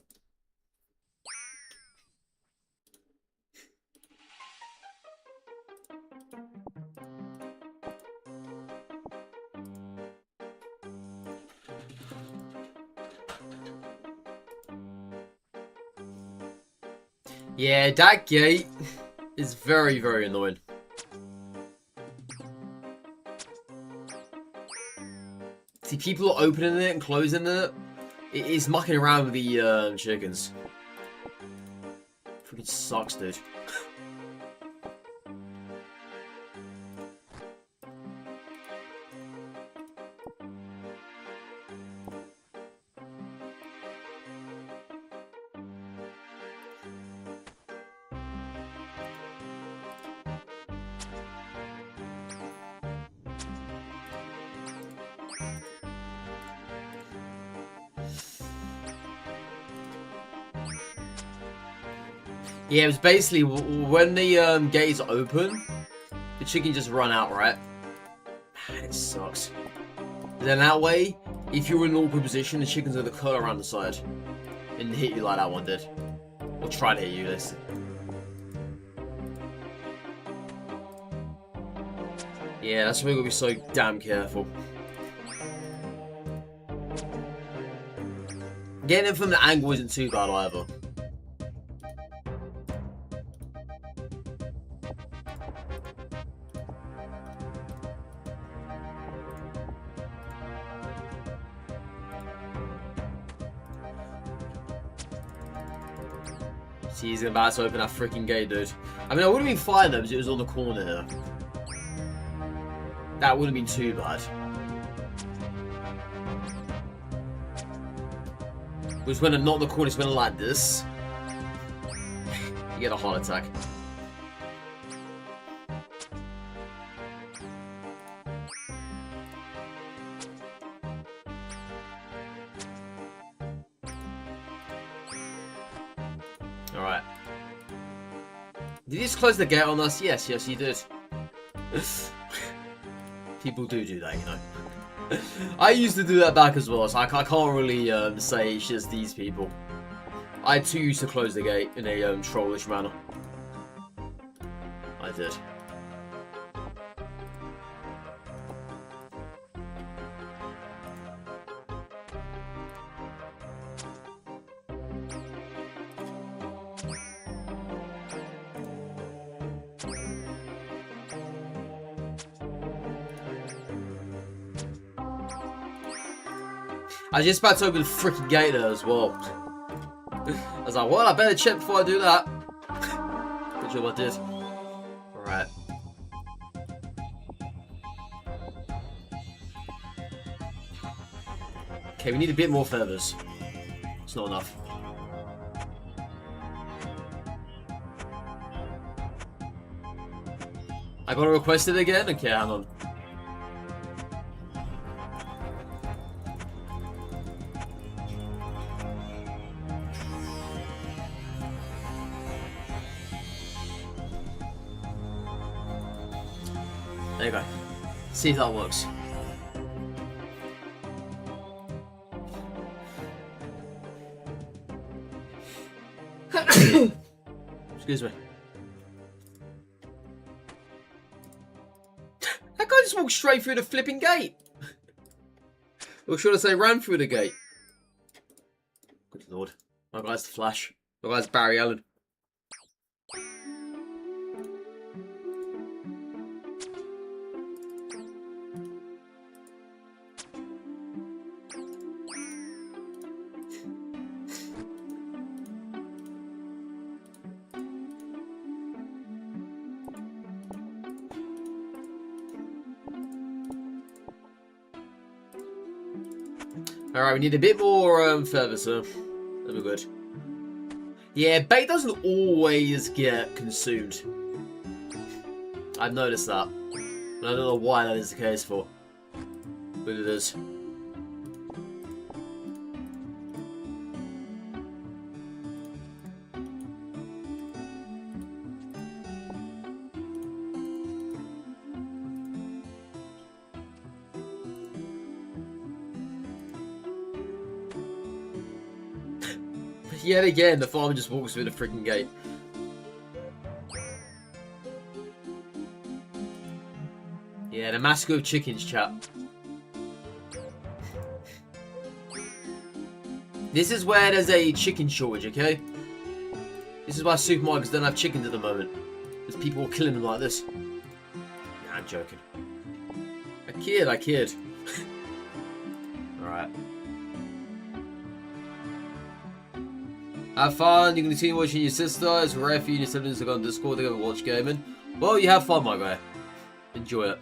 Yeah, that gate is very, very annoying. See, people are opening it and closing it. It is mucking around with the chickens. Freaking sucks, dude. Yeah, it was basically when the gates open, the chicken just run out, right? Man, it sucks. Then that way, if you're in an awkward position, the chicken's gonna curl around the side and hit you like that one did, or try to hit you. This. Yeah, that's why we gotta be so damn careful. Getting it from the angle isn't too bad either. See, he's about to open that freaking gate, dude. I mean, I would have been fine though, because it was on the corner here. That wouldn't have been too bad. Because when I'm not in the corner, it's when I like this. You get a heart attack. Alright. Did you just close the gate on us? Yes, yes, you did. People do that, you know. I used to do that back as well, so I can't really say it's just these people. I too used to close the gate in a trollish manner. I did. I was just about to open the freaking gate there as well. I was like, well, I better check before I do that. Good job I did. Alright. Okay, we need a bit more feathers. It's not enough. I gotta request it again? Okay, hang on. There you go. See if that works. Excuse me. That guy just walked straight through the flipping gate. Or should I say ran through the gate? Good lord. My guy's the Flash. My guy's Barry Allen. Alright, we need a bit more feather, so that'll be good. Yeah, bait doesn't always get consumed. I've noticed that. And I don't know why that is the case for. But it is. Yet again, the farmer just walks through the freaking gate. Yeah, the massacre of chickens, chat. This is where there's a chicken shortage, okay? This is why supermarkets don't have chickens at the moment. There's people killing them like this. Nah, I'm joking. I kid. Alright. Have fun, you can continue watching your sister. It's rare for you and your siblings to go on Discord together and watch gaming. Well, you have fun, my guy. Enjoy it.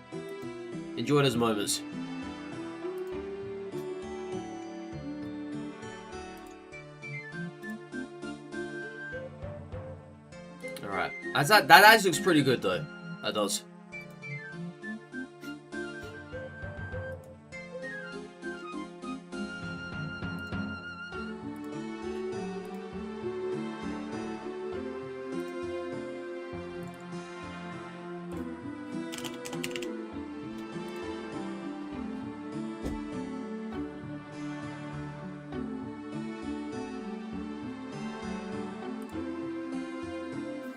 Enjoy those moments. Alright. That actually looks pretty good, though. That does.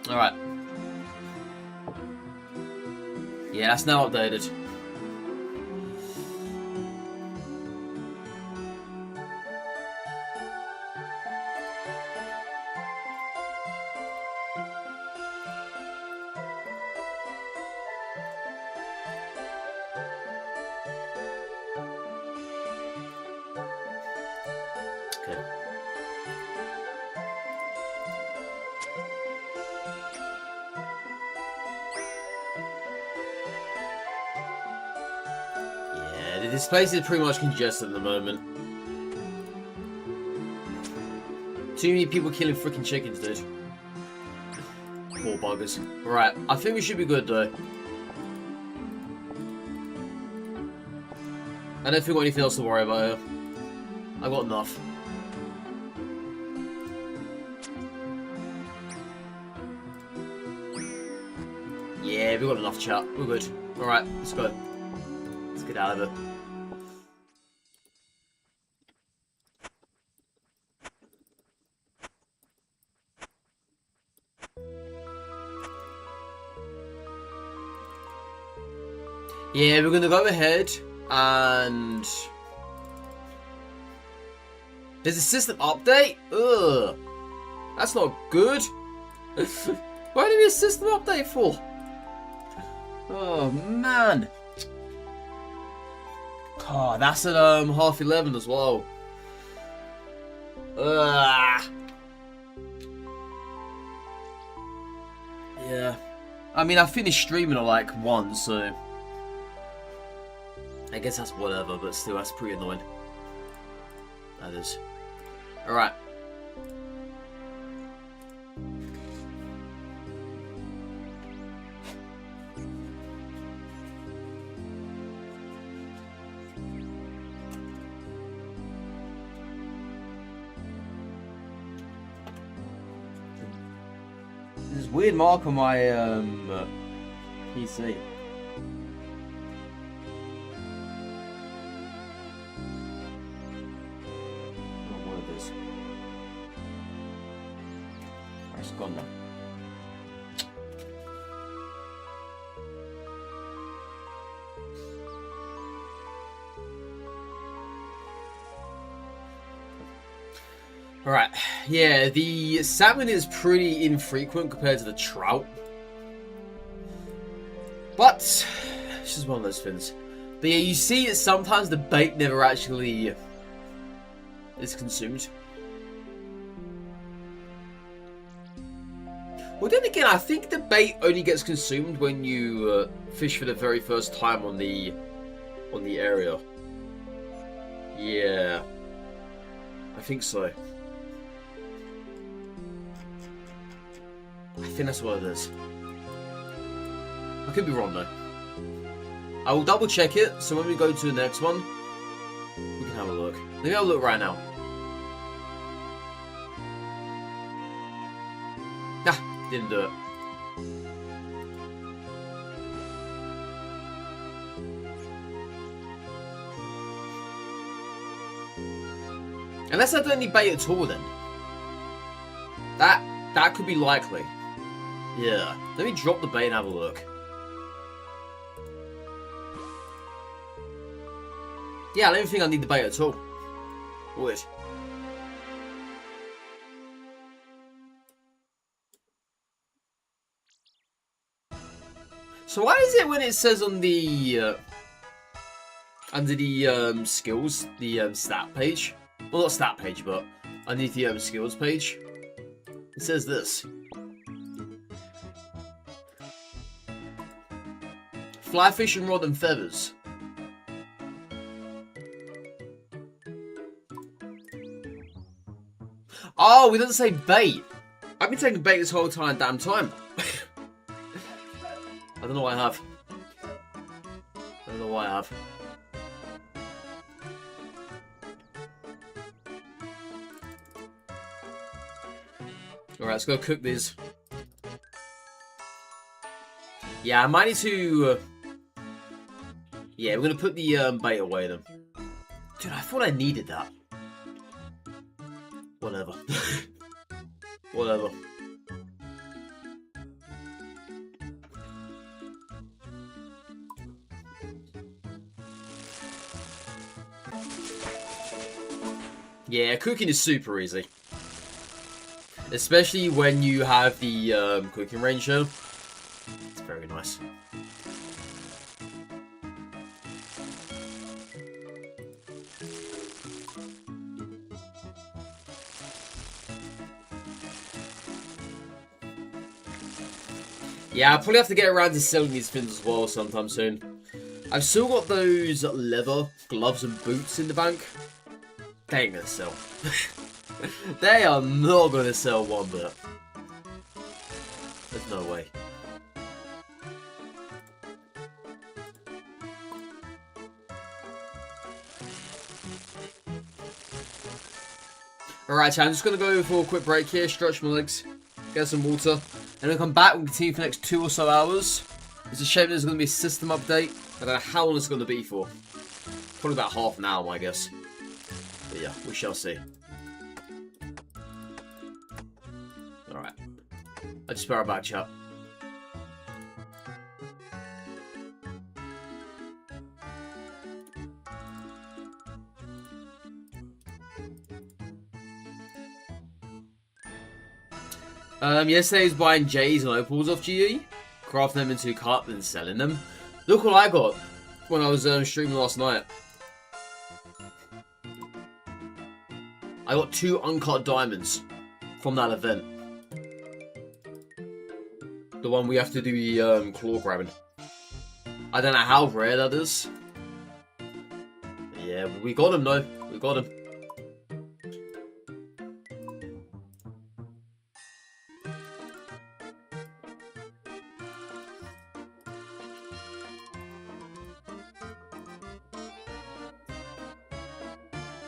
Alright. Yeah, that's now updated. Okay. This place is pretty much congested at the moment. Too many people killing freaking chickens, dude. Poor buggers. Alright, I think we should be good, though. I don't think we've got anything else to worry about here. I've got enough. Yeah, we've got enough, chat. We're good. Alright, let's go. Let's get out of it. Yeah, we're gonna go ahead and there's a system update? Ugh. That's not good. Why do we have a system update for? Oh man. Oh, that's at 11:30 as well. Yeah. I mean, I finished streaming at like 1, so I guess that's whatever, but still, that's pretty annoying. That is. Alright. weird mark on my PC. What it is. It's gone now. Alright, yeah, the salmon is pretty infrequent compared to the trout. But, it's just one of those things. But yeah, you see that sometimes the bait never actually is consumed. Well, then again, I think the bait only gets consumed when you fish for the very first time on the area. Yeah, I think so. I think that's what it is. I could be wrong though. I will double check it, so when we go to the next one, we can have a look. Maybe I'll look right now. Ah, didn't do it. Unless I don't need bait at all then. That could be likely. Yeah. Let me drop the bait and have a look. Yeah, I don't think I need the bait at all. Weird. So why is it when it says on the under the skills, the stat page, well not stat page, but underneath the skills page, it says this: fly fishing rod and feathers. Oh, we didn't say bait. I've been taking bait this whole damn time. I don't know why I have. I don't know why I have. Alright, let's go cook these. Yeah, I might need to... yeah, we're going to put the bait away then. Dude, I thought I needed that. Whatever. Whatever. Yeah, cooking is super easy. Especially when you have the cooking range show. It's very nice. Yeah, I'll probably have to get around to selling these fins as well sometime soon. I've still got those leather gloves and boots in the bank. They ain't gonna sell. They are not gonna sell one bit. There's no way. Alright, chat, I'm just gonna go for a quick break here, stretch my legs, get some water, and then come back and continue for the next 2 or so hours. It's a shame there's gonna be a system update. I don't know how long it's gonna be for. Probably about half an hour, I guess. But yeah, we shall see. Alright. I'll just be right back, chat. Yesterday I was buying J's and Opals off GE, crafting them into cut and selling them. Look what I got when I was streaming last night. I got 2 uncut diamonds from that event. The one we have to do the claw grabbing. I don't know how rare that is. Yeah, we got him though. We got him.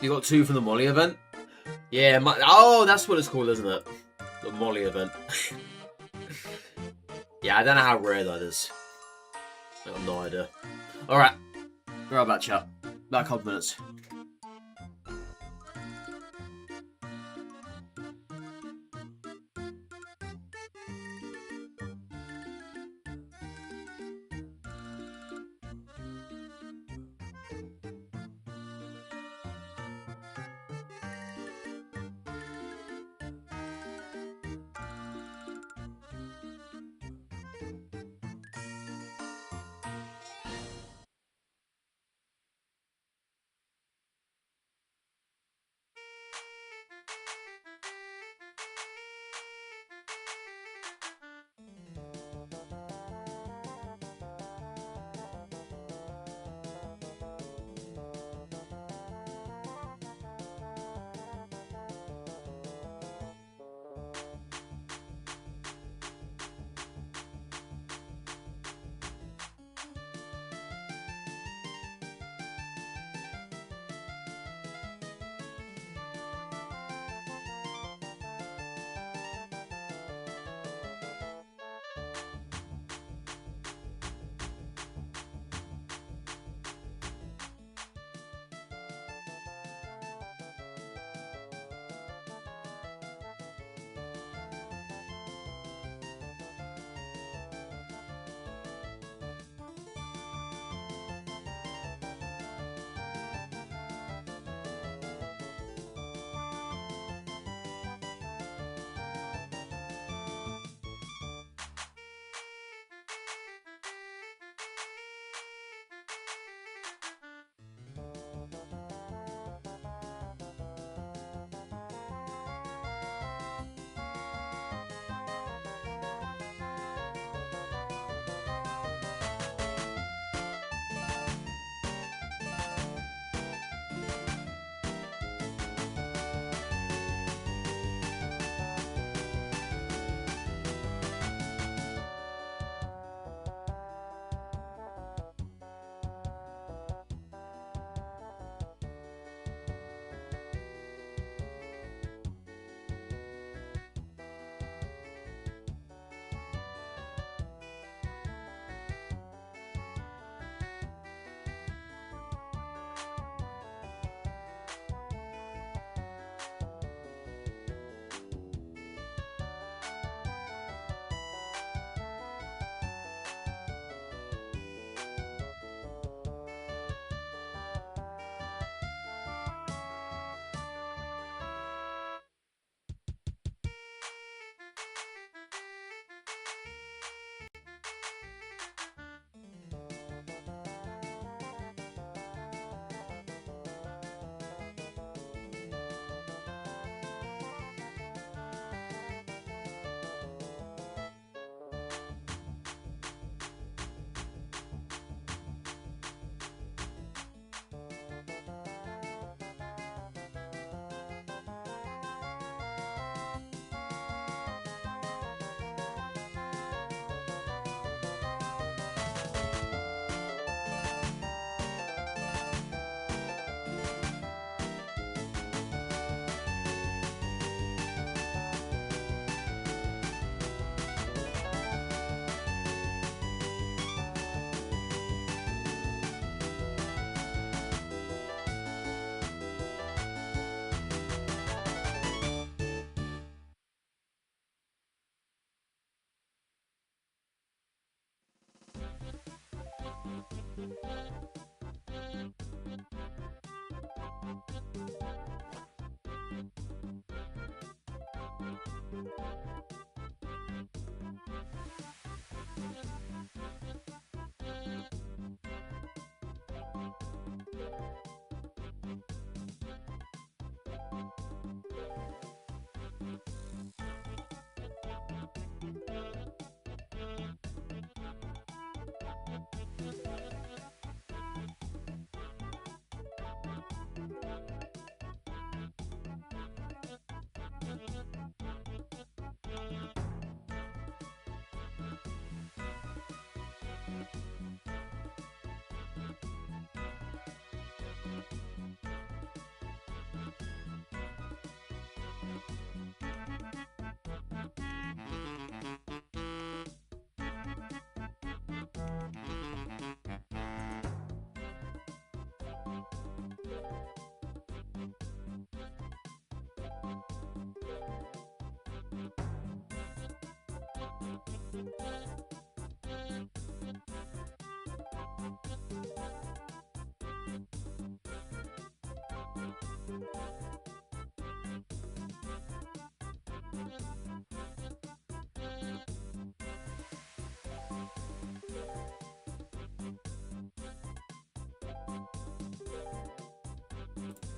You got 2 from the Molly event? Yeah, oh, that's what it's called, isn't it? The Molly event. Yeah, I don't know how rare that is. I got no idea. Alright. Right back, chat. Back on minutes.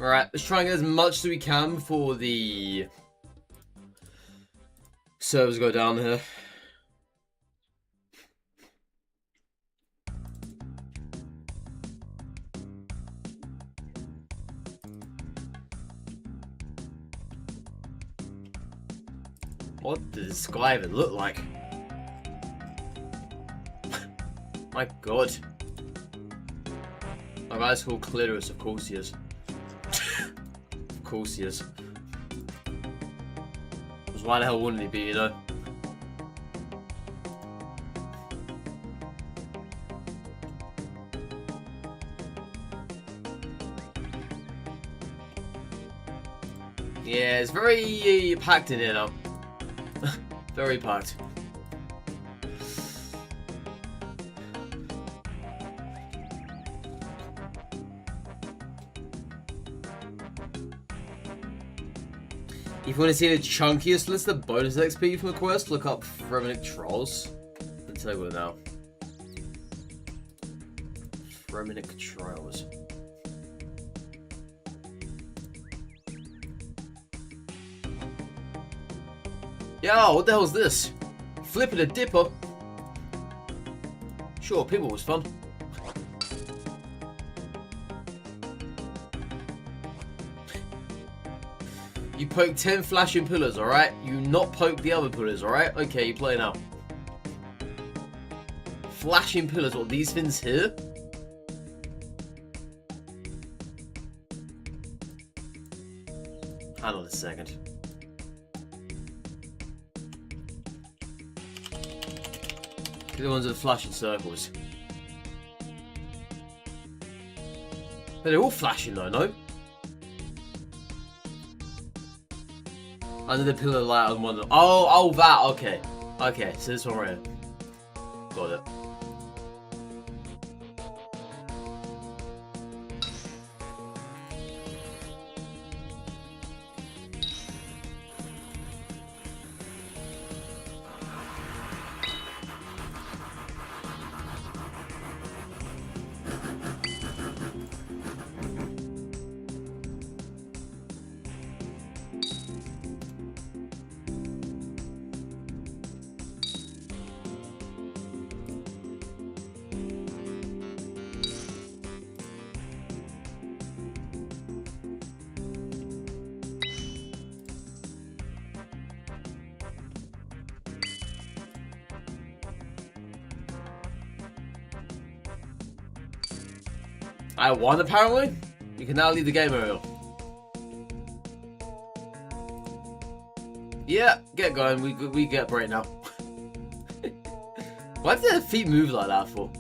Alright, let's try and get as much as we can before the servers go down here. What does this guy even look like? My god. My guy's called Clitoris, of course he is. Of course he is. Because why the hell wouldn't he be, you know? Yeah, it's very packed in here now. Very packed. If you want to see the chunkiest list of bonus XP from the quest, look up Fremennik Trials. I'll tell you what now. Fremennik Trials. Yo, what the hell is this? Flipping a dipper? Sure, pinball was fun. You poke 10 flashing pillars, alright? You not poke the other pillars, alright? Okay, you play now. Flashing pillars, what, these things here? Hang on a second. The ones with the flashing circles. But they're all flashing though, no? Under the pillar light on one. Oh, that. Okay. Okay, so this one right here. Got it. I won apparently? You can now leave the game area. Yeah, get going. We get a break now. Why did their feet move like that for?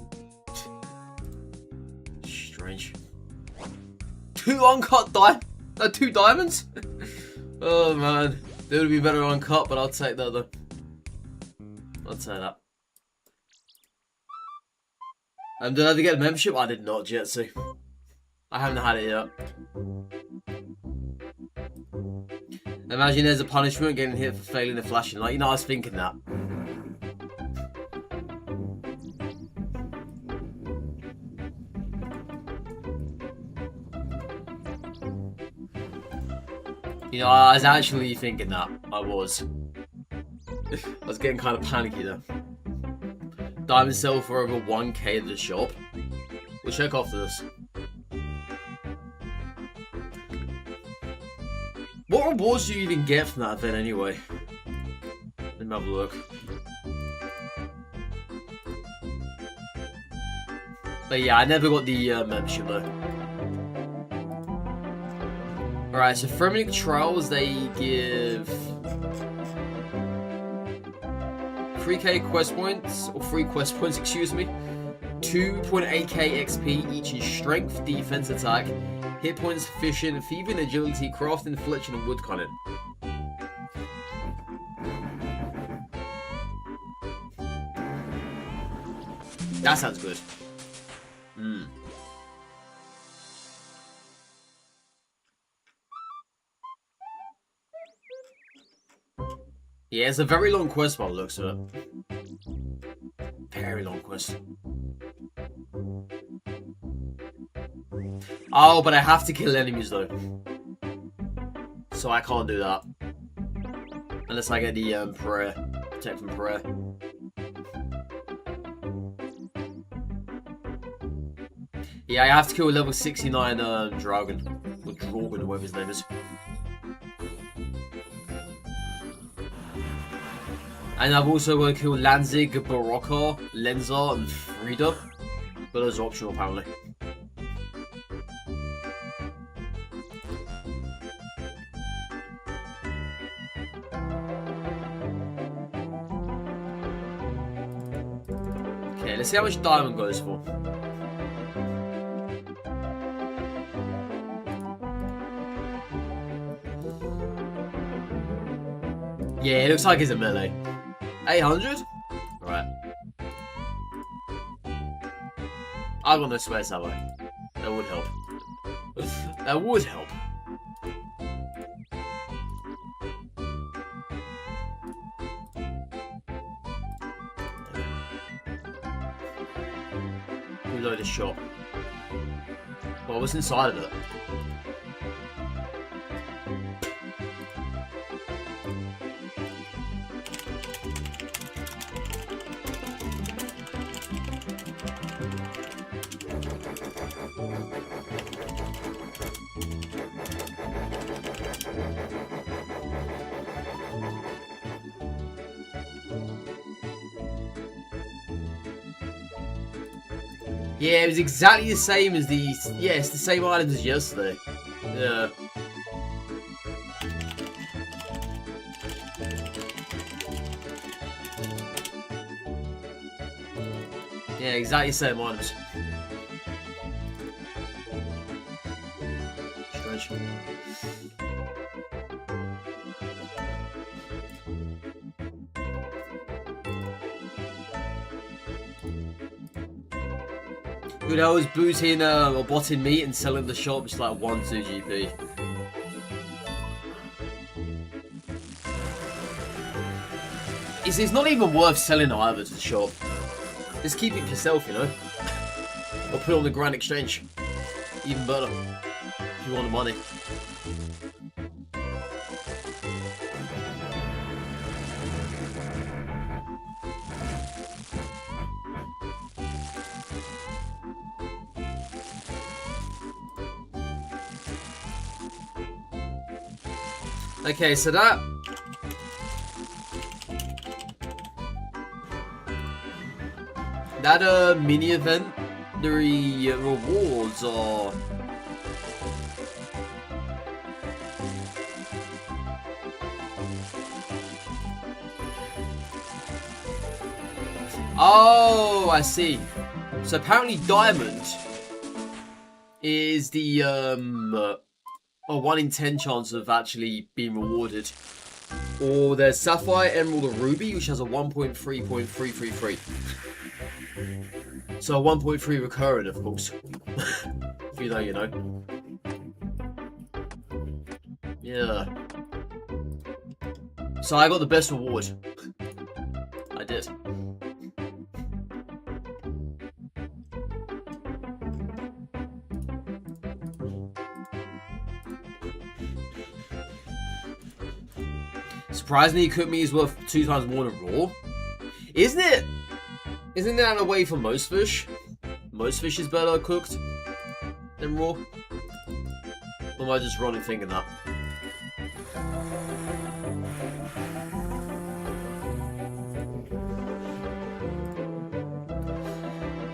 Strange. Two uncut two diamonds? Oh man. They would be better uncut, but I'll take that though. I'll take that. Did I ever get a membership? I did not yet, see. I haven't had it yet. Imagine there's a punishment getting hit for failing the flashing light. You know, I was thinking that. You know, I was actually thinking that. I was. I was getting kind of panicky though. Diamond sell for over 1k at the shop. We'll check after this. What rewards do you even get from that event anyway? Let me have a look. But yeah, I never got the membership though. Alright, so Fremennik Trials, they give 3k quest points, or 3 quest points, excuse me. 2.8k XP each in strength, defense, attack, hit points, fishing, thieving, agility, crafting, fletching, and wood cutting. That sounds good. Yeah, it's a very long quest by the looks of it. Very long quest. Oh, but I have to kill enemies though. So I can't do that. Unless I get the prayer. Protect from prayer. Yeah, I have to kill a level 69 dragon. Or Dragon, or whatever his name is. And I've also got to kill Lanzig, Barocca, Lenza, and Frida. But those are optional apparently. Okay, let's see how much diamond goes for. Yeah, it looks like it's a melee. 800? Alright. I've got no space, have I? That would help. That would help. Reload the shop. Well, what's inside of it? Yeah, it was exactly the same as the... Yeah, it's the same items as yesterday. Yeah. Yeah, exactly the same items. Strange. Good, I was booting or botting meat and selling the shop. It's like 1-2 GP. It's not even worth selling either to the shop. Just keep it for yourself, you know. Or put it on the Grand Exchange. Even better. If you want the money. Okay, so that mini event, the rewards are oh, I see. So apparently diamond is the a 1 in 10 chance of actually being rewarded. Or there's Sapphire, Emerald, or Ruby, which has a 1.3.333. So a 1.3 recurrent, of course. If you know, you know. Yeah. So I got the best reward. I did. Surprisingly, cooked meat is worth 2 times more than raw. Isn't it? Isn't that a way for most fish? Most fish is better cooked than raw? Or am I just wrong in thinking that?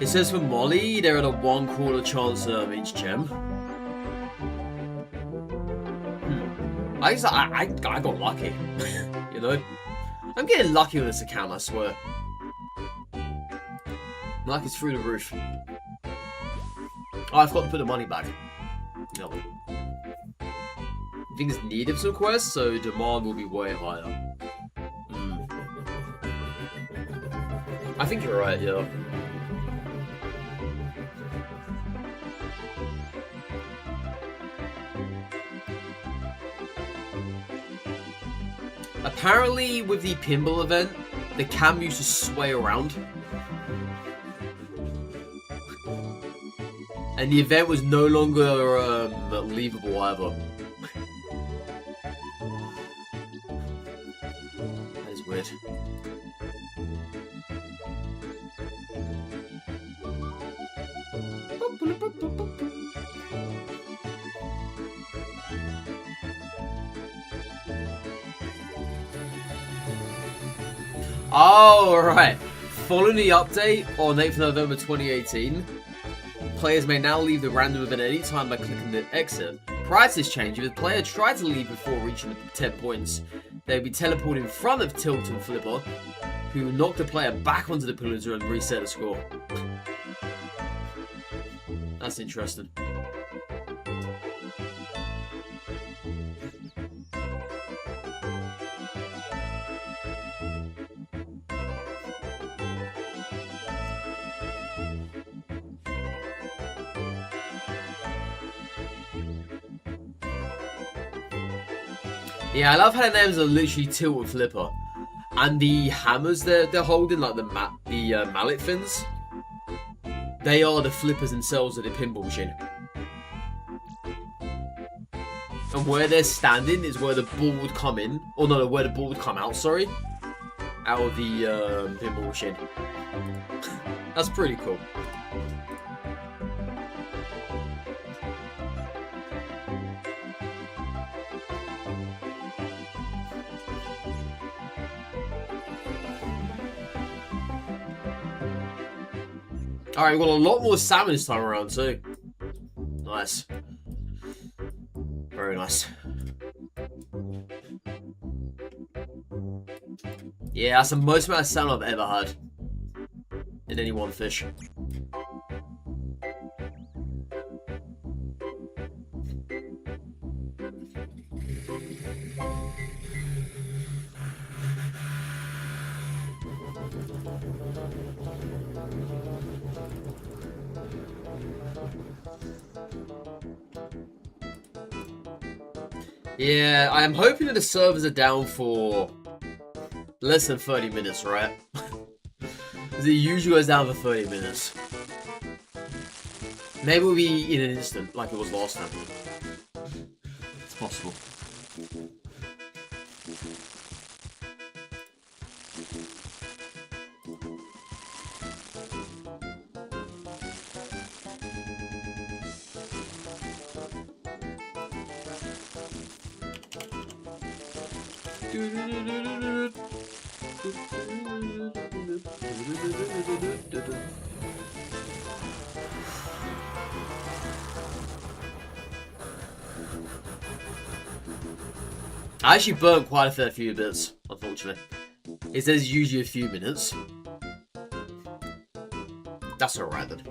It says for Molly, they're at a 1/4 chance each gem. I got lucky. You know? I'm getting lucky on this account, I swear. Luck is through the roof. Oh, I forgot to put the money back. No. I think it's needed for some quests, so demand will be way higher. I think you're right, yeah. Apparently, with the pinball event, the cam used to sway around. And the event was no longer leavable either. That is weird. Oh, right. Following the update on 8th November 2018, players may now leave the random event at any time by clicking the exit. Prior to this change, if a player tried to leave before reaching the 10 points, they would be teleported in front of Tilt and Flipper, who would knock the player back onto the pillars and reset the score. That's interesting. Yeah, I love how the names are literally Tilt and Flipper, and the hammers they're holding, like the mallet fins, they are the flippers themselves of the pinball machine. And where they're standing is where the ball would come in, or no, where the ball would come out. Sorry, out of the pinball machine. That's pretty cool. Alright, we've got a lot more salmon this time around too. Nice. Very nice. Yeah, that's the most amount of salmon I've ever had in any one fish. Yeah, I am hoping that the servers are down for less than 30 minutes, right? Because it usually goes down for 30 minutes. Maybe it'll be in an instant, like it was last time. It's possible. I actually burnt quite a fair few bits, unfortunately. It says usually a few minutes. That's alright then.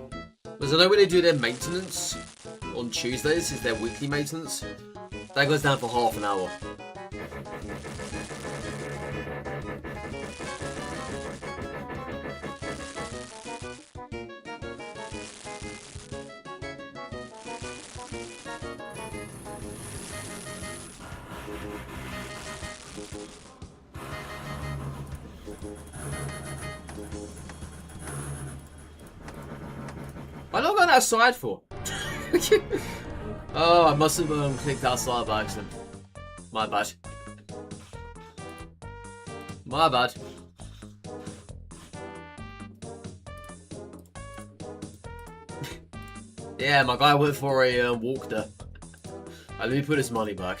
Because I know when they do their maintenance on Tuesdays, is their weekly maintenance. That goes down for half an hour. Why not going outside for? Oh, I must have clicked outside by accident. My bad. My bad. Yeah, my guy went for a walk there. Let me put his money back.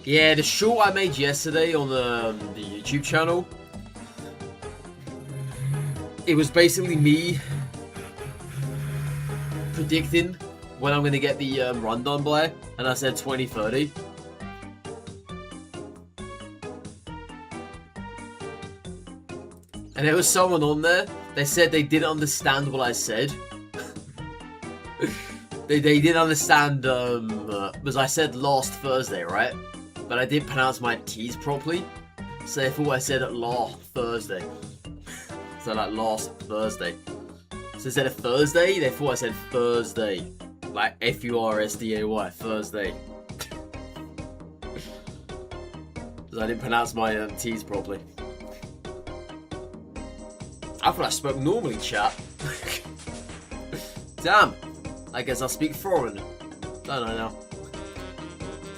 Yeah, the short I made yesterday on the YouTube channel, it was basically me predicting when I'm going to get the run done by, and I said 2030. And there was someone on there, they said they didn't understand what I said. they didn't understand, because I said last Thursday, right? But I didn't pronounce my T's properly, so they thought I said it last Thursday. So like last Thursday. So instead of Thursday, they thought I said Thursday. Like F-U-R-S-D-A-Y, Thursday. Because I didn't pronounce my T's properly. I thought I spoke normally, chat. Damn. I guess I speak foreign. I don't know.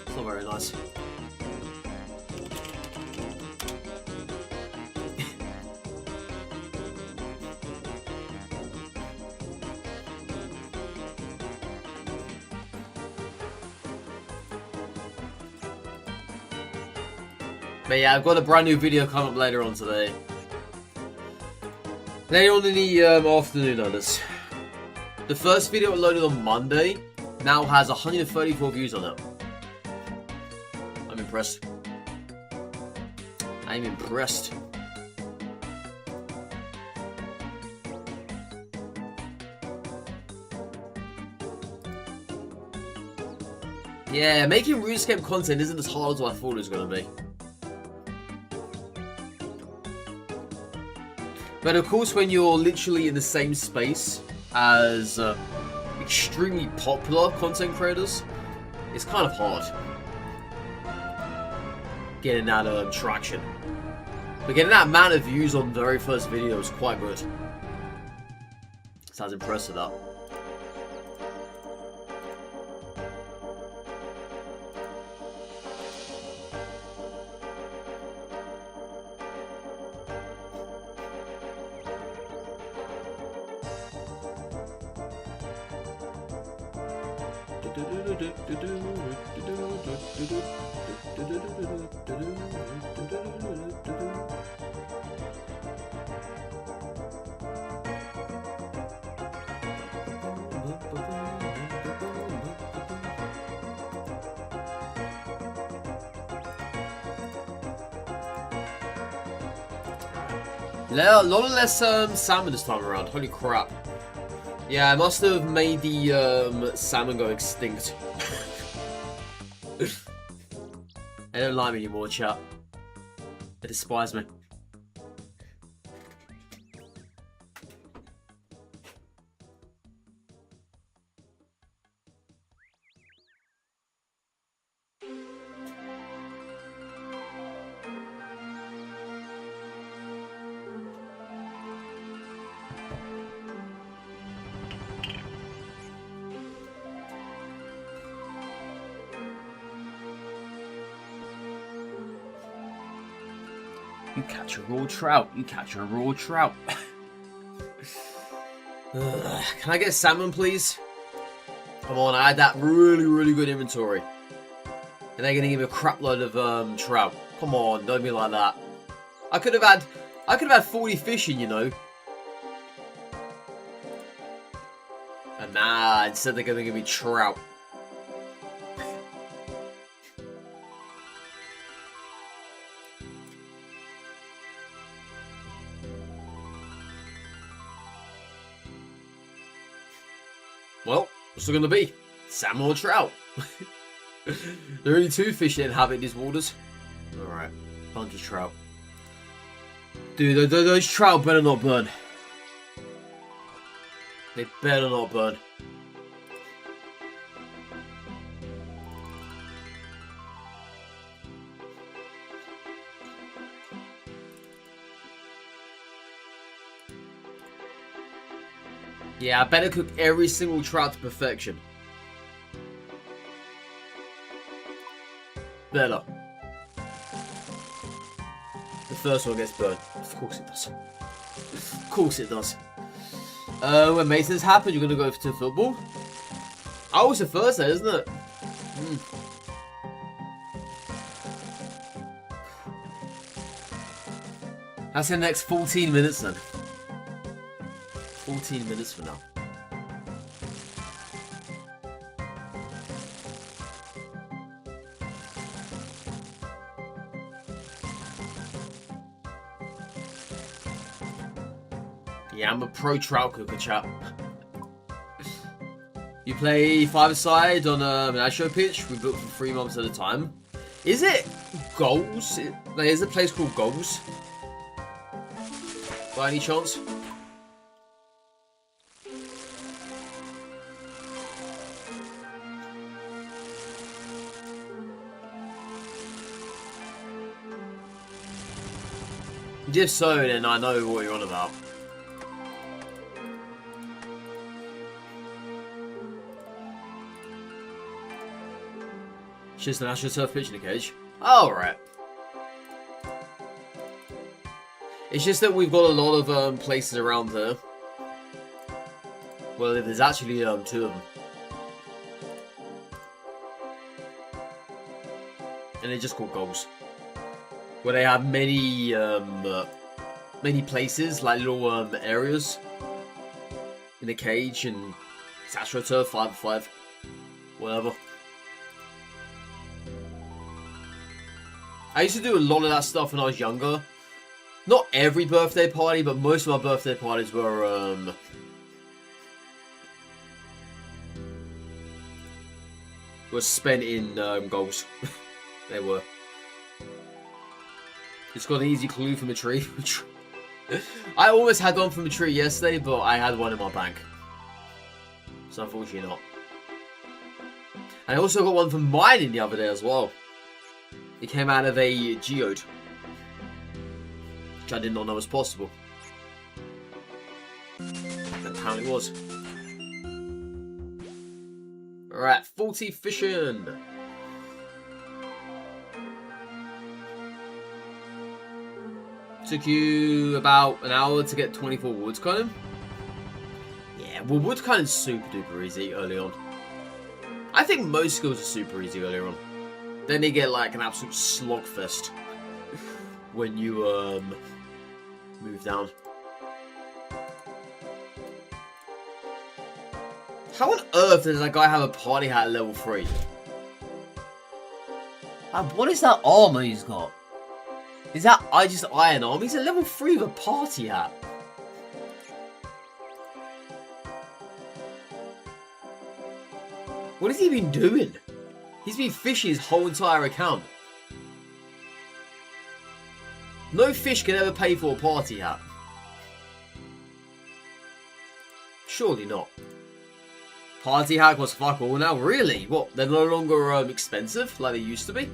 It's not very nice. But yeah, I've got a brand new video coming up later on today. Later on in the afternoon, notice. The first video uploaded on Monday now has 134 views on it. I'm impressed. I'm impressed. Yeah, making RuneScape content isn't as hard as I thought it was going to be. But of course, when you're literally in the same space as extremely popular content creators, it's kind of hard getting that traction. But getting that amount of views on the very first video is quite good. So I was impressed with that. A lot less salmon this time around. Holy crap. Yeah, I must have made the salmon go extinct. They don't like me anymore, chat. They despise me. You catch a raw trout. You catch a raw trout. Can I get salmon, please? Come on, I had that really good inventory. And they're gonna give me a crap load of trout. Come on, don't be like that. I could have had 40 fish in, you know. And nah, instead they're gonna give me trout. Well, what's it gonna be? Salmon or trout? There are only two fish that inhabit these waters. Alright, bunch of trout. Dude, those trout better not burn. They better not burn. Yeah, I better cook every single trout to perfection. Better. The first one gets burned. Of course it does. Of course it does. When maintenance happens, you're gonna go to football? Oh, it's a Thursday, isn't it? That's the next 14 minutes then. 14 minutes from now. Yeah, I'm a pro trout cooker, chap. You play five-a-side on an Astro pitch. We book for 3 months at a time. Is it Goals? Like, is it a place called Goals? By any chance? If so, then I know what you're on about. It's just an AstroTurf pitch in a cage. Oh, right. It's just that we've got a lot of places around here. Well, there's actually 2 of them. And they're just called goals. Where they have many many places, like little areas in the cage, and it's AstroTurf 5-5, whatever. I used to do a lot of that stuff when I was younger. Not every birthday party, but most of my birthday parties were spent in goals. They were. Just got an easy clue from a tree. I almost had one from a tree yesterday, but I had one in my bank. So unfortunately not. And I also got one from mining the other day as well. It came out of a geode. Which I did not know was possible. Apparently it was. Alright, 40 fishing. Took you about an hour to get 24 woods cannon. Yeah, well, wood cannon's super duper easy early on. I think most skills are super easy earlier on. Then they get like an absolute slogfest when you move down. How on earth does that guy have a party hat at level 3? What is that armor he's got? Is that just iron armor? He's at level 3 with a party hat. What has he been doing? He's been fishing his whole entire account. No fish can ever pay for a party hat. Surely not. Party hat costs fuck all now? Really? What? They're no longer expensive like they used to be?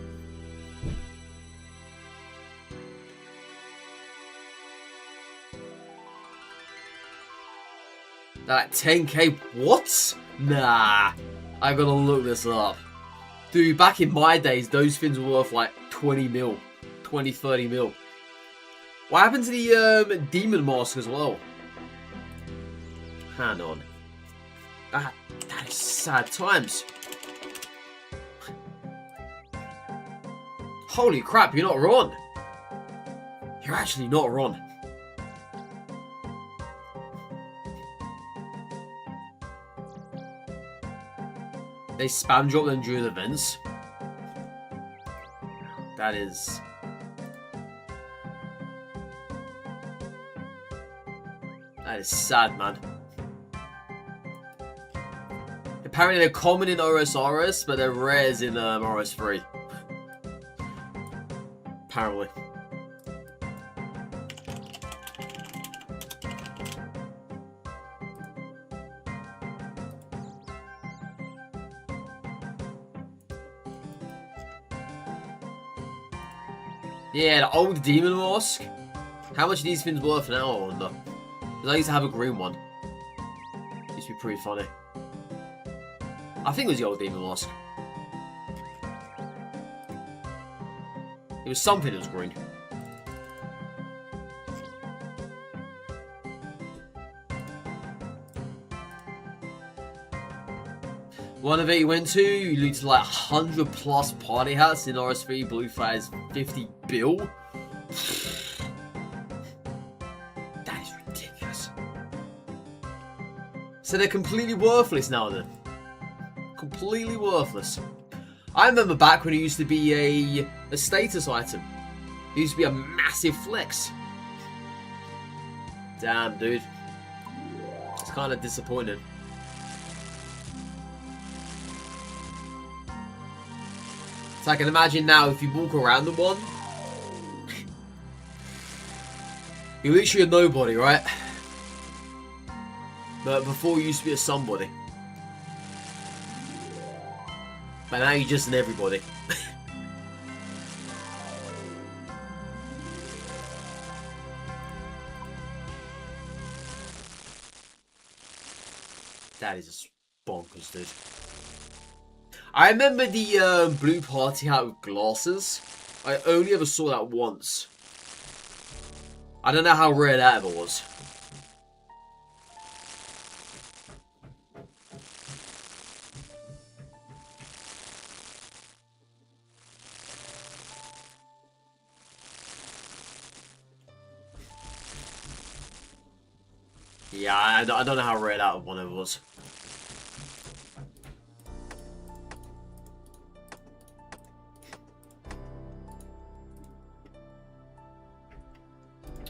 That 10k? What? Nah. I gotta look this up. Dude, back in my days, those fins were worth like 20 mil. 20, 30 mil. What happened to the demon mask as well? Hang on. That is sad times. Holy crap, you're not wrong. You're actually not wrong. They spam drop them during events. That is sad, man. Apparently they're common in OSRS, but they're rares in RS3. Apparently. Yeah, the old demon mask. How much are these fins worth now, I wonder? Because I used to have a green one. Used to be pretty funny. I think it was the old demon mask. It was something that was green. One event you went to, you looted like 100 plus party hats in RS3 Blue Fire's 50 bill. That is ridiculous. So they're completely worthless now then. Completely worthless. I remember back when it used to be a status item. It used to be a massive flex. Damn, dude. It's kind of disappointing. So I can imagine now if you walk around the one, You're literally a nobody, right? But before you used to be a somebody. But now you're just an everybody. That is just bonkers, dude. I remember the blue party hat with glasses. I only ever saw that once. I don't know how rare that ever was. Yeah, I don't know how rare that one ever was.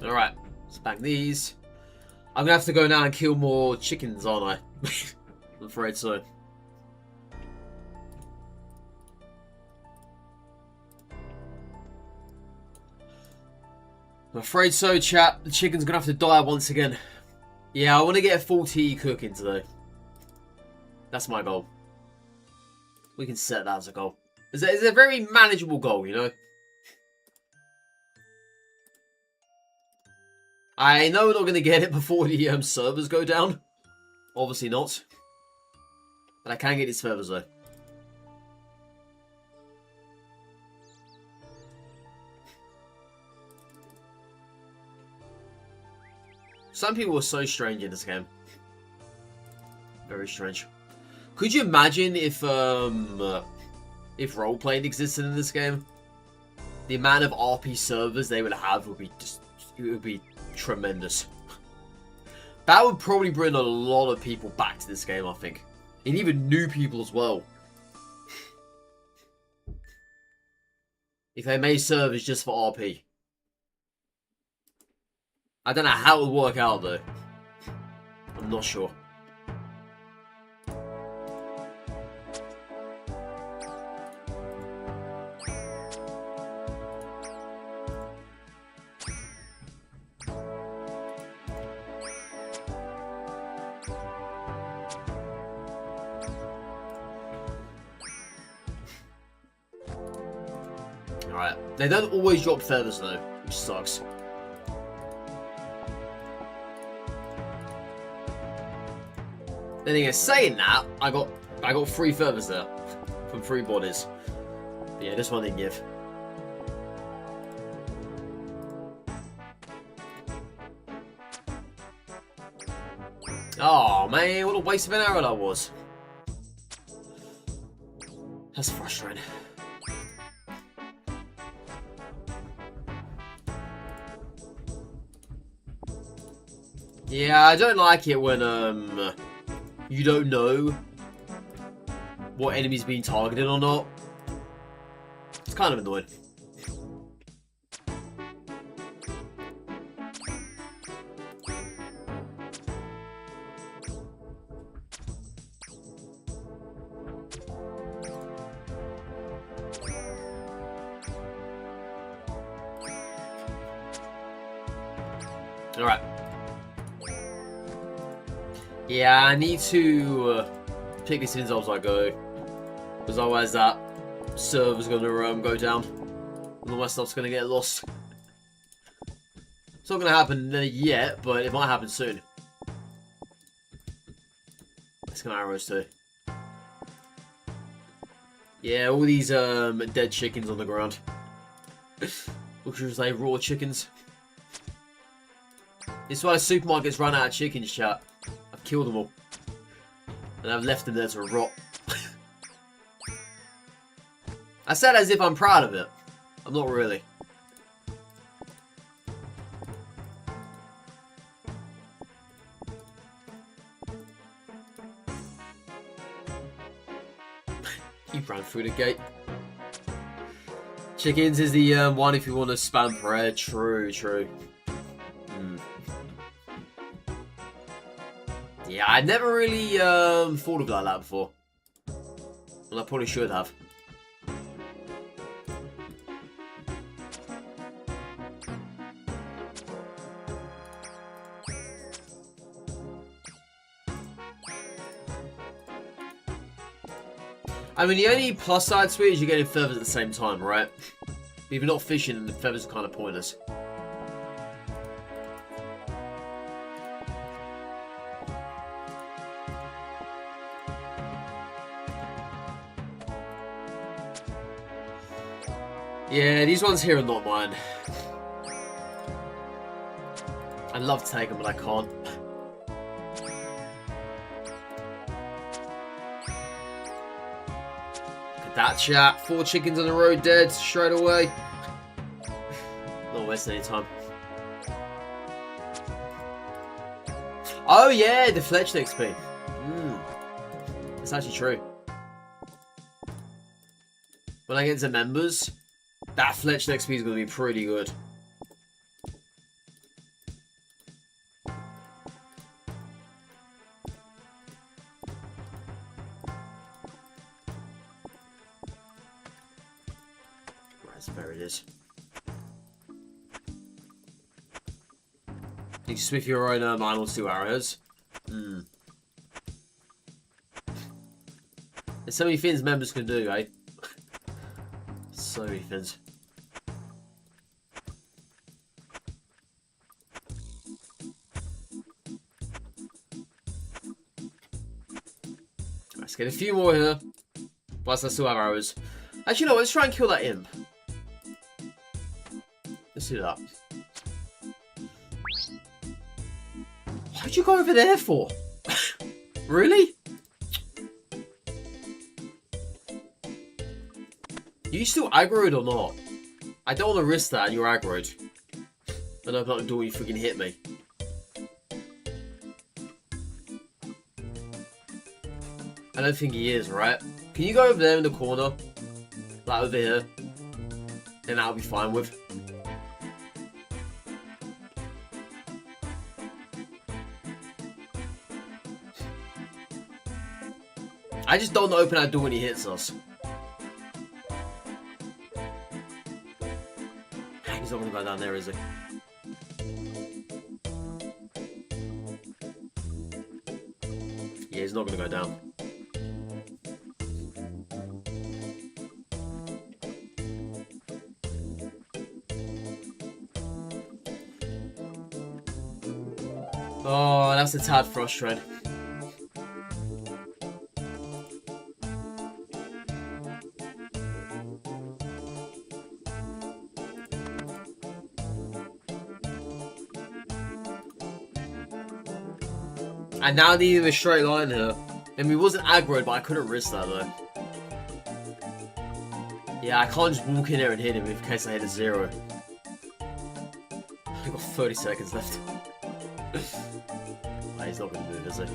Alright, let's bang these. I'm gonna have to go now and kill more chickens, aren't I? I'm afraid so. I'm afraid so, chat. The chicken's gonna have to die once again. Yeah, I want to get a full tea cooking today. That's my goal. We can set that as a goal. It's a very manageable goal, you know? I know we're not going to get it before the servers go down. Obviously not. But I can get these servers though. Some people are so strange in this game. Very strange. Could you imagine if role-playing existed in this game? The amount of RP servers they would have would be just... It would be tremendous. That would probably bring a lot of people back to this game, I think. And even new people as well. If they made servers just for RP. I don't know how it would work out though. I'm not sure. Alright. They don't always drop feathers though, which sucks. Then again, saying that, I got 3 feathers there from 3 bodies. But yeah, this one didn't give. Oh man, what a waste of an arrow that was. That's frustrating. Yeah, I don't like it when you don't know what enemy's being targeted or not. It's kind of annoying. Alright. Yeah, I need to pick these things up as I go. Because otherwise that server's going to go down. And all my stuff's going to get lost. It's not going to happen yet, but it might happen soon. Let's get arrows too. Yeah, all these dead chickens on the ground. Which was like raw chickens. This is why the supermarkets run out of chickens, chat. I've killed them all. And I've left them there to rot. I said as if I'm proud of it. I'm not really. You ran through the gate. Chickens is the one if you want to spam prayer. True, true. Yeah, I never really thought of it like that before. And I probably should have. I mean, the only plus side to it is you're getting feathers at the same time, right? But if you're not fishing, then the feathers are kind of pointless. Yeah, these ones here are not mine. I'd love to take them, but I can't. Look at that, chat. 4 chickens on the road dead straight away. Not wasting any time. Oh yeah, the Fletched XP. That's actually true. When I get to members, that Fletched XP is going to be pretty good. There it is. You can smith your own mine or 2 arrows. There's so many things members can do, eh? So many things. Let's get a few more here. Plus, I still have arrows. Actually, no, let's try and kill that imp. Let's do that. Why'd you go over there for? Really? You still aggroed or not? I don't want to risk that and you're aggroed. And I'm not doing you freaking hit me. I don't think he is, right? Can you go over there in the corner? Like over here? And that'll be fine with. I just don't open that door when he hits us. He's not going to go down there, is he? Yeah, he's not going to go down. Oh, that's a tad frustrating. And now needing a straight line here. And we wasn't aggroed, but I couldn't risk that though. Yeah, I can't just walk in there and hit him in case I hit a 0. I've got 30 seconds left. Oh, he's not going to move, is he?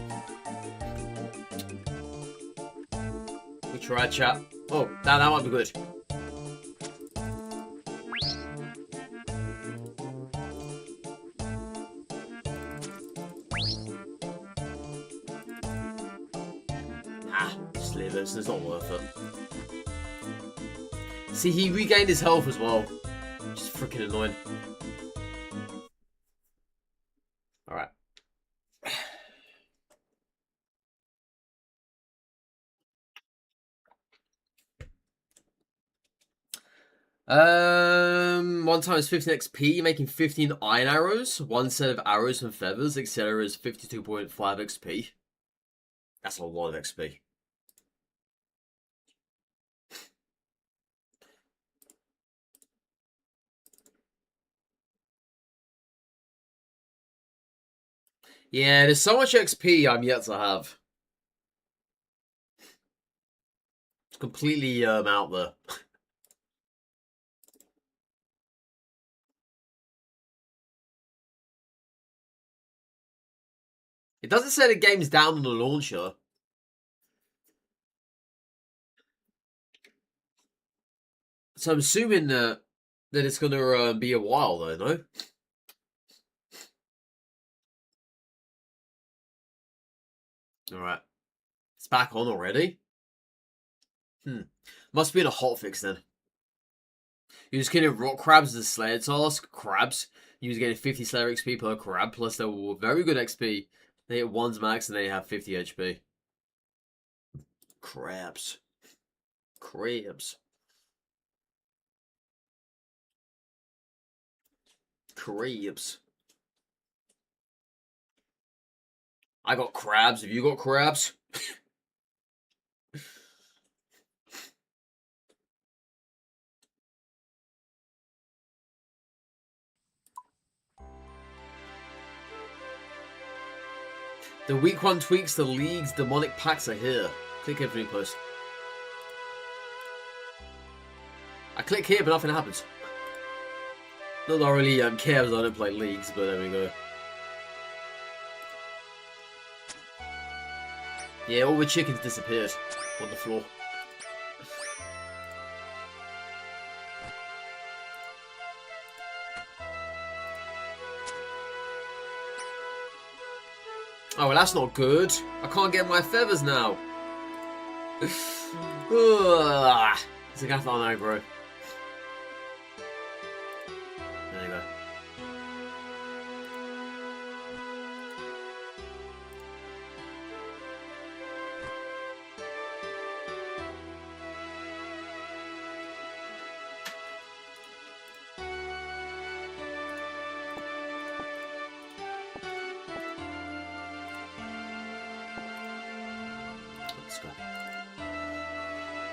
We tried, chat. Oh, that might be good. Just leave it, it's not worth it. See, he regained his health as well. Just freaking annoying. Alright. One time is 15 XP, making 15 iron arrows. 1 set of arrows and feathers, etc. is 52.5 XP. That's a lot of XP. Yeah, there's so much XP I'm yet to have. It's completely out there. It doesn't say the game's down on the launcher. So I'm assuming that it's going to be a while though, no? Alright. It's back on already? Must be in a hotfix then. You was getting rock crabs as a slayer task. Crabs. You was getting 50 slayer XP per crab, plus they were very good XP. They hit 1's max and they have 50 HP. Crabs. Crabs. Crabs. I got crabs. Have you got crabs? The week 1 tweaks, the league's demonic packs are here. Click here for new post. I click here, but nothing happens. Not that I really care as I don't play leagues, but there we go. Yeah, all the chickens disappeared on the floor. Oh, well, that's not good. I can't get my feathers now. It's a gaff on aggro. There you go. Let's go.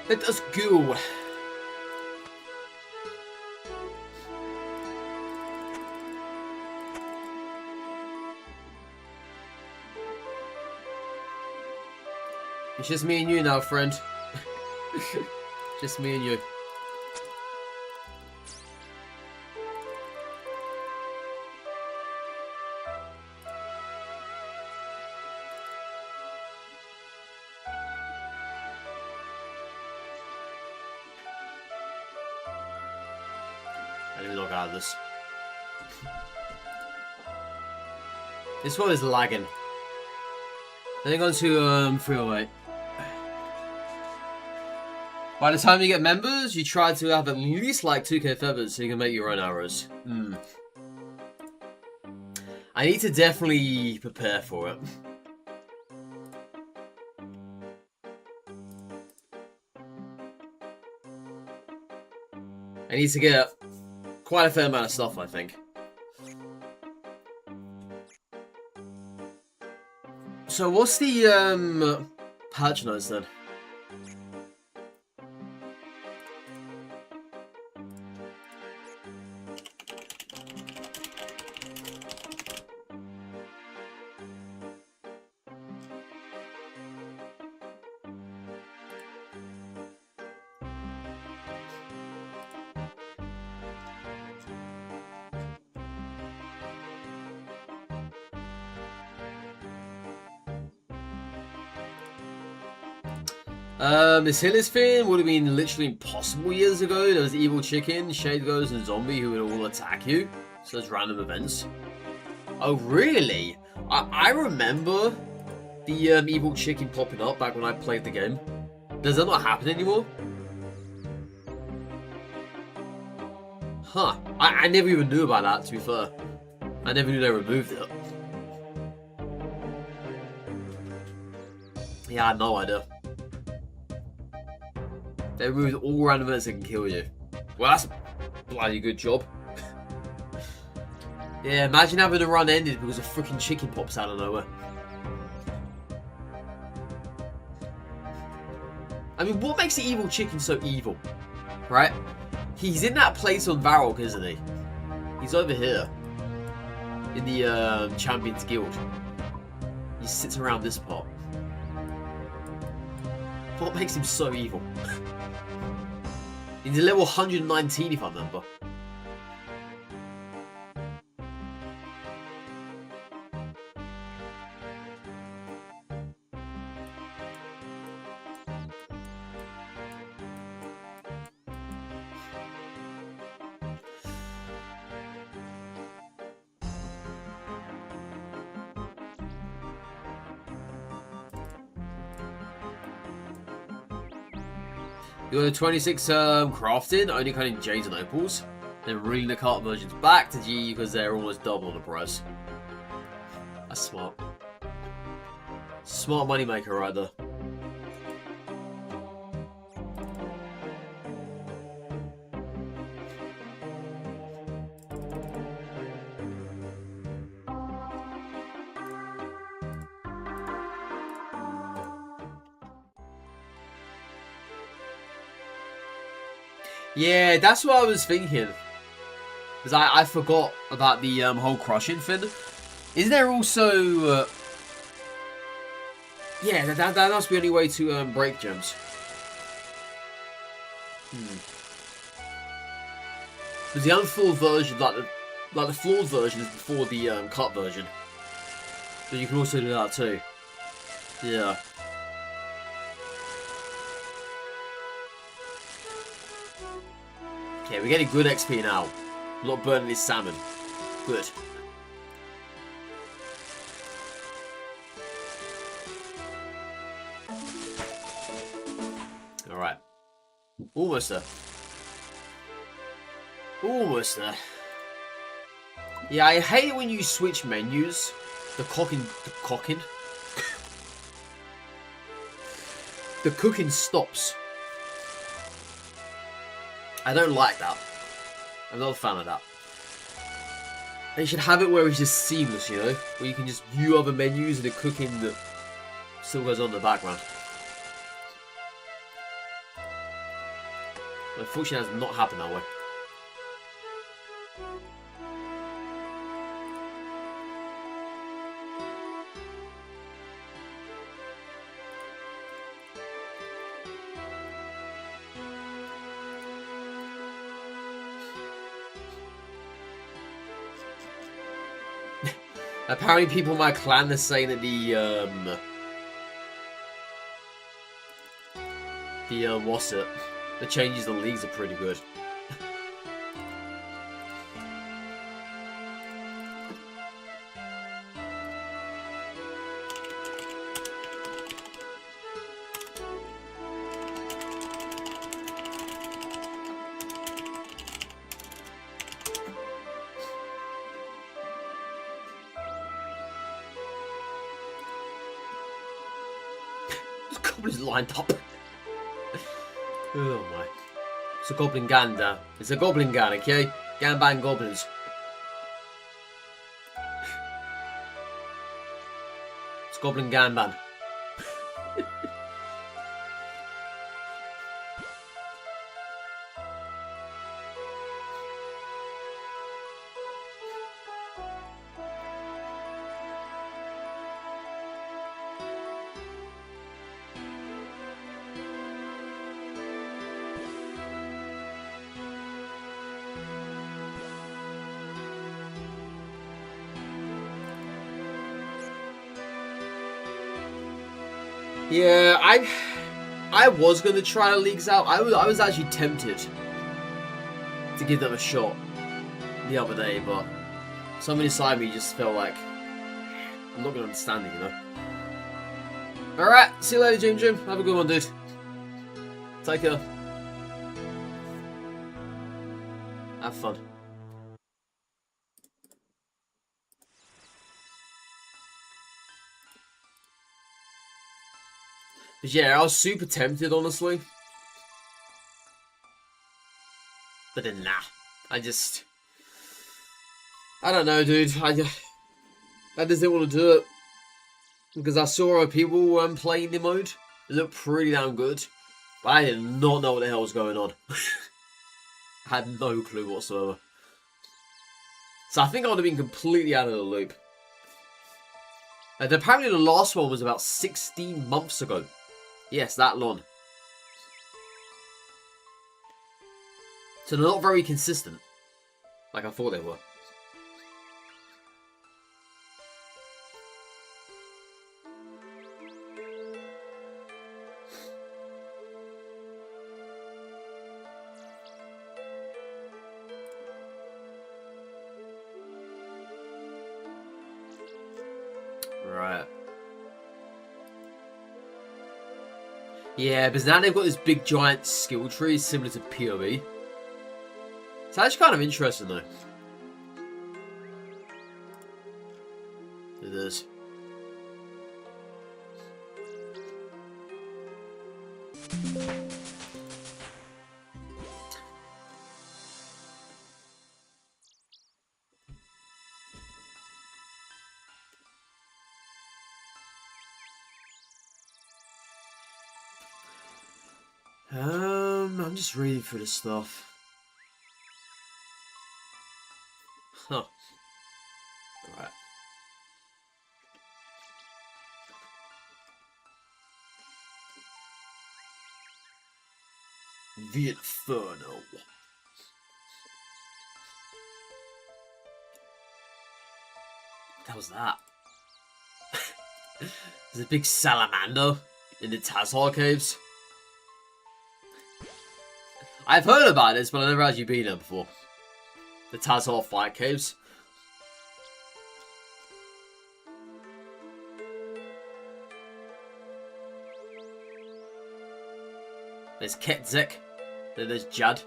Let us go. It's just me and you now, friend. Just me and you. I need to log out of this. This one is lagging. I think on to 308. By the time you get members, you try to have at least like 2k feathers so you can make your own arrows. I need to definitely prepare for it. I need to get quite a fair amount of stuff, I think. So what's the patch notes then? This Hitless thing would have been literally impossible years ago. There was Evil Chicken, Shade Ghost, and Zombie who would all attack you. So there's random events. Oh, really? I remember the Evil Chicken popping up back when I played the game. Does that not happen anymore? Huh. I never even knew about that, to be fair. I never knew they removed it. Yeah, I had no idea. They removed all random events that can kill you. Well, that's a bloody good job. Yeah, imagine having a run ended because a freaking chicken pops out of nowhere. I mean, what makes the evil chicken so evil? Right? He's in that place on Varrock, isn't he? He's over here. In the Champions Guild. He sits around this part. What makes him so evil? He's level 119 if I remember. You got the 26 crafting, only cutting jades and opals. Then reeling the cart versions back to G because they're almost double the price. That's smart. Smart moneymaker right there. Yeah, that's what I was thinking. Because I forgot about the whole crushing thing. Isn't there also... yeah, that must be the only way to break gems. Because the unflawed version, like the flawed version is before the cut version. But you can also do that too. Yeah. Okay, we're getting good XP now. I'm not burning this salmon. Good. Alright. Almost there. Almost there. Yeah, I hate it when you switch menus. The cooking... the cooking stops. I don't like that. I'm not a fan of that. They should have it where it's just seamless, you know? Where you can just view other menus and the cooking that still goes on in the background. Unfortunately, it has not happened that way. Apparently people in my clan are saying that what's it? The changes to the leagues are pretty good. Goblins lined up. Oh my. It's a goblin gander. It's a goblin gan, okay? Ganban goblins. It's goblin ganban. Yeah, I was gonna try the leagues out. I was actually tempted to give them a shot the other day, but something inside me just felt like I'm not gonna understand it, you know. Alright, see you later, Jim. Have a good one, dude. Take care. Have fun. But yeah, I was super tempted, honestly. But then, nah. I don't know, dude. I just didn't want to do it. Because I saw people playing the mode. It looked pretty damn good. But I did not know what the hell was going on. I had no clue whatsoever. So I think I would have been completely out of the loop. And apparently the last one was about 16 months ago. Yes, that long. So they're not very consistent. Like I thought they were. Right. Yeah, because now they've got this big giant skill tree similar to PoE. It's actually kind of interesting though. It is. I'm just reading through the stuff. The Inferno. What was that? There's a big salamander in the Tazhar caves. I've heard about this, but I've never actually been there before. The Tazhar fight caves. There's Ketzek. Then there's Jad.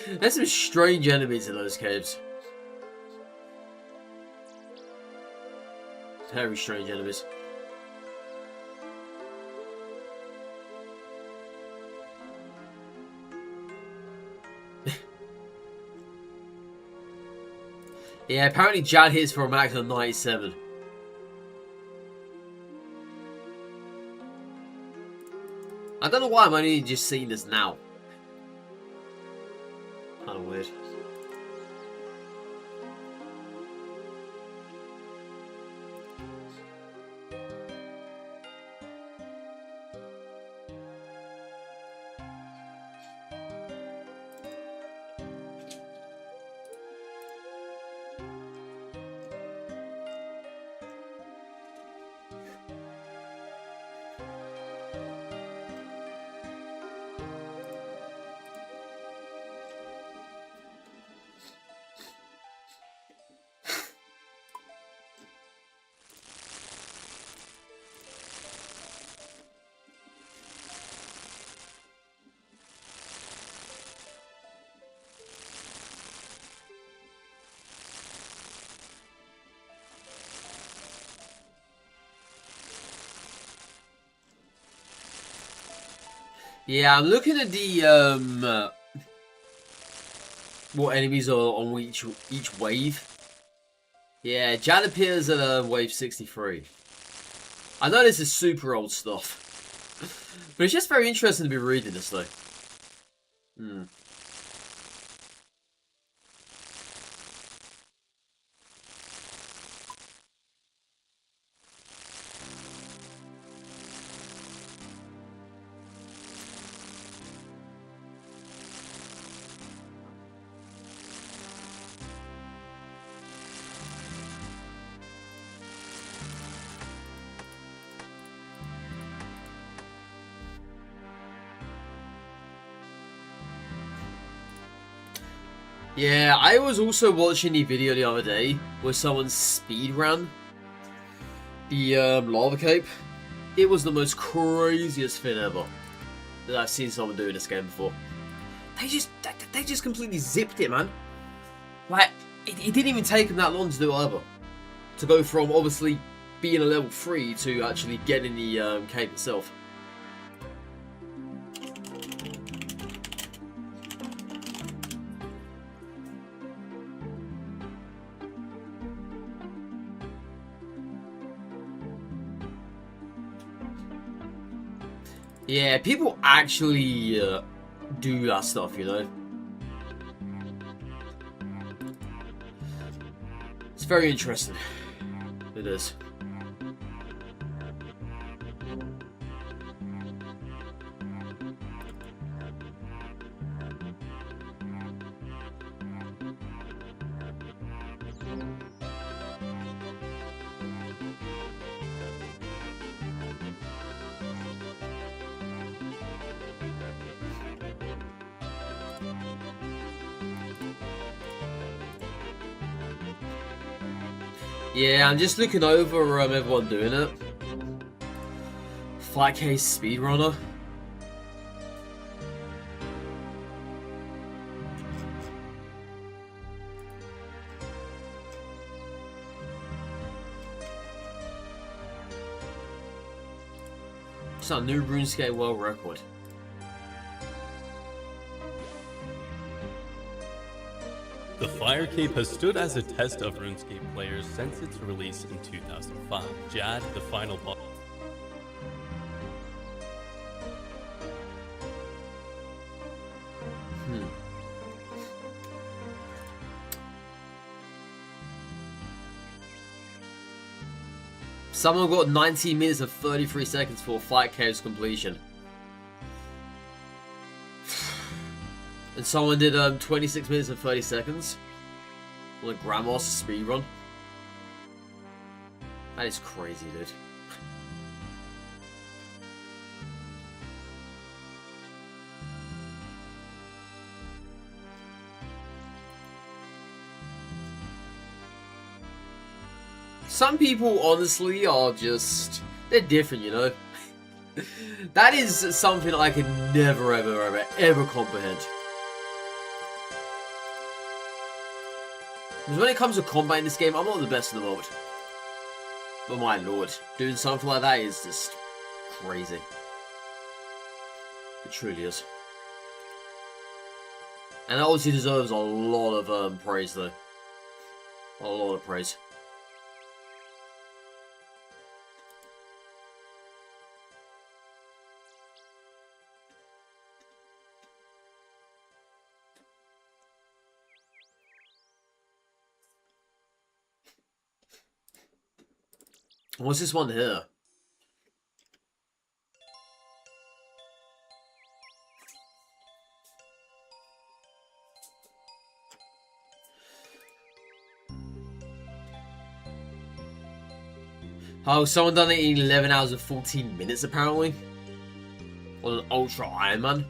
There's some strange enemies in those caves. Very strange enemies. Yeah, apparently Jad hits for a max of 97. I don't know why I'm only just seeing this now. Kind of weird. Yeah, I'm looking at the what enemies are on each wave. Yeah, Jad appears at wave 63. I know this is super old stuff, but it's just very interesting to be reading this though. Yeah, I was also watching the video the other day where someone speedran the lava cape. It was the most craziest thing ever that I've seen someone do in this game before. They just completely zipped it, man. Like, it didn't even take them that long to do it either. To go from obviously being a level 3 to actually getting the cape itself. Yeah, people actually do that stuff, you know. It's very interesting. It is. Yeah, I'm just looking over everyone doing it. 5K speedrunner. It's a new RuneScape world record. The Fire Cape has stood as a test of RuneScape players since its release in 2005. Jad, the final boss. Someone got 19 minutes and 33 seconds for Fight Cave's completion. And someone did 26 minutes and 30 seconds on a Grandmaster speedrun. That is crazy, dude. Some people, honestly, are just... they're different, you know? That is something I could never, ever comprehend. Because when it comes to combat in this game, I'm not the best in the world. But my lord, doing something like that is just crazy. It truly is. And it obviously deserves a lot of praise, though. A lot of praise. What's this one here? Oh, someone done it in 11 hours and 14 minutes apparently. On an Ultra Iron Man.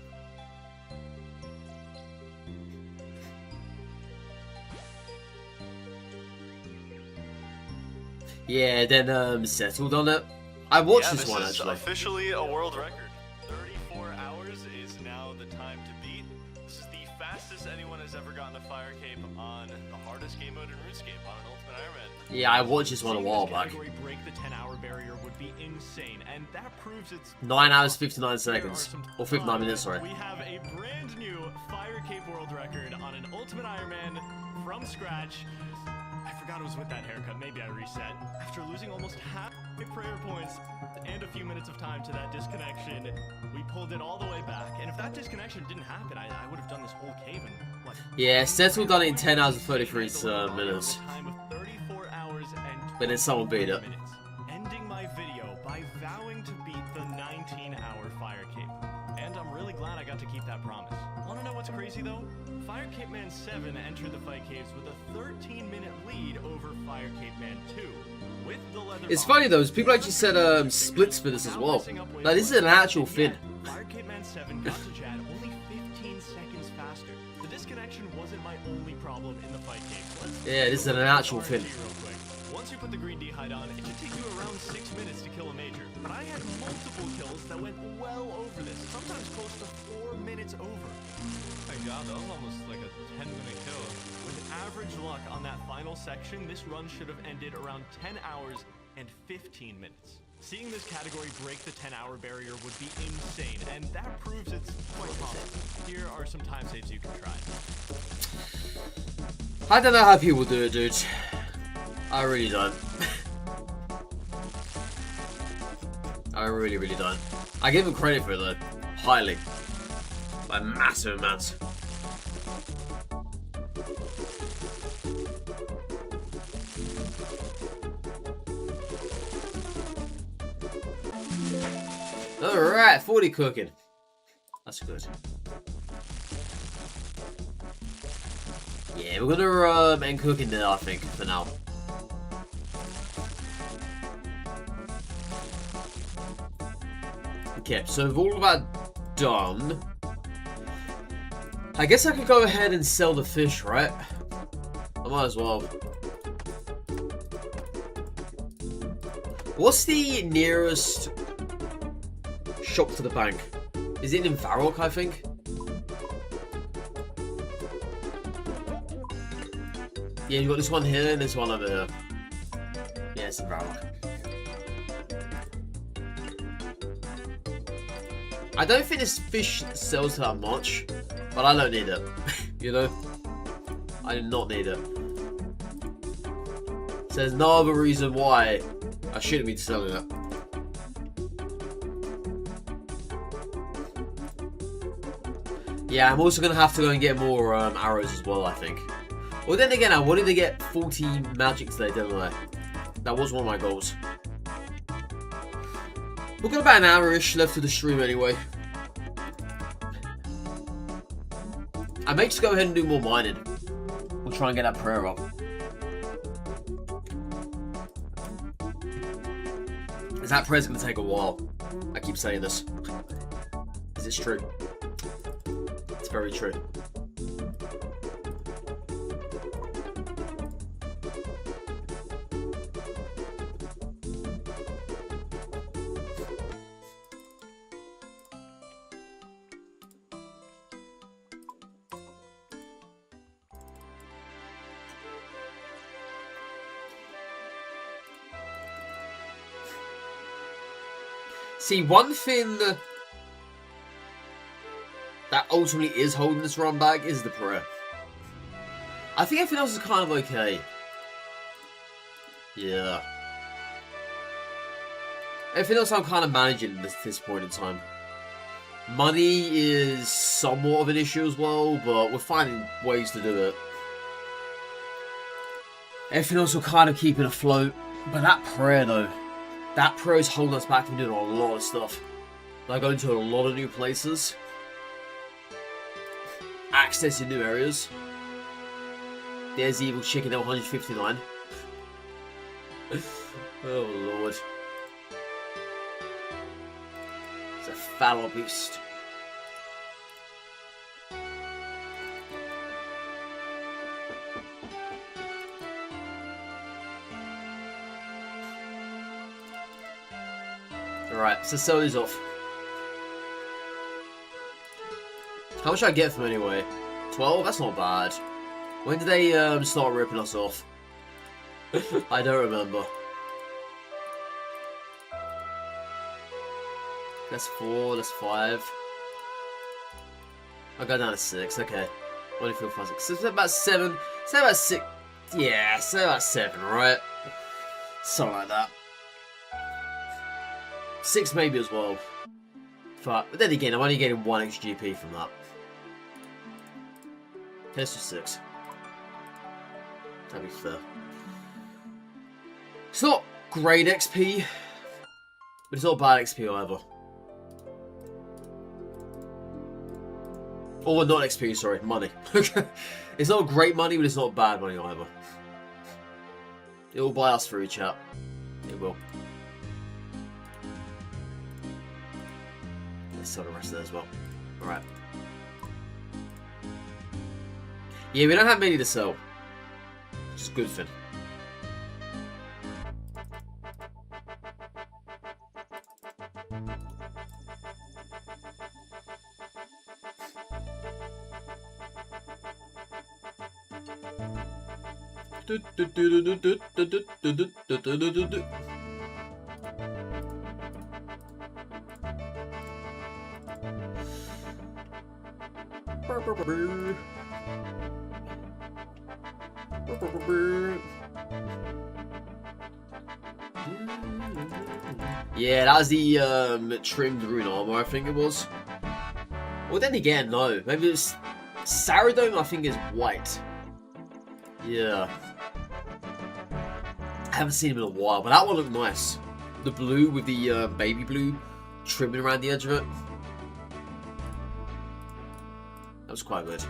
Yeah, then settled on it. I watched this one actually. Officially a world record. 34 hours is now the time to beat. This is the fastest anyone has ever gotten the fire cape on the hardest game mode in RuneScape on an Ultimate Iron Man. Yeah, I watched this one a while back. Break the 10-hour barrier would be insane, and that proves it's 9 hours 59 seconds, or 59 minutes, sorry. We have a brand new fire cape world record on an Ultimate Iron Man from scratch. I forgot it was with that haircut. Maybe I reset. After losing almost half my prayer points and a few minutes of time to that disconnection, we pulled it all the way back. And if that disconnection didn't happen, I would have done this whole cave in what? Yeah, Settle done it in 10 hours and 33 minutes. Time of 34 hours and But then someone beat it. minutes. Ending my video by vowing to beat the 19-hour fire cape. And I'm really glad I got to keep that promise. Wanna know what's crazy though? Fire Cape Man 7 entered the fight caves with a 13-minute lead over Fire Cape Man 2. With the leather It's funny though, people actually said splits for this as well. Now this is an actual thing. Fire Cape Man 7 got to Jad only 15 seconds faster. The disconnection wasn't my only problem in the fight caves. Yeah, this is an actual thing. Once you put the green D-hide on, it should take you around 6 minutes to kill a major. But I had multiple kills that went well over this, sometimes close to 4 minutes over. Oh my god, that was almost like a 10-minute kill. With average luck on that final section, this run should have ended around 10 hours and 15 minutes. Seeing this category break the 10-hour barrier would be insane, and that proves it's quite possible. Here are some time saves you can try. I don't know how people do it, dude. I really don't. I really, really don't. I give them credit for it though. Highly. By massive amounts. Alright, 40 cooking. That's good. Yeah, we're gonna end cooking there, I think, for now. Okay, so we've all about done. I guess I could go ahead and sell the fish, right? I might as well. What's the nearest shop to the bank? Is it in Varrock, I think? Yeah, you've got this one here and this one over here. Yeah, it's in Varrock. I don't think this fish sells that much, but I don't need it. You know? I do not need it. So there's no other reason why I shouldn't be selling it. Yeah, I'm also going to have to go and get more arrows as well, I think. Well, then again, I wanted to get 40 magic today, didn't I? That was one of my goals. We've got about an hour-ish left of the stream anyway. I may just go ahead and do more mining. We'll try and get that prayer up. Because that prayer's going to take a while. I keep saying this. Because it's true. It's very true. See, one thing that ultimately is holding this run back is the prayer. I think everything else is kind of okay. Yeah. Everything else I'm kind of managing at this point in time. Money is somewhat of an issue as well, but we're finding ways to do it. Everything else will kind of keep it afloat. But that prayer though. That prayer is holding us back from doing a lot of stuff. Like going to a lot of new places. Accessing new areas. There's the evil chicken at 159. Oh lord. It's a foul beast. Alright, so sell these off. How much I get from anyway? 12? That's not bad. When did they start ripping us off? I don't remember. That's 4, that's 5. I'll go down to 6, okay. 1, 4, 5, 6. So about 7. Say about 6. Yeah, say about 7, right? Something like that. 6 maybe as well. But then again, I'm only getting 1 XGP from that. Let's do 6. That'd be fair. It's not great XP, but it's not bad XP either. Or not XP, sorry, money. It's not great money, but it's not bad money either. It will buy us through, chat. It will. Let's sell the rest of that as well. Alright. Yeah, we don't have many to sell. Which is a good thing. Yeah, that was the trimmed rune armor, I think it was. Well, then again, no. Maybe it's Saradome, I think, is white. Yeah. I haven't seen him in a while, but that one looked nice. The blue with the baby blue trimming around the edge of it. That was quite good.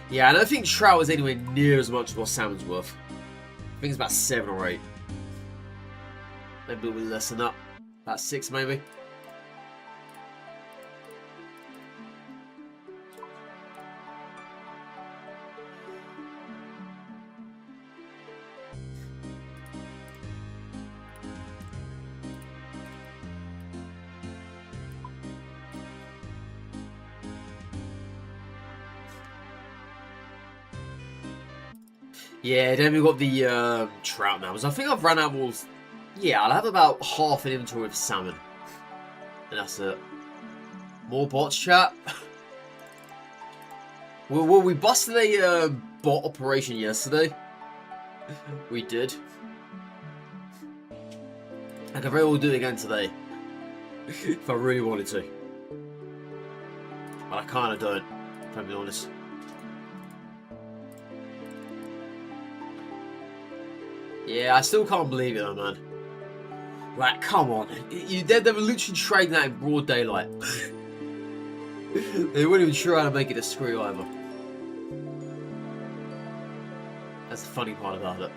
Yeah, I don't think Shroud is anywhere near as much as what Salmon's worth. I think it's about 7 or 8. Maybe a little less than that. About 6 maybe. Yeah, then we've got the trout now. So I think I've run out of all... Yeah, I'll have about half an inventory of salmon. And that's it. More bots, chat. Well, we busted a bot operation yesterday. We did. I could very well do it again today. If I really wanted to. But I kind of don't, if I'm being honest. Yeah, I still can't believe it, though, man. Like, come on. They were literally trading that in broad daylight. They wouldn't even try to make it a screw either. That's the funny part about it.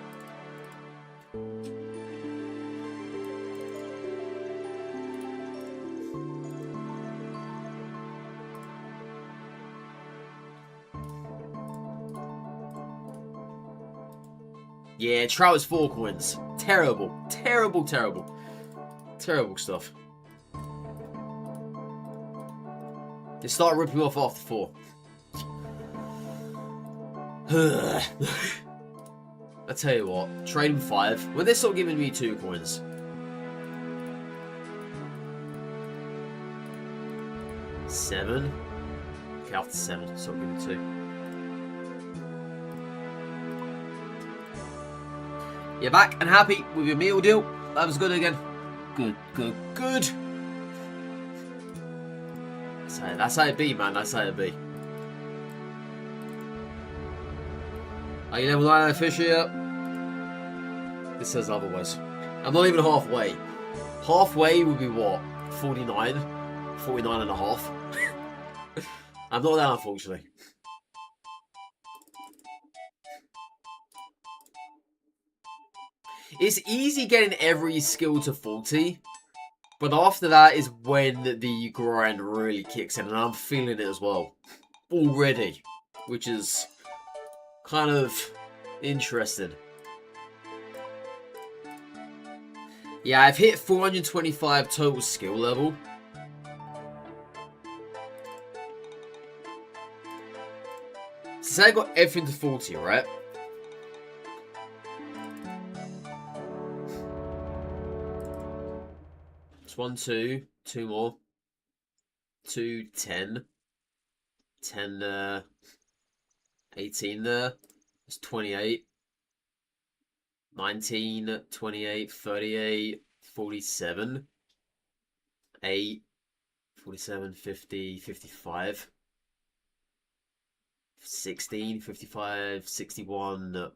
Yeah, Trout is 4 coins. Terrible. Terrible, terrible. Terrible stuff. They start ripping me off after 4. I tell you what, trade them 5. When they start giving me 2 coins. $7. Okay, after 7, start giving 2. You're back and happy with your meal deal? That was good again. Good, good, good. That's how it be, man. That's how it be. Are you level 9 official yet? This says otherwise. I'm not even halfway. Halfway would be what? 49? 49 and a half? I'm not that, unfortunately. It's easy getting every skill to 40, but after that is when the grind really kicks in, and I'm feeling it as well. Already. Which is kind of interesting. Yeah, I've hit 425 total skill level. So I got everything to 40, right? It's 1, 2, 2 more. 2, 10. 10 there. 18 there. It's 28. 19, 28, 38, 47. 8, 47, 50, 55. 16, 55, 61,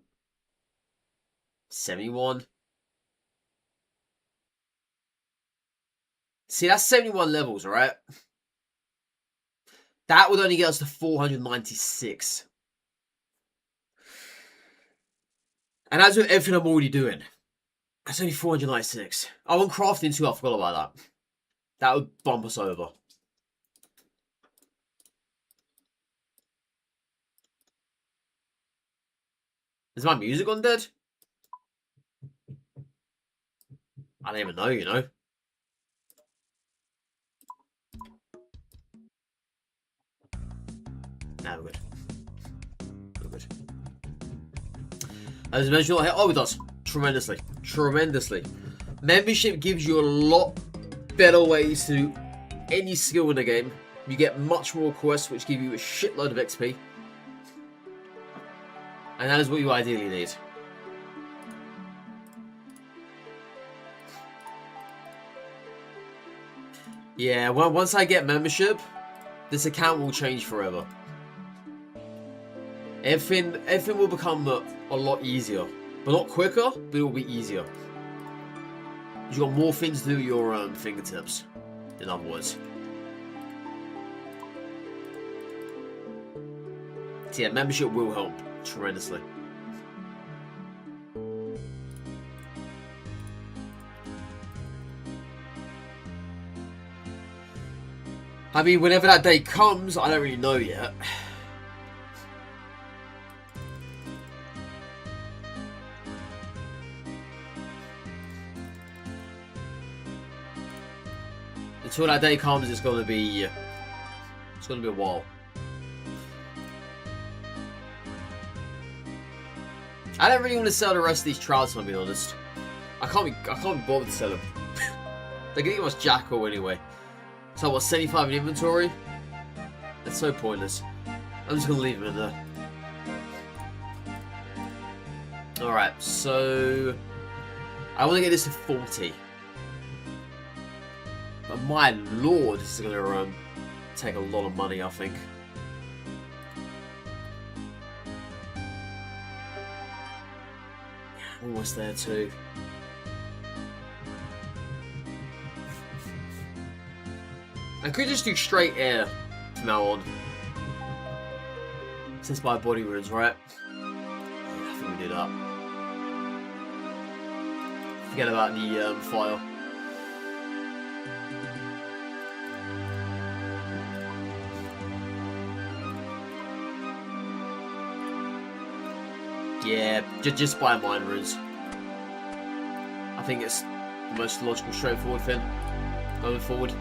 71. See, that's 71 levels, alright? That would only get us to 496. And as with everything I'm already doing, that's only 496. I want crafting too, I forgot about that. That would bump us over. Is my music on dead? I don't even know, you know. Nah, we're good. We're good. As mentioned, oh, it does. Tremendously. Tremendously. Membership gives you a lot better ways to do any skill in the game. You get much more quests, which give you a shitload of XP. And that is what you ideally need. Yeah, well, once I get membership, this account will change forever. Everything will become a lot easier. But not quicker, but it will be easier. You've got more things to do with your fingertips, in other words. So yeah, membership will help tremendously. I mean, whenever that day comes, I don't really know yet. Until that day comes, it's gonna be a while. I don't really want to sell the rest of these trouts, if I'm being honest. I can't be bothered to sell them. They're gonna give us jackal anyway. So what, 75 in inventory? That's so pointless. I'm just gonna leave them in there. Alright, so I want to get this to 40. But my lord, this is gonna take a lot of money, I think. Almost there too. I could just do straight air from now on. Since my body runes, right? Yeah, I think we do that. Forget about the fire. Yeah, just buy mind runes. I think it's the most logical, straightforward thing going forward.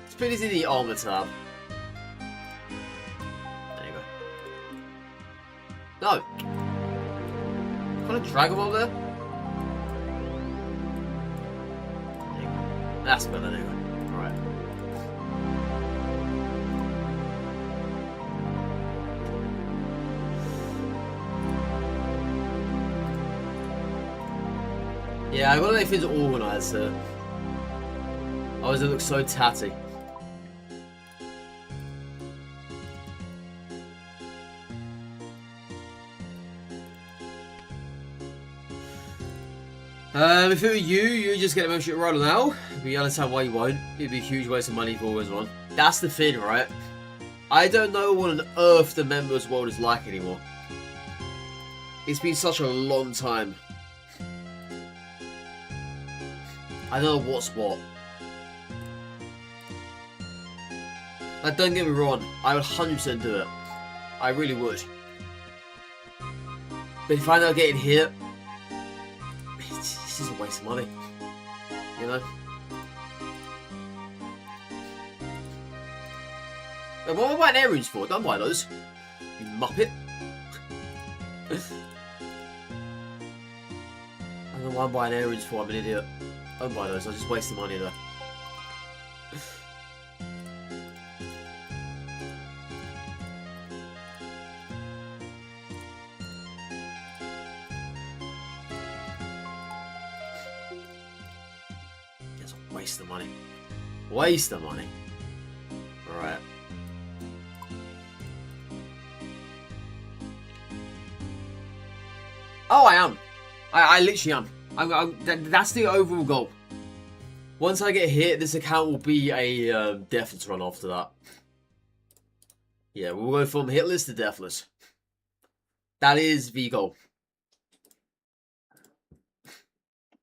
Let's put this in the armor tab. No! Can't I drag him over there? There you go. That's better, there you go. Alright. Yeah, I gotta make things organised here. Otherwise it looks so tatty. If it were you, you'd just get a membership right now. But you understand why you won't. It'd be a huge waste of money if always one. That's the thing, right? I don't know what on earth the members world is like anymore. It's been such a long time. I don't know what's what. Like, don't get me wrong, I would 100% do it. I really would. But if I end up getting hit, it's just a waste of money, you know? But what am I buying air runes for? Don't buy those, you muppet. I don't know what I'm buying air runes for, I'm an idiot. Don't buy those, I just waste the money there. Waste of money. Waste of money. Alright. Oh, I am. I literally am. That's the overall goal. Once I get hit, this account will be a deathless run after that. Yeah, we'll go from hitless to deathless. That is the goal.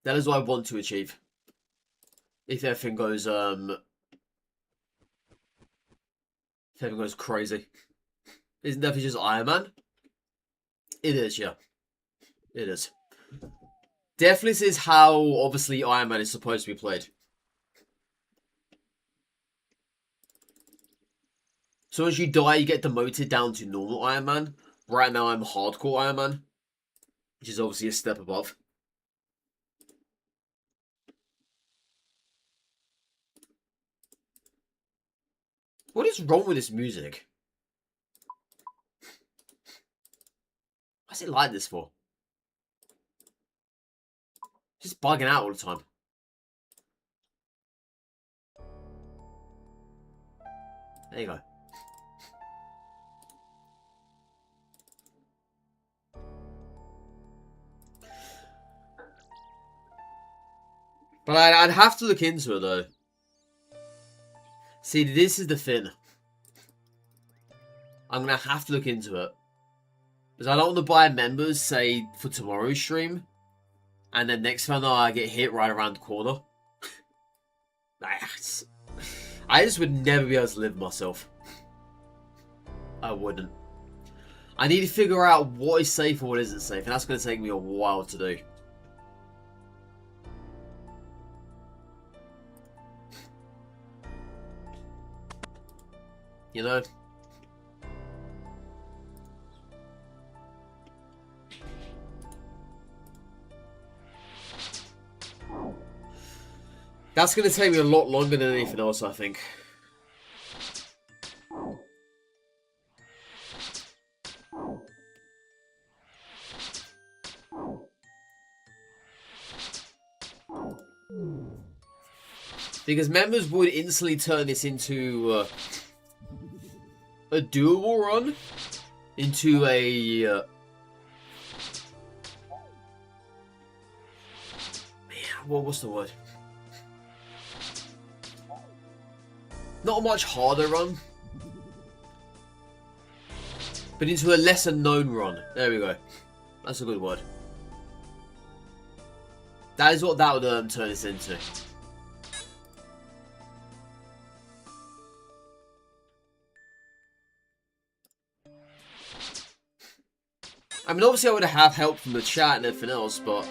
That is what I want to achieve. If everything goes crazy. Isn't that just Iron Man? It is, yeah. It is. Deathless is how, obviously, Iron Man is supposed to be played. So as you die, you get demoted down to normal Iron Man. Right now, I'm hardcore Iron Man. Which is obviously a step above. What is wrong with this music? What's it like this for? Just bugging out all the time. There you go. But I'd have to look into it though. See, this is the thing. I'm going to have to look into it. Because I don't want to buy members, say, for tomorrow's stream. And then next time I get hit right around the corner. I just would never be able to live myself. I wouldn't. I need to figure out what is safe and what isn't safe. And that's going to take me a while to do. You know? That's going to take me a lot longer than anything else, I think. Because members would instantly turn this into a doable run. Into a... what's the word? Not a much harder run. But into a lesser known run. There we go. That's a good word. That is what that would turn this into. I mean, obviously I would have help from the chat and everything else, but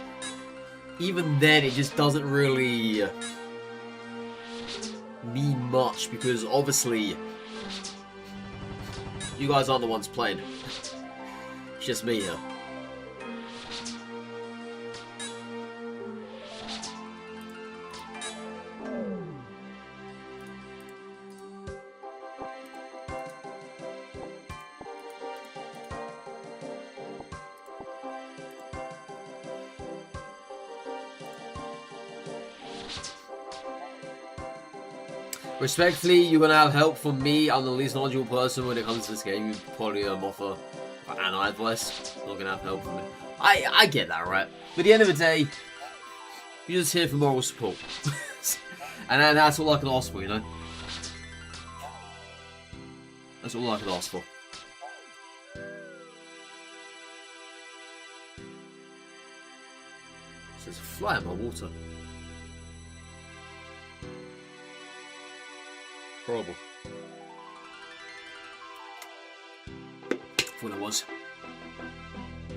even then it just doesn't really mean much, because obviously you guys aren't the ones playing. It's just me here. Respectfully, you're gonna have help from me. I'm the least knowledgeable person when it comes to this game. You probably offer an advice. Not gonna have help from me. I get that, right? But at the end of the day, you're just here for moral support. And that's all I can ask for, you know? That's all I can ask for. So there's a fly in my water. Horrible. Thought it was.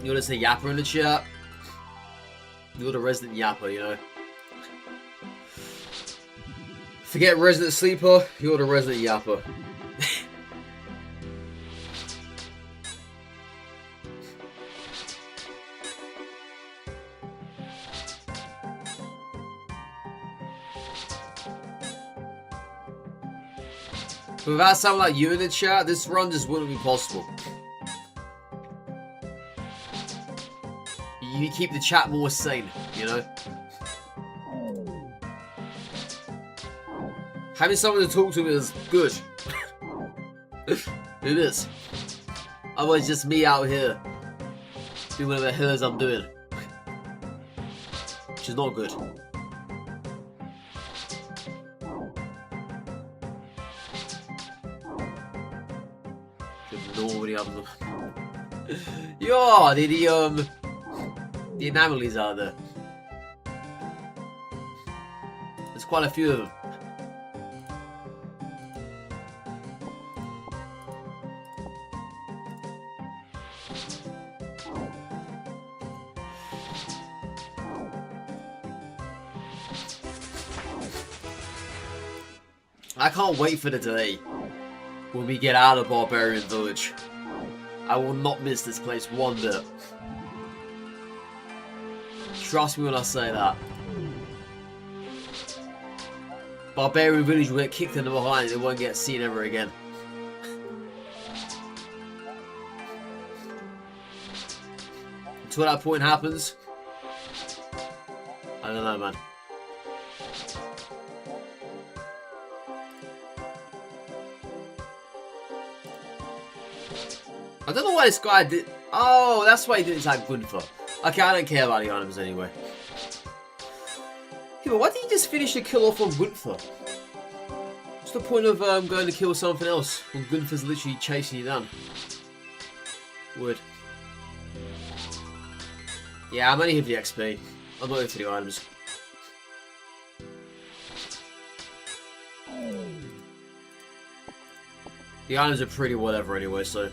You want to say yapper in the chat? You're the resident yapper, you know. Forget resident sleeper, you're the resident yapper. Without sounding like you in the chat, this run just wouldn't be possible. You keep the chat more sane, you know? Having someone to talk to is good. It is. Otherwise, just me out here doing whatever the hell is I'm doing. Which is not good. Nobody have them. Yeah, the anomalies are there. There's quite a few of them. I can't wait for the day when we get out of Barbarian Village. I will not miss this place one bit. Trust me when I say that. Barbarian Village will get kicked in the behind and it won't get seen ever again. Until that point happens, I don't know, man. I don't know why this guy did... Oh, that's why he didn't attack Gunther. Okay, I don't care about the items anyway. Yeah, but why did he just finish the kill off on Gunther? What's the point of going to kill something else when Gunther's literally chasing you down? Would. Yeah, I'm only here for the XP. I'm not here for the items. The items are pretty whatever anyway, so...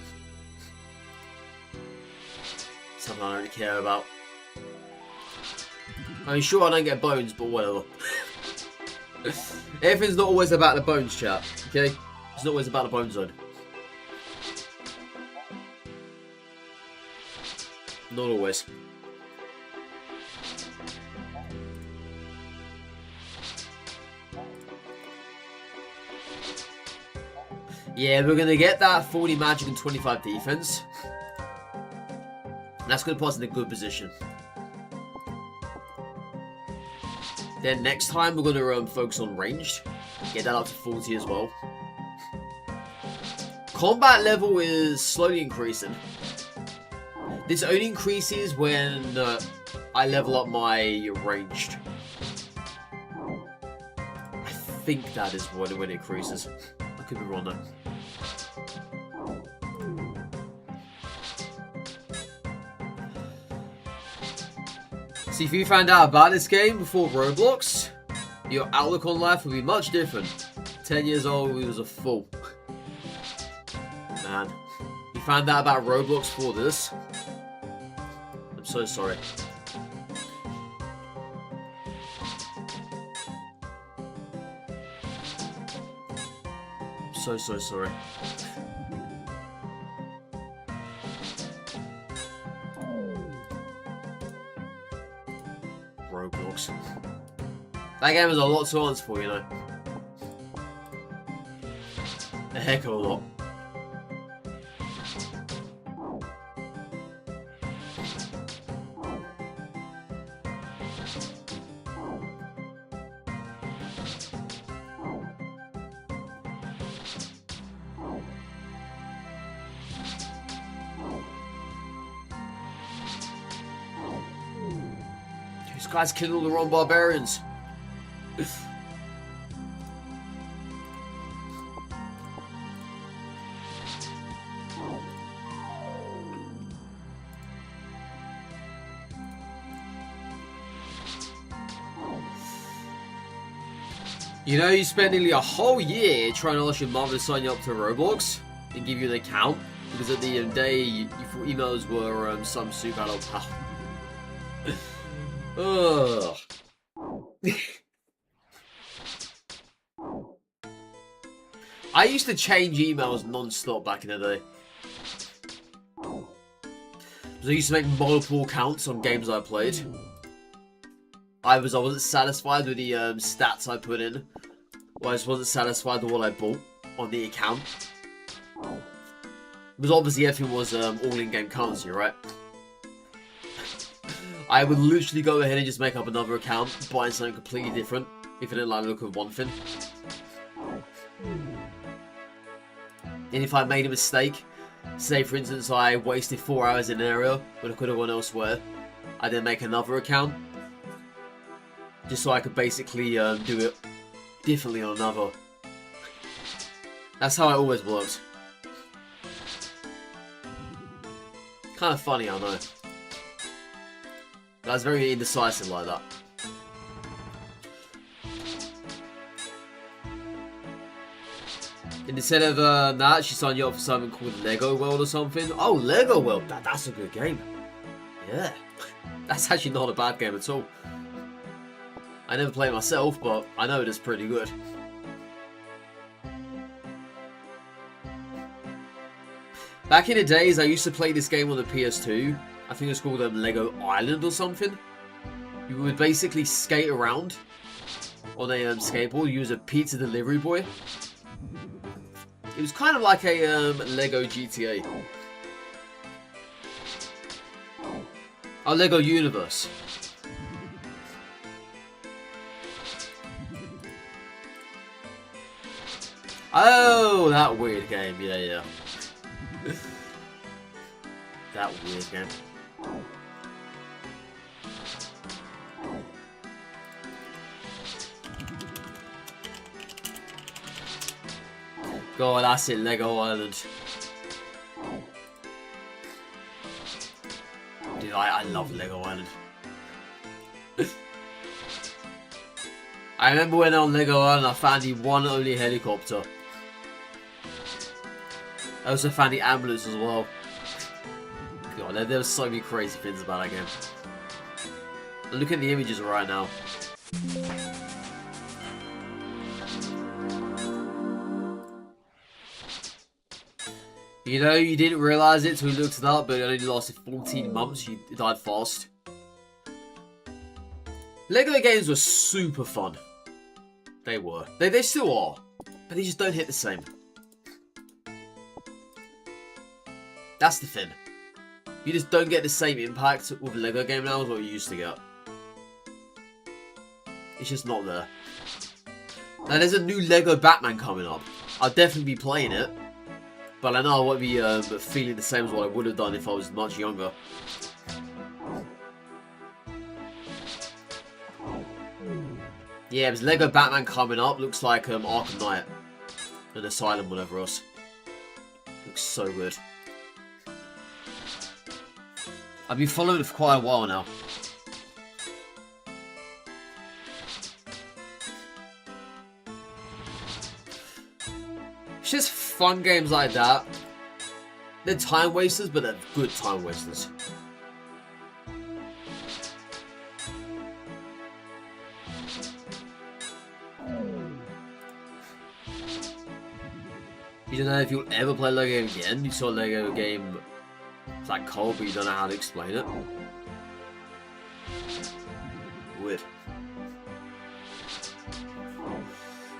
something I don't really care about. I mean, sure, I don't get bones, but whatever. Everything's not always about the bones, chat. Okay? It's not always about the bone zone. Not always. Yeah, we're gonna get that 40 magic and 25 defense. That's going to put us in a good position. Then next time we're gonna focus on ranged. Get that up to 40 as well. Combat level is slowly increasing. This only increases when I level up my ranged. I think that is when it increases. I could be wrong though. See, if you found out about this game before Roblox, your outlook on life would be much different. 10 years old, he was a fool. Man, you found out about Roblox for this. I'm so sorry. I'm so sorry. Roblox. That game has a lot to answer for, you know. A heck of a lot. This guy's killing all the wrong barbarians. You know, you spend nearly a whole year trying to ask your mother to sign you up to Roblox and give you an account because at the end of the day, your emails were some super adult pal. Ugh. I used to change emails non-stop back in the day. So I used to make multiple accounts on games I played. I wasn't satisfied with the stats I put in. Or I just wasn't satisfied with what I bought on the account. Because obviously everything was all in-game currency, right? I would literally go ahead and just make up another account, buy something completely different, if I didn't like the look of one thing. And if I made a mistake, say for instance I wasted 4 hours in an area when I could have gone elsewhere, I then make another account, just so I could basically do it differently on another. That's how it always works. Kind of funny, I know. That's very indecisive like that. And instead of that, she signed you up for something called Lego World or something. Oh, Lego World! That's a good game. Yeah. That's actually not a bad game at all. I never played it myself, but I know it is pretty good. Back in the days, I used to play this game on the PS2. I think it's called Lego Island or something. You would basically skate around on a skateboard. You was a pizza delivery boy. It was kind of like a Lego GTA. Oh, Lego Universe. Oh, that weird game. Yeah. That weird game. God, that's it, Lego Island. Dude, I love Lego Island. I remember when on Lego Island I found the one only helicopter. I also found the ambulance as well. God, there were so many crazy things about that game. Look at the images right now. You know, you didn't realise it till you looked it up, but it only lasted 14 months. You died fast. Lego games were super fun. They were. They still are. But they just don't hit the same. That's the thing. You just don't get the same impact with a Lego game now as what you used to get. It's just not there. Now, there's a new Lego Batman coming up. I'll definitely be playing it. But I know I won't be feeling the same as what I would have done if I was much younger. Yeah, there's Lego Batman coming up. Looks like Arkham Knight. And Asylum, whatever else. Looks so good. I've been following it for quite a while now. It's just fun games like that. They're time wasters, but they're good time wasters. You don't know if you'll ever play Lego game again. You saw a Lego game, it's like co-op, but you don't know how to explain it. Weird.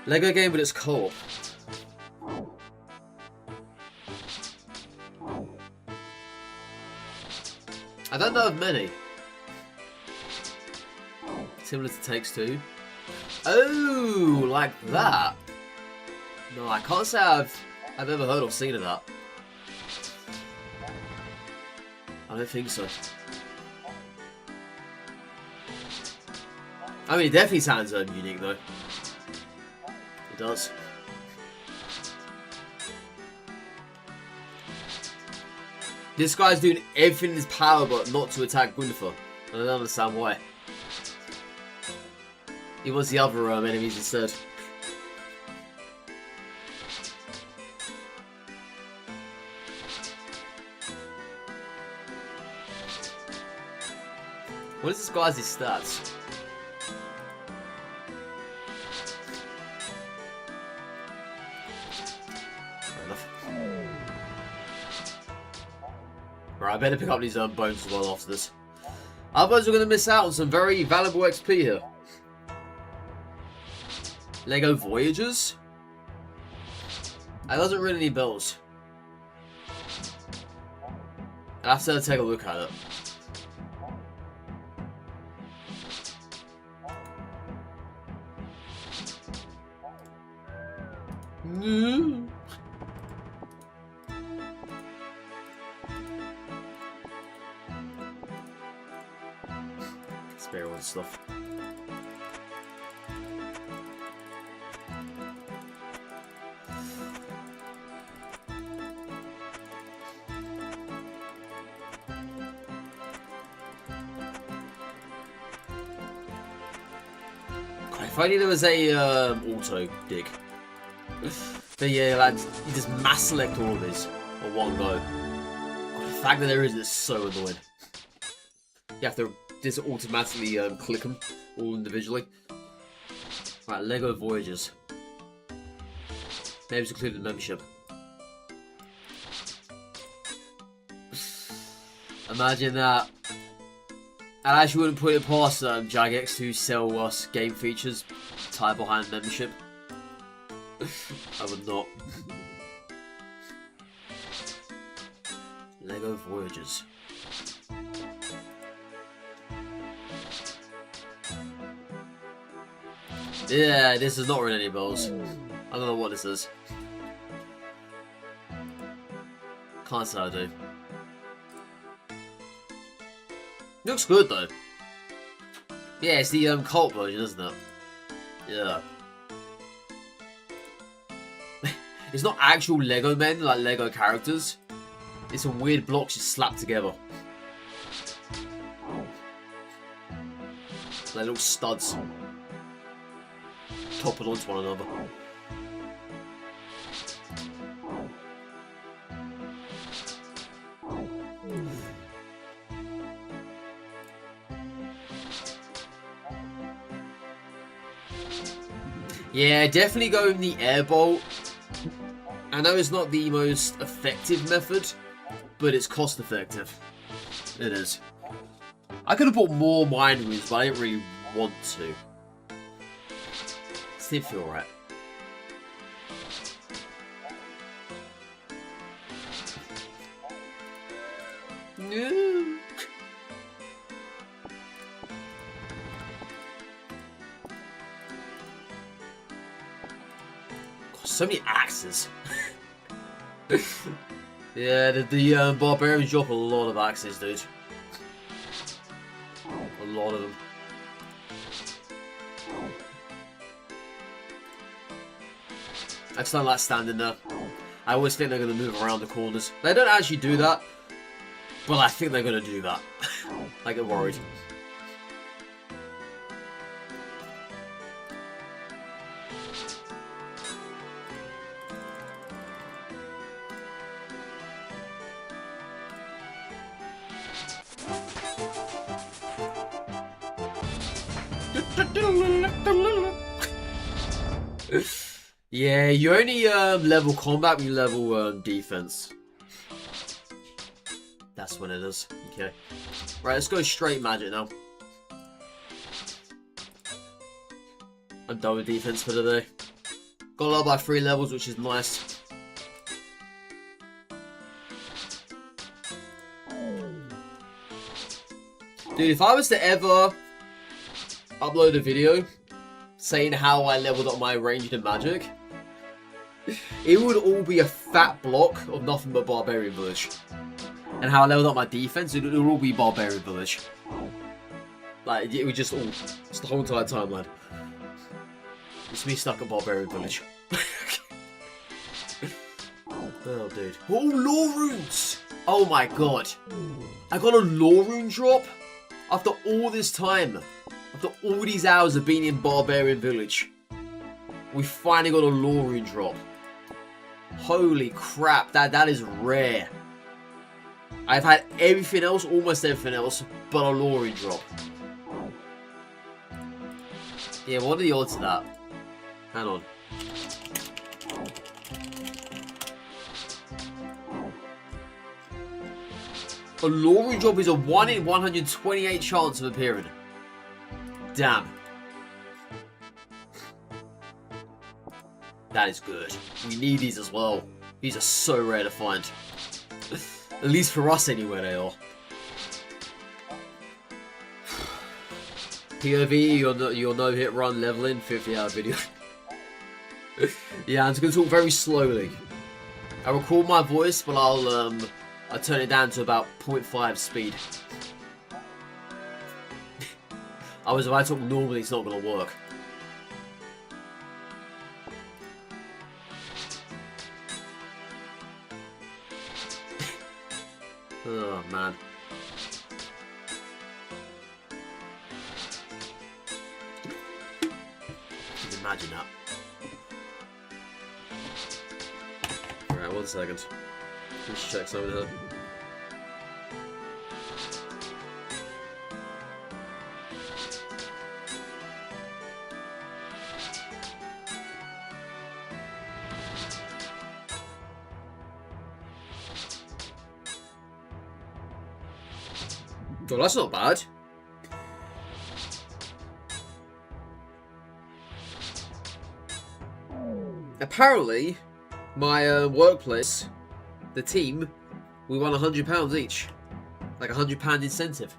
Lego game, but it's co-op. I don't know of many. Similar to Takes-Two. Oh, like that. No, I can't say I've ever heard or seen of that. I don't think so. I mean, it definitely sounds unique though. It does. This guy's doing everything in his power but not to attack Gunther. I don't understand why. He wants the other enemies instead. What is this guy's stats? Fair enough. Right, I better pick up these bones as well after this. Otherwise we're going to miss out on some very valuable XP here. Lego Voyagers? That doesn't ring any bells. I'll have to take a look at it. No. Spare all the stuff. If only there was a auto dig. But yeah, lads, you just mass select all of these on one go. God, the fact that there is so annoying. You have to just automatically click them all individually. Right, Lego Voyagers. Names included membership. Imagine that. I actually wouldn't put it past Jagex to sell us game features tied behind membership. I would not. Lego Voyagers. Yeah, this is not ringing any bells. I don't know what this is. Can't say I do. Looks good though. Yeah, it's the cult version, isn't it? Yeah. It's not actual Lego men, like Lego characters. It's some weird blocks just slapped together. Like little studs. Toppled onto one another. Yeah, definitely go with the airbolt. I know it's not the most effective method, but it's cost effective. It is. I could have bought more mind wounds, but I didn't really want to. It didn't feel right. No. So many axes. Yeah, the barbarians drop a lot of axes, dude. A lot of them. I just don't like standing there. I always think they're going to move around the corners. They don't actually do that, but I think they're going to do that. I get worried. Yeah, you only level combat when you level defense. That's what it is. Okay. Right, let's go straight magic now. I'm done with defense for today. Got lower by 3 levels, which is nice. Dude, if I was to ever upload a video saying how I leveled up my ranged and magic, it would all be a fat block of nothing but Barbarian Village. And how I leveled up my defense, it would all be Barbarian Village. Like, it would just all, it's the whole entire timeline. It's me stuck at Barbarian Village. Oh, dude. Oh, lore runes! Oh my god. I got a lore rune drop after all this time. After all these hours of being in Barbarian Village. We finally got a lore rune drop. Holy crap, that is rare. I've had everything else, almost everything else, but a lore rune drop. Yeah, what are the odds of that? Hang on. A lore rune drop is a 1 in 128 chance of appearing. Damn. That is good. We need these as well. These are so rare to find. At least for us anyway, they are. POV, your no-hit run leveling, 50-hour video. Yeah, I'm just going to talk very slowly. I record my voice, but I'll turn it down to about 0.5 speed. Otherwise, if I talk normally, it's not going to work. Oh, man. Just imagine that. Alright, 1 second. Let's check something here. Well, that's not bad. Apparently, my workplace, the team, we won £100 each. Like £100 incentive.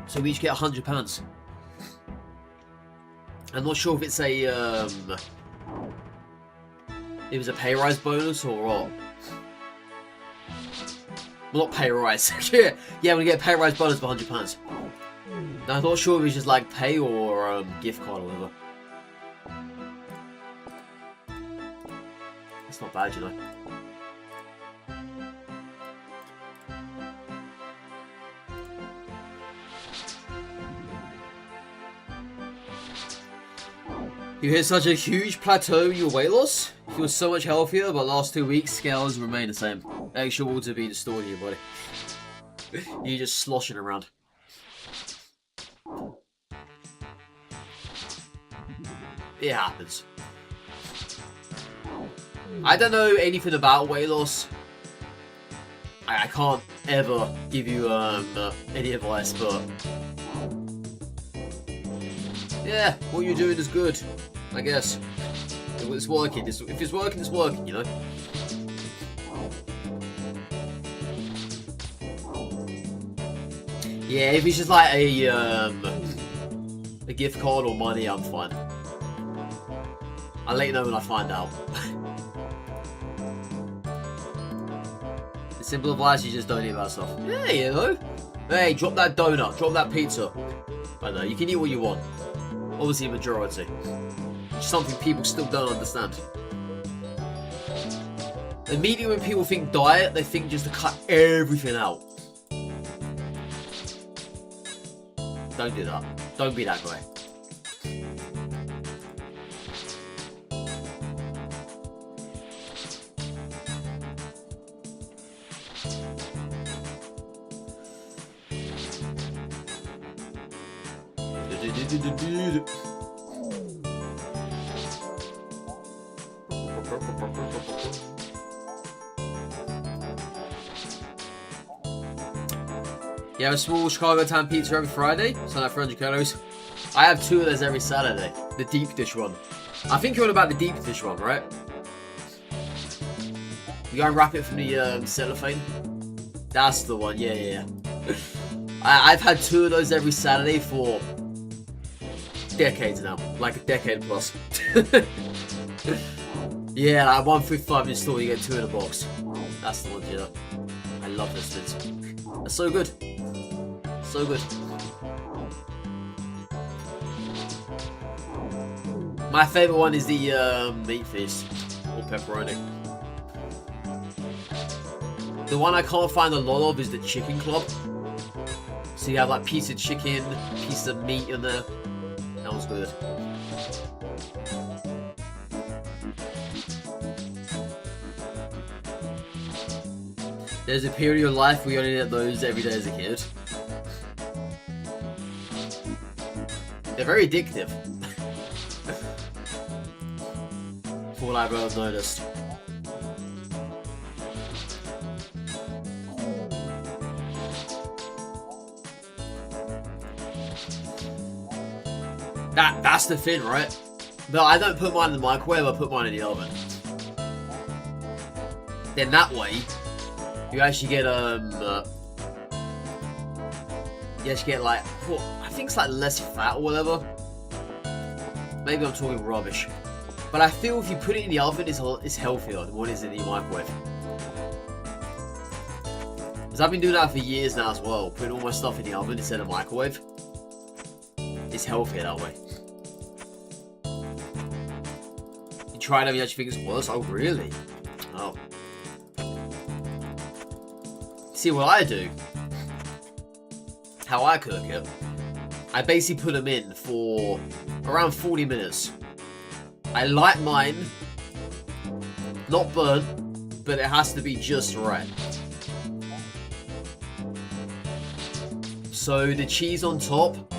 So we each get £100. I'm not sure if it's a, it was a pay rise bonus or what. Well, not pay rise. Yeah, I'm gonna get a pay rise bonus for £100. Now, I'm not sure if it's just like pay or gift card or whatever. That's not bad, you know. You hit such a huge plateau in your weight loss? You feel so much healthier, but last 2 weeks, scales remain the same. Extra water being stored in your body. You're just sloshing around. It happens. I don't know anything about weight loss. I can't ever give you any advice, but yeah, what you're doing is good, I guess. It's working. If it's working, it's working, you know. Yeah, if it's just like a gift card or money, I'm fine. I'll let you know when I find out. The simple advice, you just don't eat that stuff. Yeah, you know. Hey, drop that donut, drop that pizza. I know, you can eat what you want. Obviously, majority. It's something people still don't understand. Immediately when people think diet, they think just to cut everything out. Don't do that. Don't be that guy. You have a small Chicago town pizza every Friday, so like 400 calories. I have 2 of those every Saturday. The deep dish one. I think you're on about the deep dish one, right? You go and wrap it from the cellophane. That's the one, yeah. I've had 2 of those every Saturday for decades now. Like a decade plus. Yeah, like $1.55 in store, you get 2 in a box. That's the one, yeah. I love this things. That's so good. So good. My favourite one is the meat feast. Or pepperoni. The one I can't find a lot of is the chicken club. So you have like piece of chicken, piece of meat in there. That was good. There's a period of your life where you only get those every day as a kid. They're very addictive. For what I've noticed. That's the thing, right? But I don't put mine in the microwave, I put mine in the oven. Then that way, you actually get like, I think it's like less fat or whatever. Maybe I'm talking rubbish. But I feel if you put it in the oven, it's healthier than what it is in the microwave. Because I've been doing that for years now as well. Putting all my stuff in the oven instead of microwave. It's healthier that way. You try it and you actually think it's worse? Oh, really? Oh. See what I do? How I cook it? I basically put them in for around 40 minutes. I like mine not burnt, but it has to be just right. So the cheese on top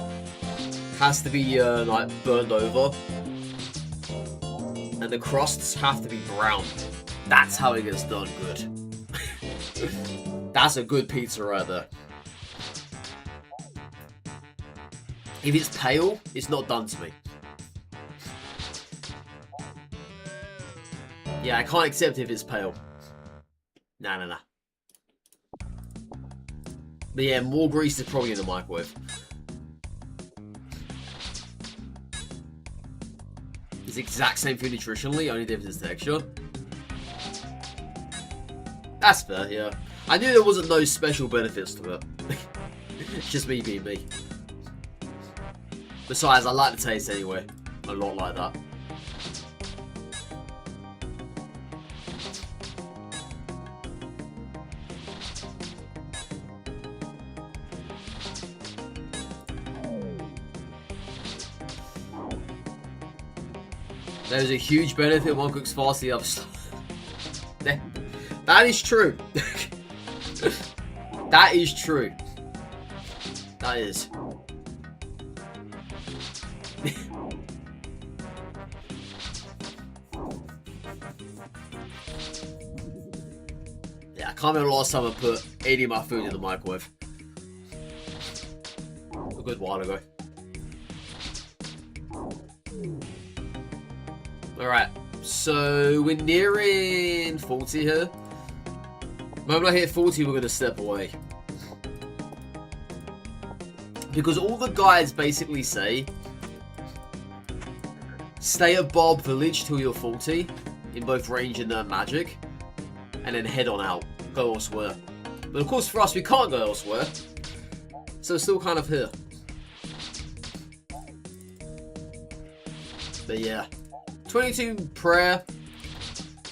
has to be like burned over, and the crusts have to be brown. That's how it gets done good. That's a good pizza right there. If it's pale, it's not done to me. Yeah, I can't accept if it's pale. Nah. But yeah, more grease is probably in the microwave. It's the exact same food nutritionally, only difference is texture. That's fair, yeah. I knew there wasn't no special benefits to it. It's just me being me. Besides, I like the taste anyway. A lot like that. There's a huge benefit, one cooks fast, the other slow. That is true. That is true. That is. Yeah, I can't remember the last time I put any of my food in the microwave. A good while ago. Alright, so we're nearing 40 here. The moment I hit 40, we're going to step away. Because all the guides basically say stay at Barb Village till you're 40 in both range and magic, and then head on out. Go elsewhere. But of course, for us, we can't go elsewhere, so we're still kind of here. But yeah, 22 prayer.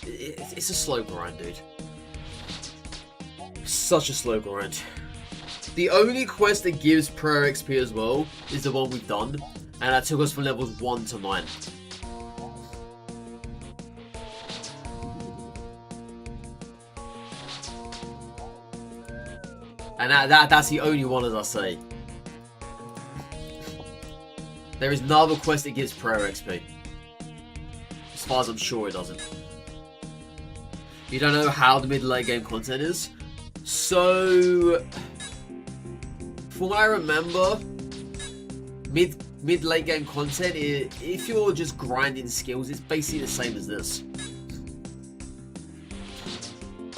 It's a slow grind, dude. Such a slow grind. The only quest that gives prayer XP as well is the one we've done, and that took us from levels 1 to 9. And that's the only one, as I say. There is no other quest that gives prayer XP. As far as I'm sure it doesn't. You don't know how the mid-late game content is? So, from what I remember, mid-late game content, if you're just grinding skills, it's basically the same as this.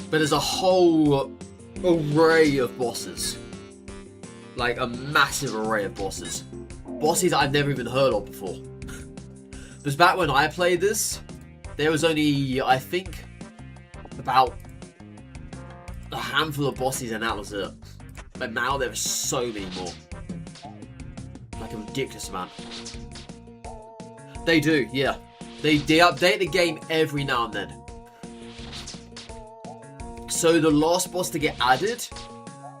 But there's a whole array of bosses. Like a massive array of bosses. Bosses I've never even heard of before. Because back when I played this, there was only, I think, about a handful of bosses and that was it. But now there are so many more. Like a ridiculous amount. They do, yeah. They update the game every now and then. So the last boss to get added,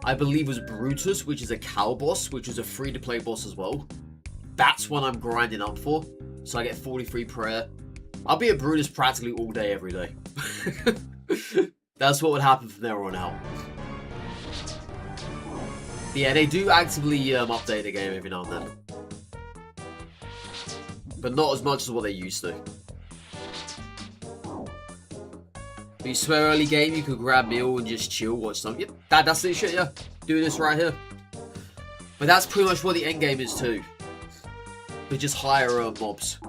I believe, was Brutus, which is a cow boss, which is a free-to-play boss as well. That's what I'm grinding up for. So I get 43 prayer. I'll be a Brutus practically all day, every day. That's what would happen from there on out. But yeah, they do actively update the game every now and then. But not as much as what they used to. But you swear early game, you could grab meal and just chill, watch something. Yep, that's the shit, yeah. Doing this right here. But that's pretty much what the end game is too. But just higher mobs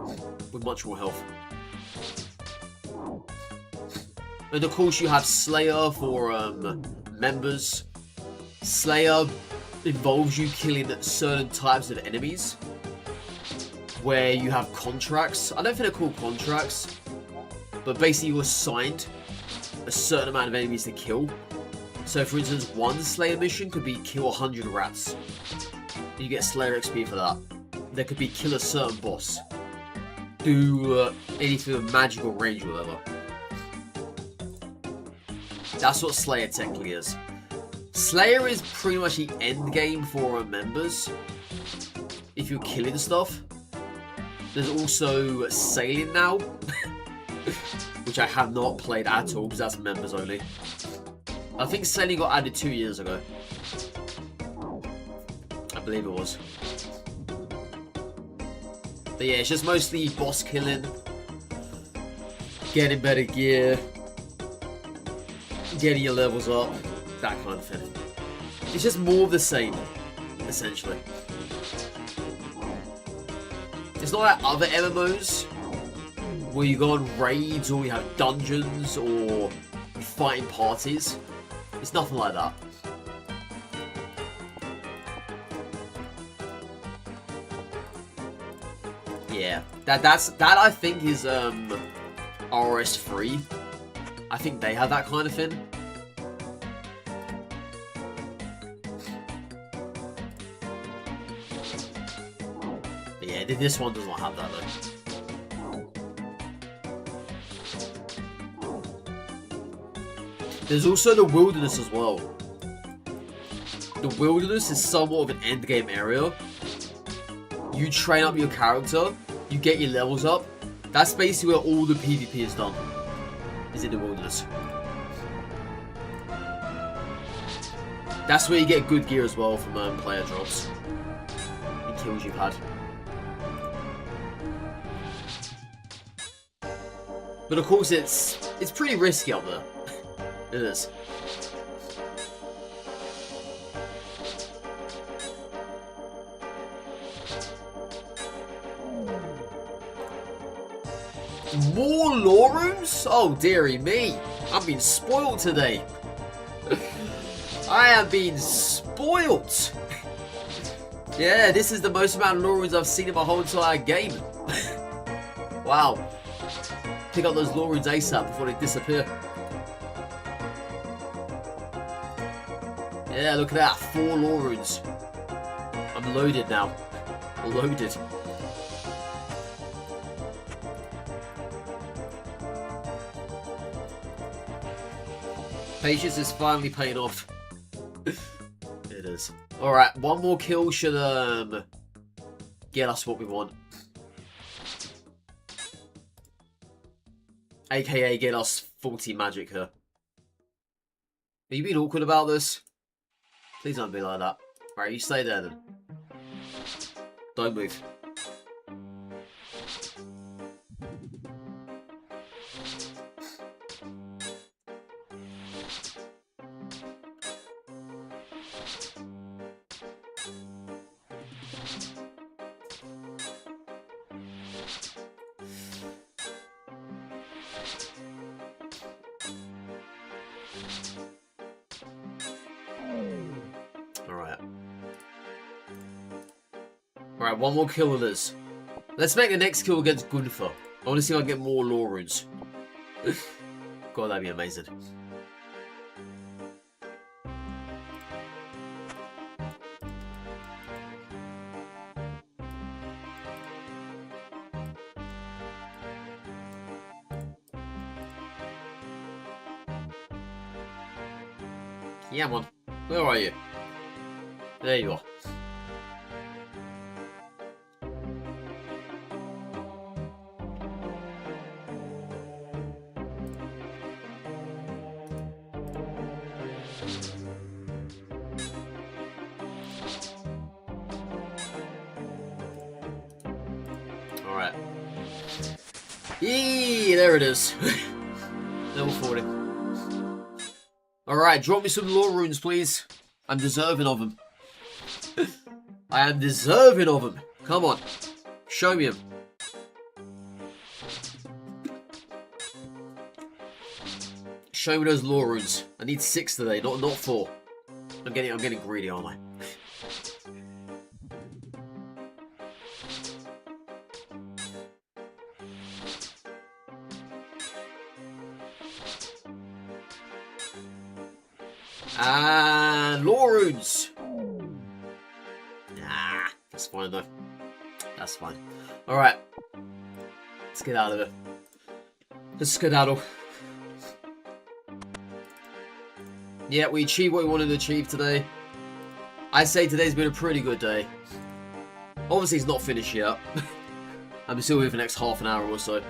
with much more health. And of course you have Slayer for members. Slayer involves you killing certain types of enemies. Where you have contracts. I don't think they're called contracts. But basically you're assigned a certain amount of enemies to kill. So for instance, one Slayer mission could be kill 100 rats. You get Slayer XP for that. There could be kill a certain boss. Do anything with magical range or whatever. That's what Slayer technically is. Slayer is pretty much the end game for members. If you're killing stuff. There's also Sailing now. Which I have not played at all because that's members only. I think Sailing got added 2 years ago. I believe it was. But yeah, it's just mostly boss killing. Getting better gear. Getting your levels up. That kind of thing. It's just more of the same, essentially. It's not like other MMOs where you go on raids or you have dungeons or you fight in parties. It's nothing like that. Yeah, that I think is RS3. I think they have that kind of thing. But yeah, this one does not have that though. There's also the wilderness as well. The wilderness is somewhat of an endgame area. You train up your character, you get your levels up. That's basically where all the PvP is done. Is in the wilderness. That's where you get good gear as well from player drops. And kills you've had. But of course it's pretty risky up there. It is. More lore rooms? Oh dearie me. I'm being spoiled today. I am being spoiled. Yeah, this is the most amount of lore rooms I've seen in my whole entire game. Wow. Pick up those law runes ASAP before they disappear. Yeah, look at that. 4 law runes. I'm loaded now. Loaded. Patience is finally paying off. It is. Alright, one more kill should get us what we want. AKA get us 40 magic here. Are you being awkward about this? Please don't be like that. Alright, you stay there then. Don't move. Alright, one more kill of this. Let's make the next kill against Gunther. I want to see if I can get more law runes. God, that'd be amazing. Yeah, man. Where are you? There you are. Alright. Eee, there it is. Level 40. Alright, drop me some law runes, please. I'm deserving of them. I am deserving of them. Come on. Show me them. Show me those law runes. I need 6 today, not 4. I'm getting greedy, aren't I? And law runes. Nah, that's fine though. That's fine. Alright. Let's get out of it. Let's skedaddle. Yeah, we achieved what we wanted to achieve today. I say today's been a pretty good day. Obviously it's not finished yet. I'm still here for the next half an hour or so.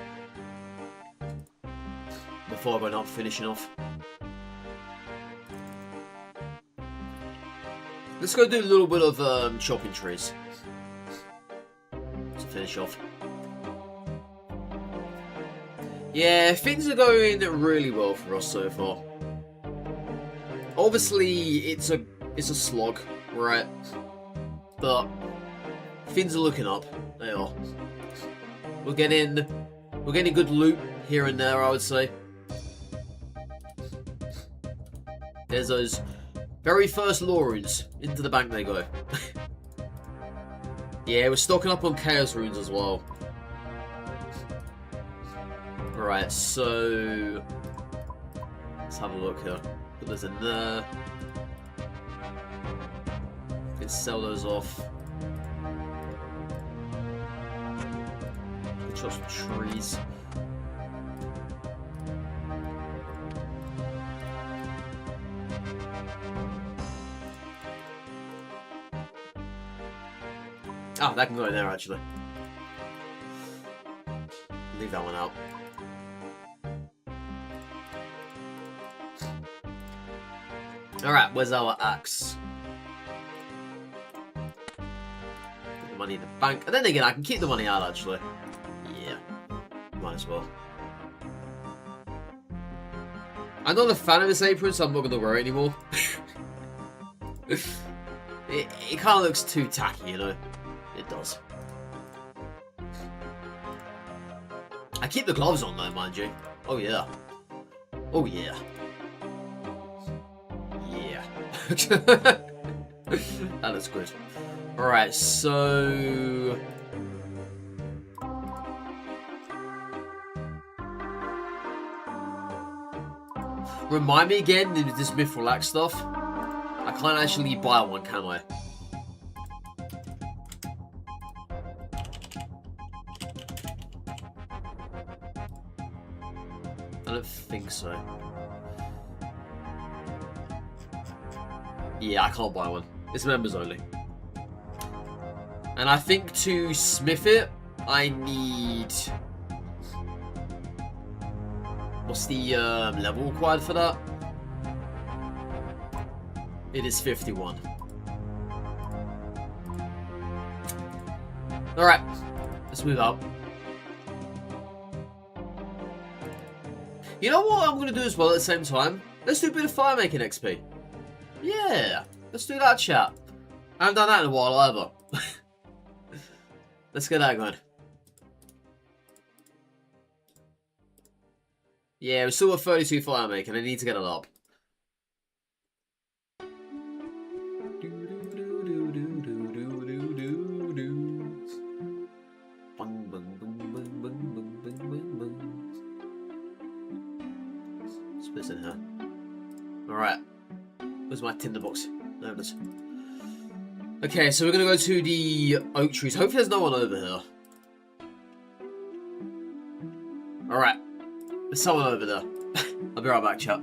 Before I go up finishing off. Let's go do a little bit of chopping trees to finish off. Yeah, things are going really well for us so far. Obviously, it's a slog, right? But things are looking up. They are. We're getting good loot here and there, I would say. There's those very first law runes. Into the bank they go. Yeah, we're stocking up on chaos runes as well. Right, so let's have a look here. Put those in there. Can sell those off. Chop some trees. Ah, that can go in there actually. Leave that one out. Alright, where's our axe? Put the money in the bank. And then again, I can keep the money out actually. Yeah, might as well. I'm not a fan of this apron, so I'm not going to wear it anymore. It kind of looks too tacky, you know? It does. I keep the gloves on though, mind you. Oh yeah. Oh yeah. Yeah. That looks good. Alright, so Remind me again, this Mithril stuff. I can't actually buy one, can I? I don't think so. Yeah, I can't buy one. It's members only. And I think to smith it, I need... What's the level required for that? It is 51. Alright, let's move up. You know what I'm going to do as well at the same time? Let's do a bit of fire making XP. Yeah, let's do that, chat. I haven't done that in a while either. Let's get that going. Yeah, we're still at 32 fire making. I need to get it up. What's in here? Alright. Where's my tinderbox? There it is. Okay, so we're gonna go to the oak trees. Hopefully there's no one over here. Alright. There's someone over there. I'll be right back, chat.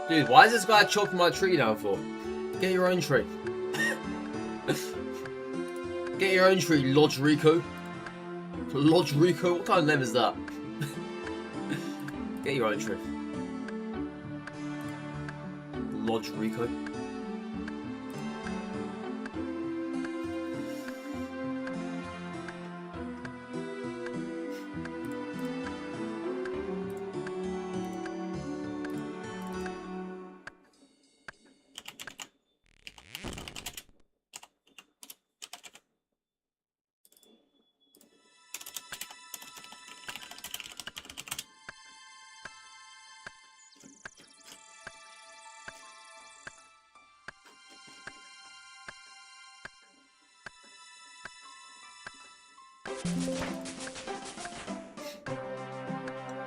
Dude, why is this guy chopping my tree down for? Get your own tree. Get your own tree, Lodge Rico. Lodge Rico? What kind of name is that? Get your own tree. Lodge Rico.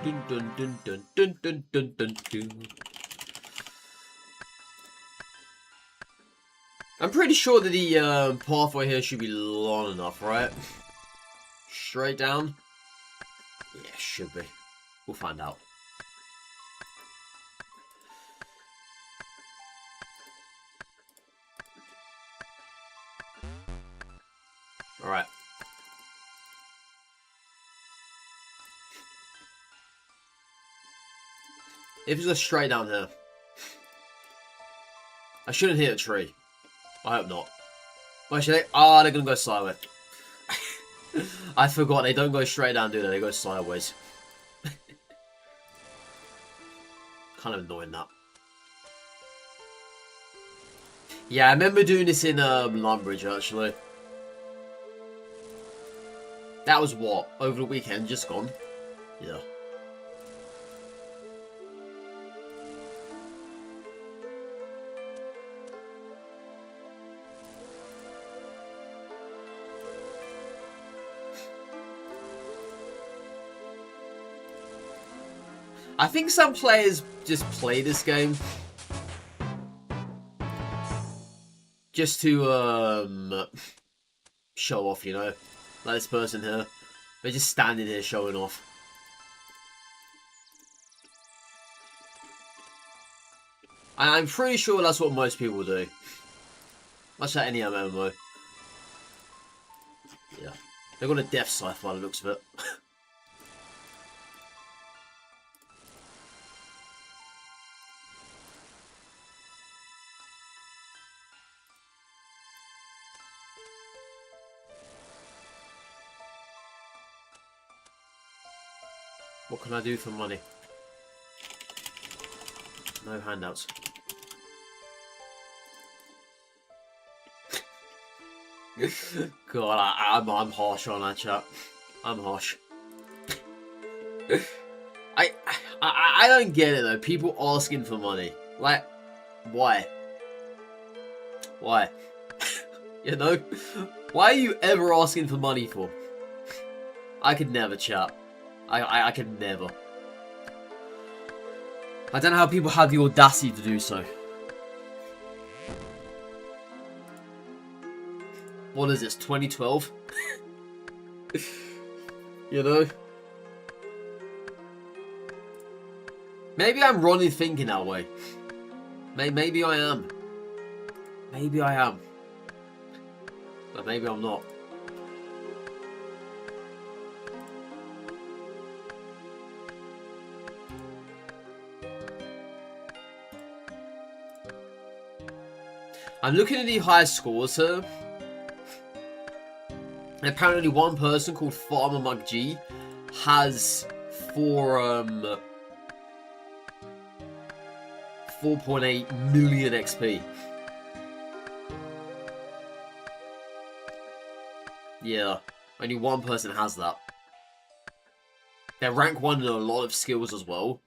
Dun dun dun dun dun dun dun dun dun. I'm pretty sure that the pathway here should be long enough, right? Straight down? Yeah, should be. We'll find out. Alright. If it's just straight down here. I shouldn't hit a tree. I hope not. Why should they? Oh, they're gonna go sideways. I forgot, they don't go straight down, do they? They go sideways. Kind of annoying that. Yeah, I remember doing this in Lumbridge, actually. That was what? Over the weekend, just gone? Yeah. I think some players just play this game just to show off, you know, like this person here. They're just standing here showing off. And I'm pretty sure that's what most people do. Much like any MMO. Yeah, they've got a death scythe by the looks of it. What can I do for money? No handouts. God, I'm harsh on that chat. I'm harsh. I don't get it though. People asking for money. Like, why? Why? You know? Why are you ever asking for money for? I could never, chat. I could never. I don't know how people have the audacity to do so. What is this, 2012? You know? Maybe I'm wrong in thinking that way. Maybe I am. Maybe I am. But maybe I'm not. I'm looking at the highest scores here. And apparently one person called Farmer McG has 4.8 million XP. Yeah, only one person has that. They're rank 1 in a lot of skills as well.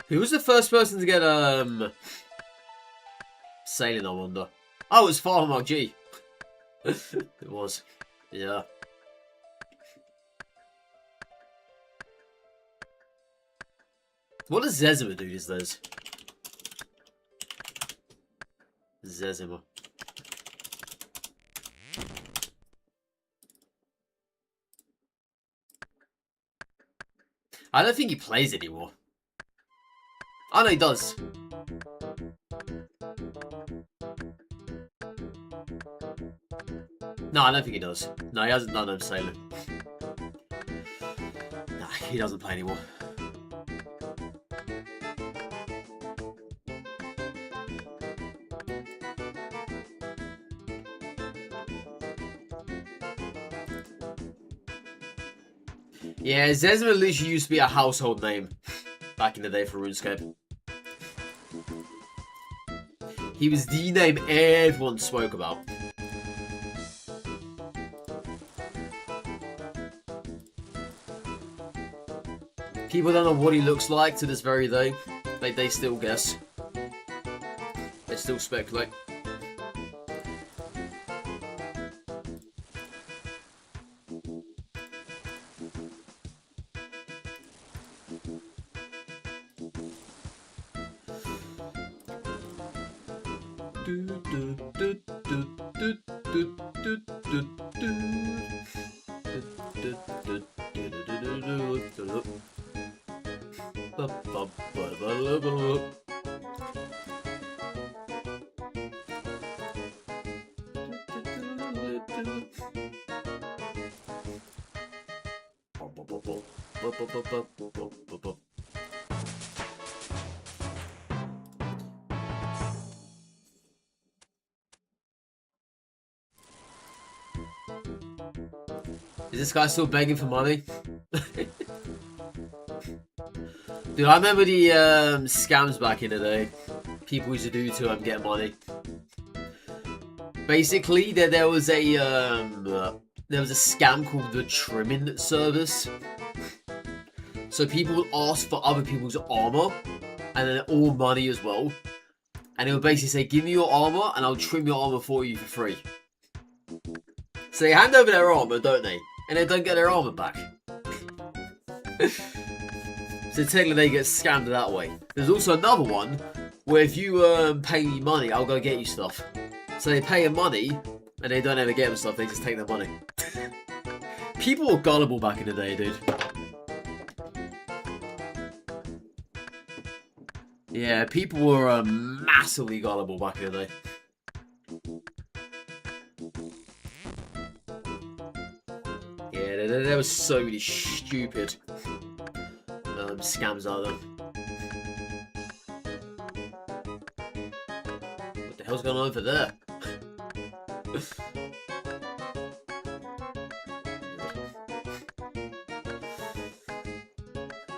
Who was the first person to get sailing, I wonder? Oh, it was Farmer G. It was. Yeah. What does Zezima do these days? Zezima. I don't think he plays anymore. Oh no, he does. No, I don't think he does. No, he hasn't done no sailing. Nah, he doesn't play anymore. Yeah, Zezima literally used to be a household name back in the day for RuneScape. He was the name everyone spoke about. People don't know what he looks like to this very day. They still guess. They still speculate. Is this guy still begging for money? Dude, I remember the scams back in the day. People used to do to get money. Basically, there was a scam called the trimming service. So people would ask for other people's armor, and then all money as well. And it would basically say, "Give me your armor, and I'll trim your armor for you for free." So they hand over their armor, don't they? And they don't get their armor back. So technically they get scammed that way. There's also another one where if you pay me money, I'll go get you stuff. So they pay them money and they don't ever get them stuff, they just take their money. People were gullible back in the day, dude. Yeah, people were massively gullible back in the day. Yeah, there was so many stupid scams out there. What the hell's going on over there?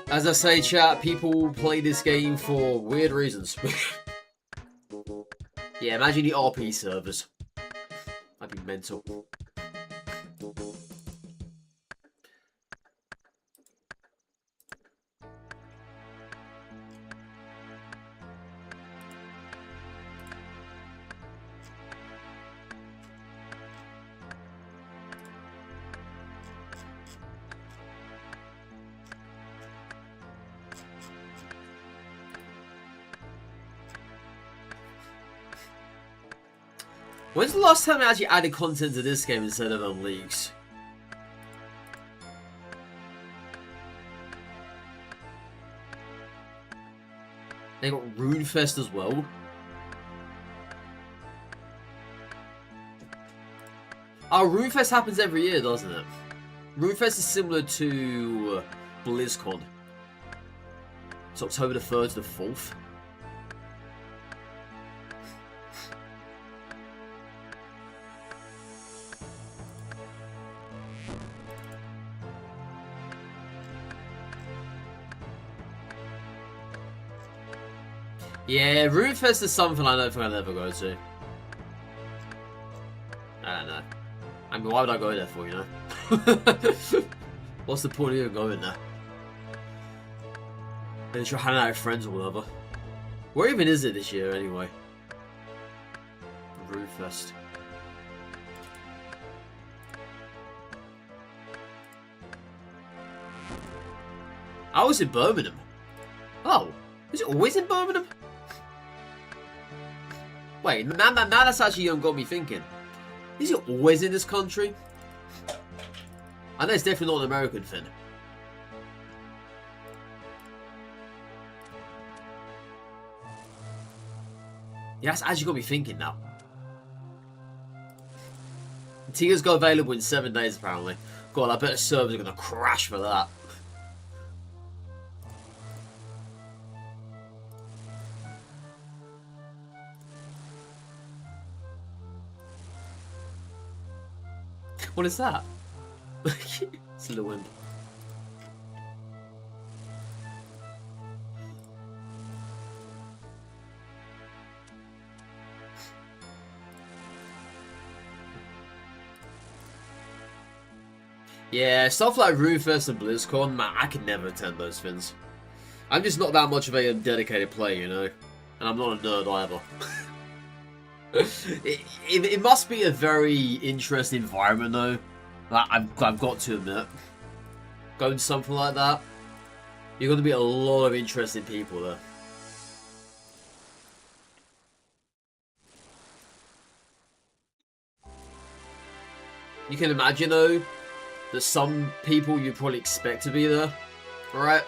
As I say, chat, people play this game for weird reasons. Yeah, imagine the RP servers. That'd be mental. When's the last time I actually added content to this game instead of leagues? They got Runefest as well. Oh, Runefest happens every year, doesn't it? Runefest is similar to BlizzCon. It's October the 3rd to the 4th. Yeah, Runefest is something I don't think I'll ever go to. I don't know. I mean, why would I go there for, you know? What's the point of even going there? Then try hanging out with friends or whatever. Where even is it this year, anyway? Runefest. I was in Birmingham. Oh, is it always in Birmingham? Wait, now that's actually got me thinking. Is it always in this country? I know it's definitely not an American thing. Yeah, that's actually got me thinking now. Tiers got available in 7 days apparently. God, I bet the servers are going to crash for that. What is that? It's a little wind. Yeah, stuff like Runefest and BlizzCon, man, I could never attend those things. I'm just not that much of a dedicated player, you know? And I'm not a nerd either. It must be a very interesting environment, though. Like, I've got to admit. Going to something like that, you're going to meet a lot of interesting people there. You can imagine, though, that some people you'd probably expect to be there, right?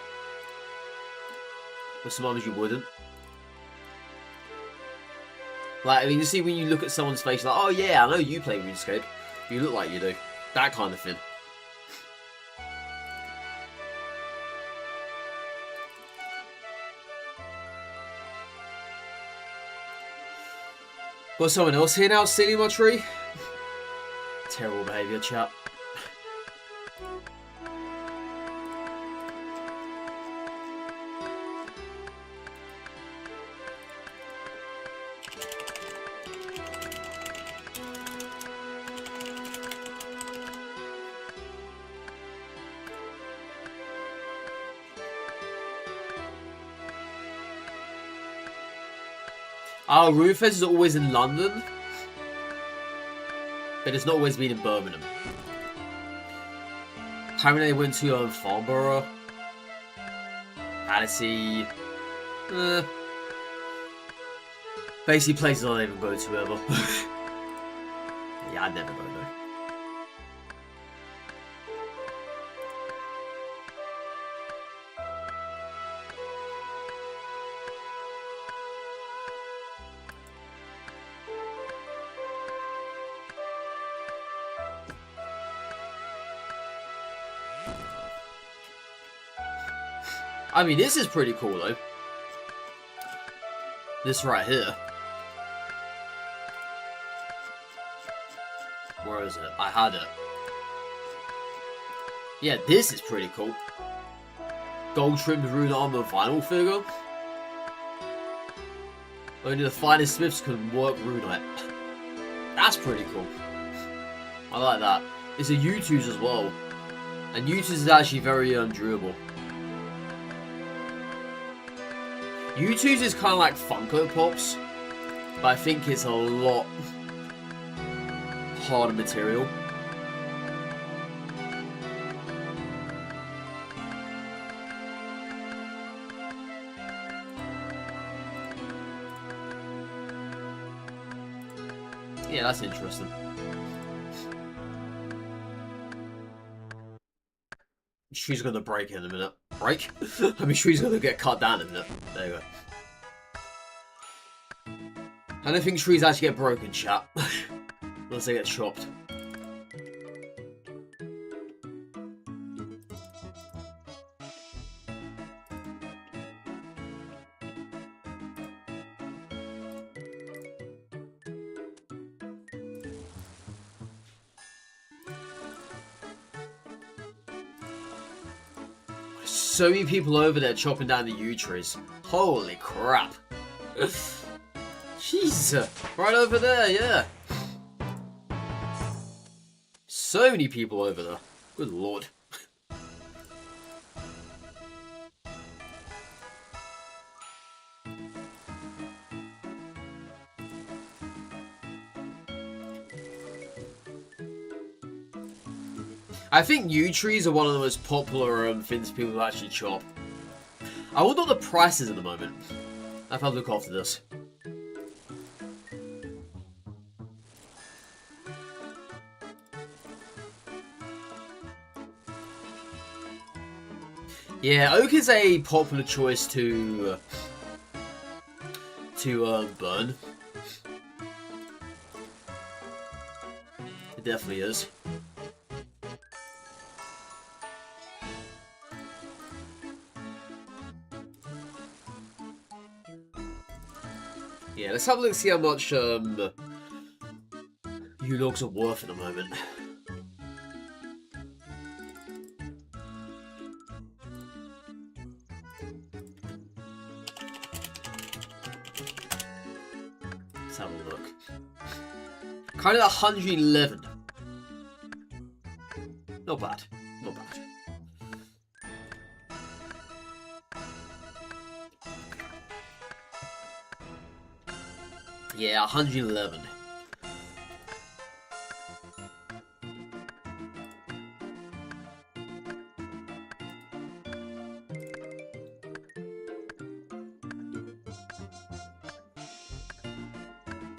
But some others you wouldn't. Like, I mean, you see when you look at someone's face, like, oh yeah, I know you play RuneScape. You look like you do. That kind of thing. Got someone else here now stealing my tree? Terrible behaviour, chat. Oh, RuneFest is always in London, but it's not always been in Birmingham. Apparently they went to Farnborough, Battersea, basically places I don't even go to ever. Yeah, I'd never go there. I mean, this is pretty cool, though. This right here. Where is it? I had it. Yeah, this is pretty cool. Gold trimmed rune armor vinyl figure. Only the finest smiths can work runite. That's pretty cool. I like that. It's a U2's as well. And U2's is actually very durable. U2's is kind of like Funko Pops, but I think it's a lot harder material. Yeah, that's interesting. She's gonna break in a minute. Break? I mean, she's gonna get cut down in a minute. There you go. I don't think trees actually get broken, chat. Unless they get chopped. So many people over there chopping down the yew trees. Holy crap. Jeez. Right over there, yeah. So many people over there. Good lord. I think yew trees are one of the most popular things people actually chop. I wonder what the price is at the moment. I'll have to look after this. Yeah, oak is a popular choice to burn. It definitely is. Yeah, let's have a look see how much yew logs are worth at the moment. Let's have a look. Kind of 111. Not bad. Not bad. Yeah, 111.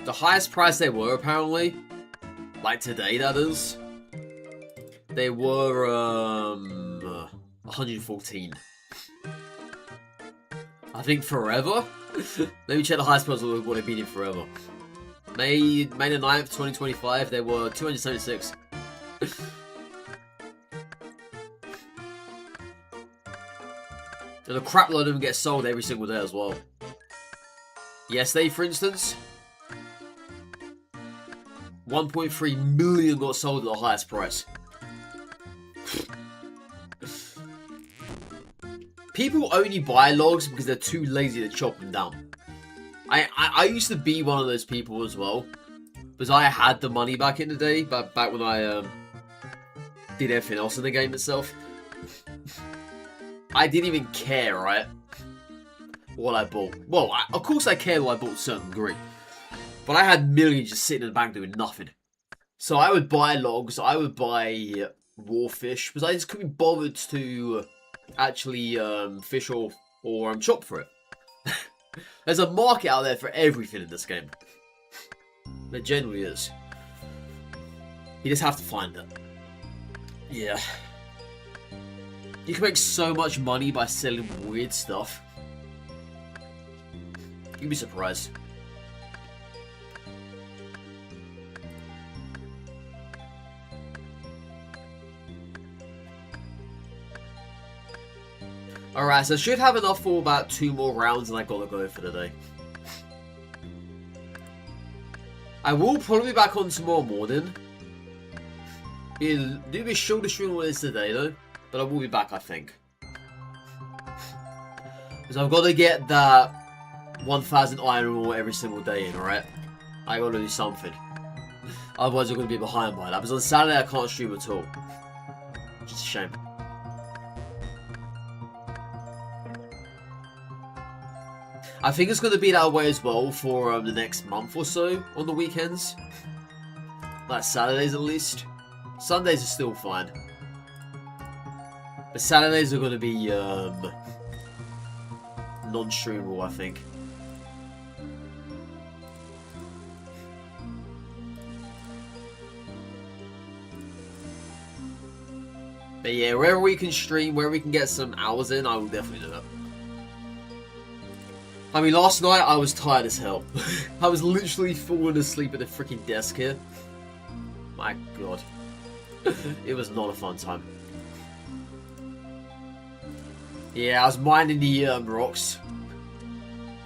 The highest price they were, apparently, like today, that is, they were 114. I think forever. Let me check the highest price of what they've been in forever. May the 9th, 2025, they were 276. And a crap load of them get sold every single day as well. Yesterday, for instance, 1.3 million got sold at the highest price. People only buy logs because they're too lazy to chop them down. I used to be one of those people as well, because I had the money back in the day, back when I did everything else in the game itself. I didn't even care, right, what I bought. Well, of course I cared what I bought to a certain degree, but I had millions just sitting in the bank doing nothing. So I would buy logs, I would buy raw fish, because I just couldn't be bothered to actually fish or chop for it. There's a market out there for everything in this game. There genuinely is. You just have to find it. Yeah. You can make so much money by selling weird stuff. You'd be surprised. Alright, so I should have enough for about 2 more rounds and I gotta go for the day. I will probably be back on tomorrow morning. It'll be a shorter stream than it is today though, but I will be back, I think. Because I've got to get that 1,000 iron ore every single day in, alright? I gotta do something. Otherwise I'm gonna be behind by that. Because on Saturday I can't stream at all. Which is a shame. I think it's going to be that way as well for the next month or so on the weekends. Like Saturdays at least. Sundays are still fine. But Saturdays are going to be non-streamable, I think. But yeah, wherever we can stream, where we can get some hours in, I will definitely do that. I mean, last night I was tired as hell. I was literally falling asleep at the freaking desk here. My god. It was not a fun time. Yeah, I was minding the rocks.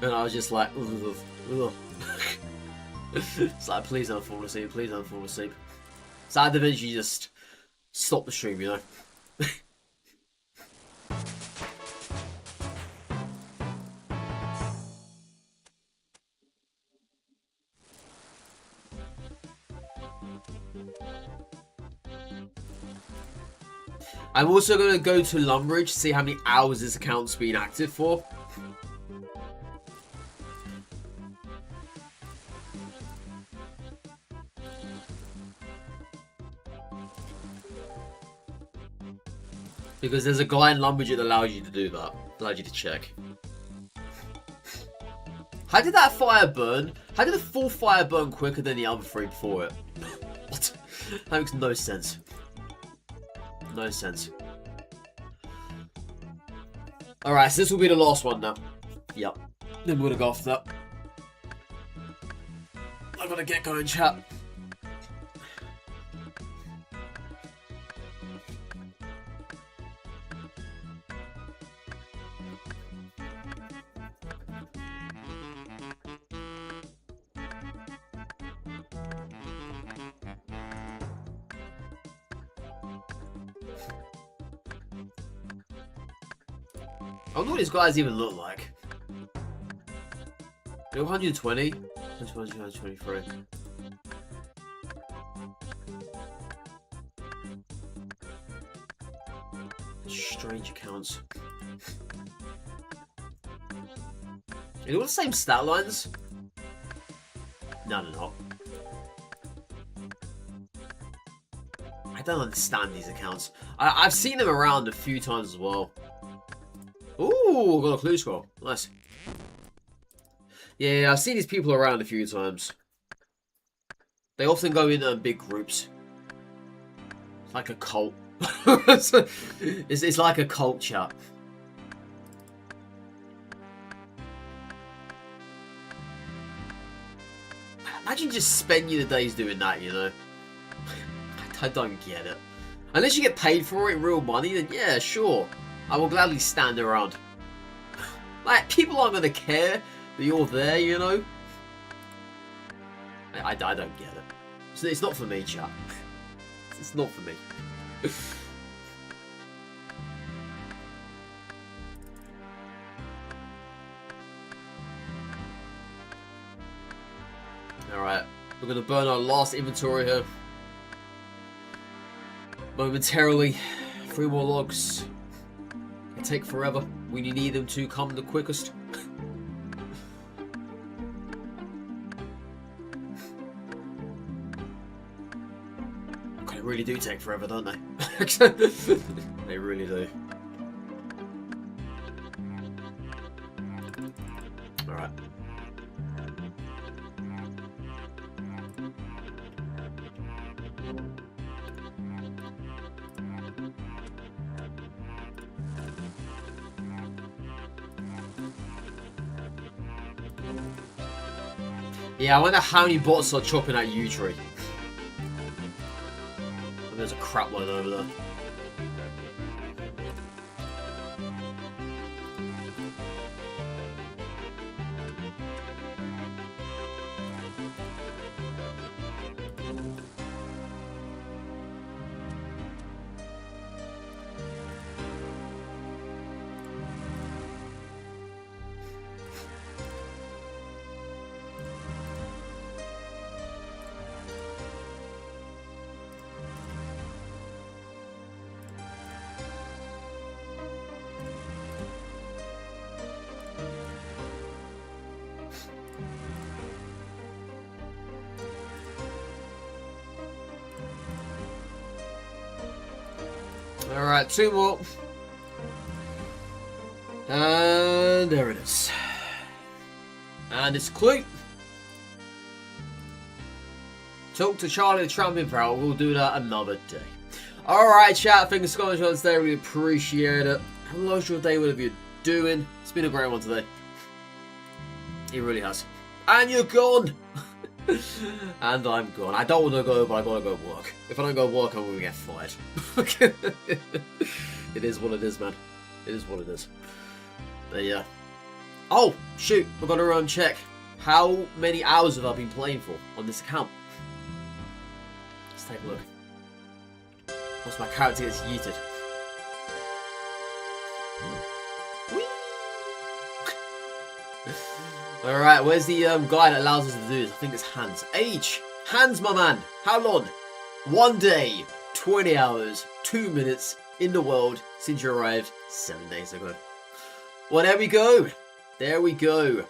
And I was just like, ugh, ugh. It's like, please don't fall asleep, please don't fall asleep. So I had to eventually just stop the stream, you know. I'm also going to go to Lumbridge to see how many hours this account's been active for. Because there's a guy in Lumbridge that allows you to do that. Allows you to check. How did that fire burn? How did the full fire burn quicker than the other 3 before it? What? That makes no sense. No sense. Alright, so this will be the last one now. Yep. Then we're gonna go off that. I gotta get going, chat. I wonder what these guys even look like. They're 120, 123. Strange accounts. They're all the same stat lines. No, they're not. I don't understand these accounts. I've seen them around a few times as well. Ooh, got a clue scroll. Nice. Yeah, I've seen these people around a few times. They often go in big groups. It's like a cult. it's like a cult, chat. Imagine just spending the days doing that, you know? I don't get it. Unless you get paid for it in real money, then yeah, sure. I will gladly stand around. Like, people aren't going to care that you're there, you know? I don't get it. It's not for me, chat. It's not for me. Alright, we're going to burn our last inventory here. Momentarily. 3 more logs. They take forever when you need them to come the quickest. They really do take forever, don't they? They really do. Alright. Yeah, I wonder how many bots are chopping at U-Tree. There's a crap load over there. Alright, 2 more. And there it is. And it's a clue. Talk to Charlie the Tramping Barrel. We'll do that another day. Alright, chat. Thanks so much for today. Really appreciate it. Have a nice day, whatever you're doing. It's been a great one today. It really has. And you're gone. And I'm gone. I don't want to go, but I gotta go work. If I don't go work, I'm gonna get fired. It is what it is, man. It is what it is. But yeah. Oh, shoot. We've got to check. How many hours have I been playing for on this account? Let's take a look. Once my character gets yeeted. Alright, where's the guy that allows us to do this? I think it's Hans. Age! Hans, my man! How long? 1 day, 20 hours, 2 minutes in the world since you arrived 7 days ago. Well, there we go. There we go.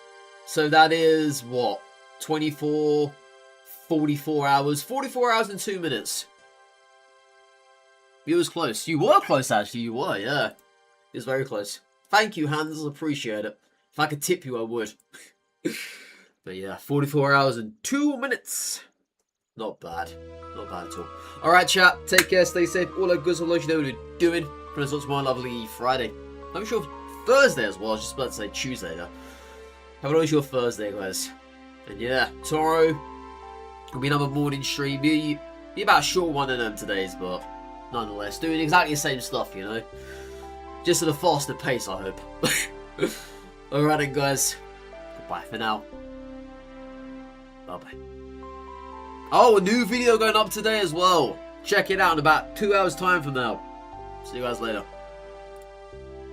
So that is, what? 24, 44 hours. 44 hours and 2 minutes. You was close. You were close, actually. You were, yeah. It was very close. Thank you, Hans. I appreciate it. If I could tip you, I would. But yeah, 44 hours and 2 minutes. Not bad. Not bad at all. Alright, chat. Take care. Stay safe. All that good stuff. You know what you're doing. For this my lovely Friday. I'm sure Thursday as well. I was just about to say Tuesday there. Have a nice your Thursday, guys. And yeah, tomorrow will be another morning stream. Be about a short one of them today's, but nonetheless, doing exactly the same stuff, you know. Just at a faster pace, I hope. Alright then, guys. Goodbye for now. Bye-bye. Oh, a new video going up today as well. Check it out in about 2 hours time from now. See you guys later.